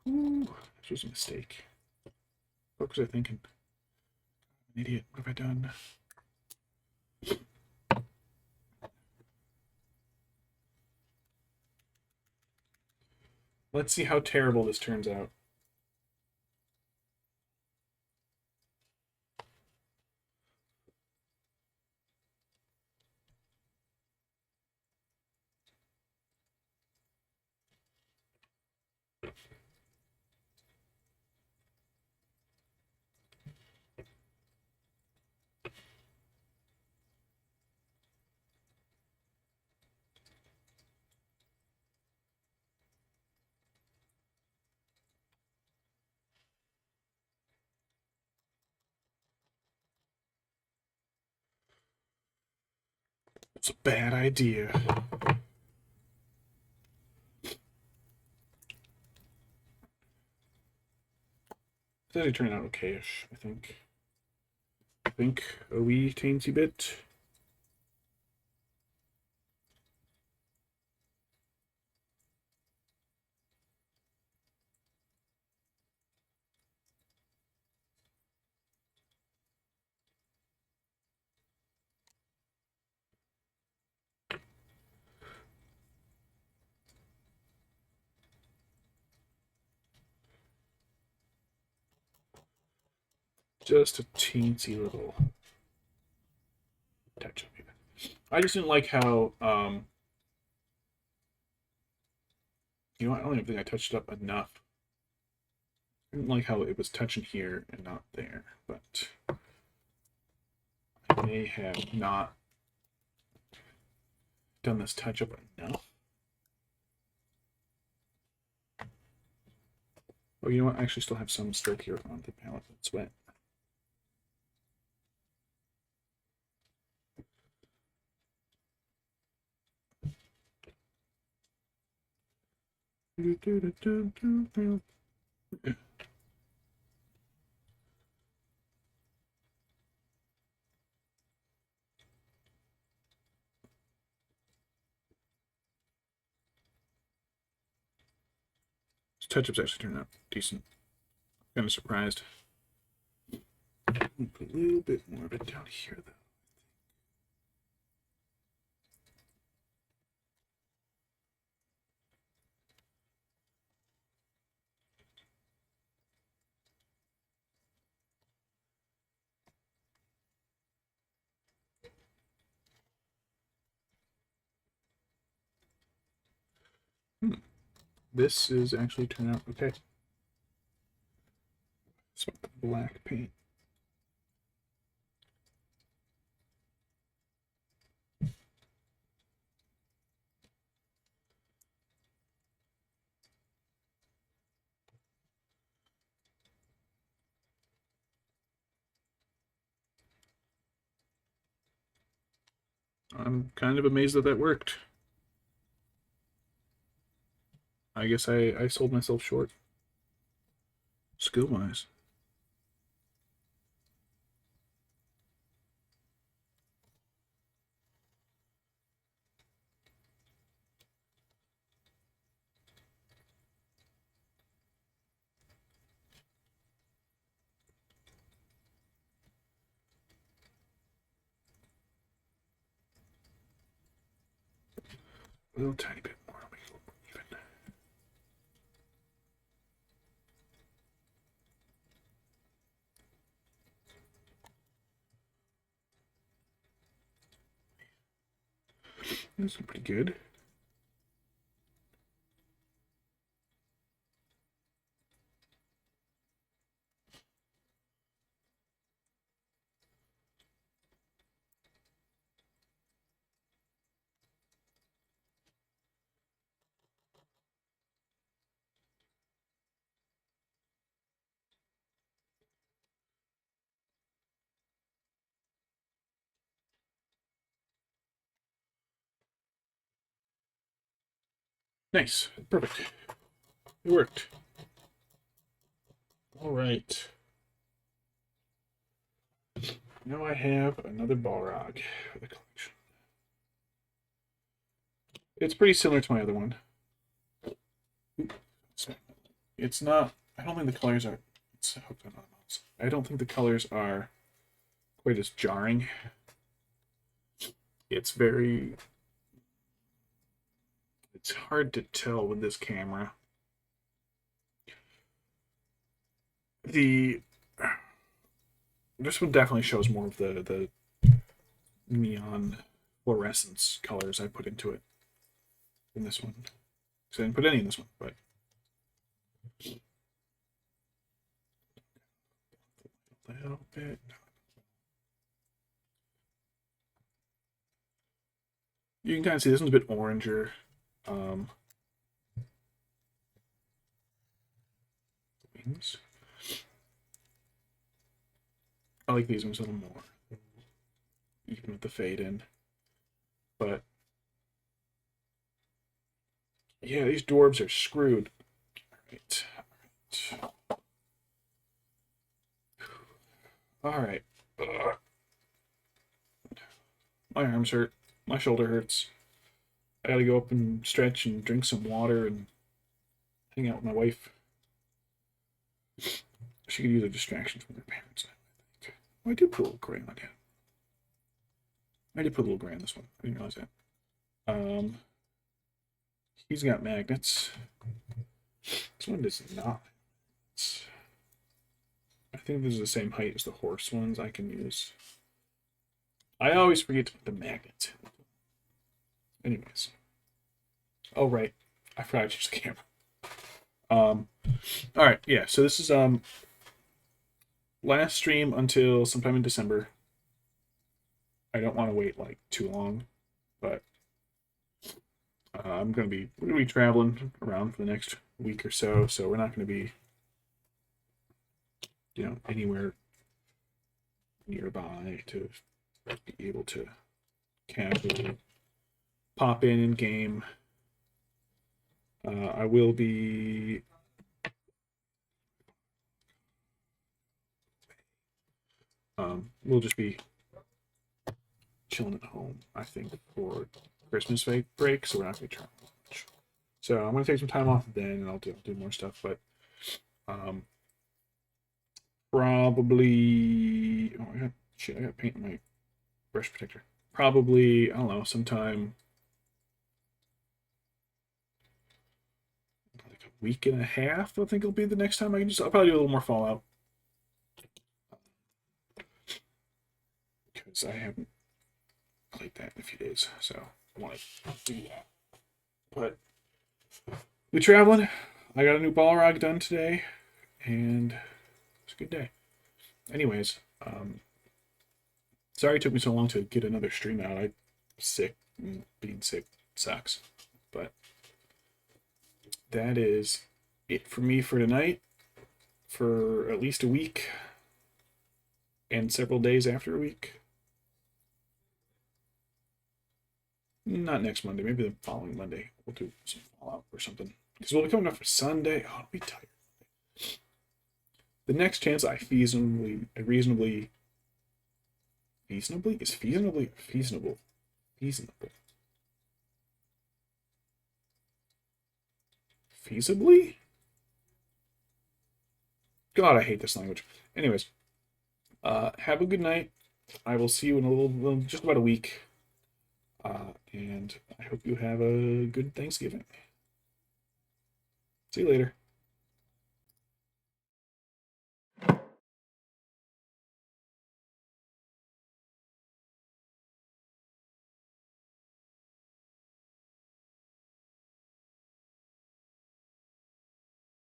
Ooh, this was a mistake. What was I thinking? An idiot. What have I done? Let's see how terrible this turns out. It's a bad idea. It's actually turned out okay-ish, I think. A wee teensy bit. Just a teensy little touch up here. I just didn't like how, you know what, I don't even think I touched it up enough. I didn't like how it was touching here and not there, but I may have not done this touch up enough. Oh, you know what, I actually still have some stroke here on the palette that's wet. This touch-up's actually turned out decent. Kind of surprised. Put a little bit more of it down here, though. This is actually turned out okay. Some black paint. I'm kind of amazed that that worked. I guess I sold myself short. Skill-wise. A little tiny bit more. I'll make it a little more even. That's pretty good. Nice. Perfect. It worked. All right. Now I have another Balrog for the collection. It's pretty similar to my other one. It's not. I don't think the colors are. It's hooked on mouse. I don't think the colors are quite as jarring. It's very. It's hard to tell with this camera. This one definitely shows more of the neon fluorescence colors I put into it in this one. So I didn't put any in this one, but a little bit. You can kind of see this one's a bit oranger. Wings. I like these ones a little more, even with the fade in. But yeah, these dwarves are screwed. All right. My arms hurt. My shoulder hurts. I gotta go up and stretch and drink some water and hang out with my wife. She could use a distraction from her parents now, I think. Oh, I did put a little gray on it. I did put a little gray on this one. I didn't realize that. He's got magnets. This one does not. I think this is the same height as the horse ones I can use. I always forget to put the magnets in. Anyways. Oh, right. I forgot to use the camera. Alright, yeah, so this is last stream until sometime in December. I don't want to wait like too long, but we're gonna be traveling around for the next week or so, so we're not gonna be anywhere nearby to be able to casually pop in game. I will be we'll just be chilling at home, I think, for Christmas break, so we're not going to travel much. So I'm going to take some time off then, and I'll do more stuff, but probably... Oh, I got paint in my brush protector. Probably, I don't know, sometime like a week and a half, I think it'll be the next time I can I'll probably do a little more Fallout. Because I haven't played that in a few days, so I want to do that. But we traveling. I got a new Balrog done today, and it's a good day. Anyways, sorry it took me so long to get another stream out. I'm sick, and being sick sucks. But that is it for me for tonight, for at least a week, and several days after a week. Not next Monday, maybe the following Monday. We'll do some Fallout or something. Because we'll be coming up for Sunday. Oh, I'll be tired. The next chance I feasibly feasibly? God, I hate this language. Anyways, have a good night. I will see you in just about a week. And I hope you have a good Thanksgiving. See you later.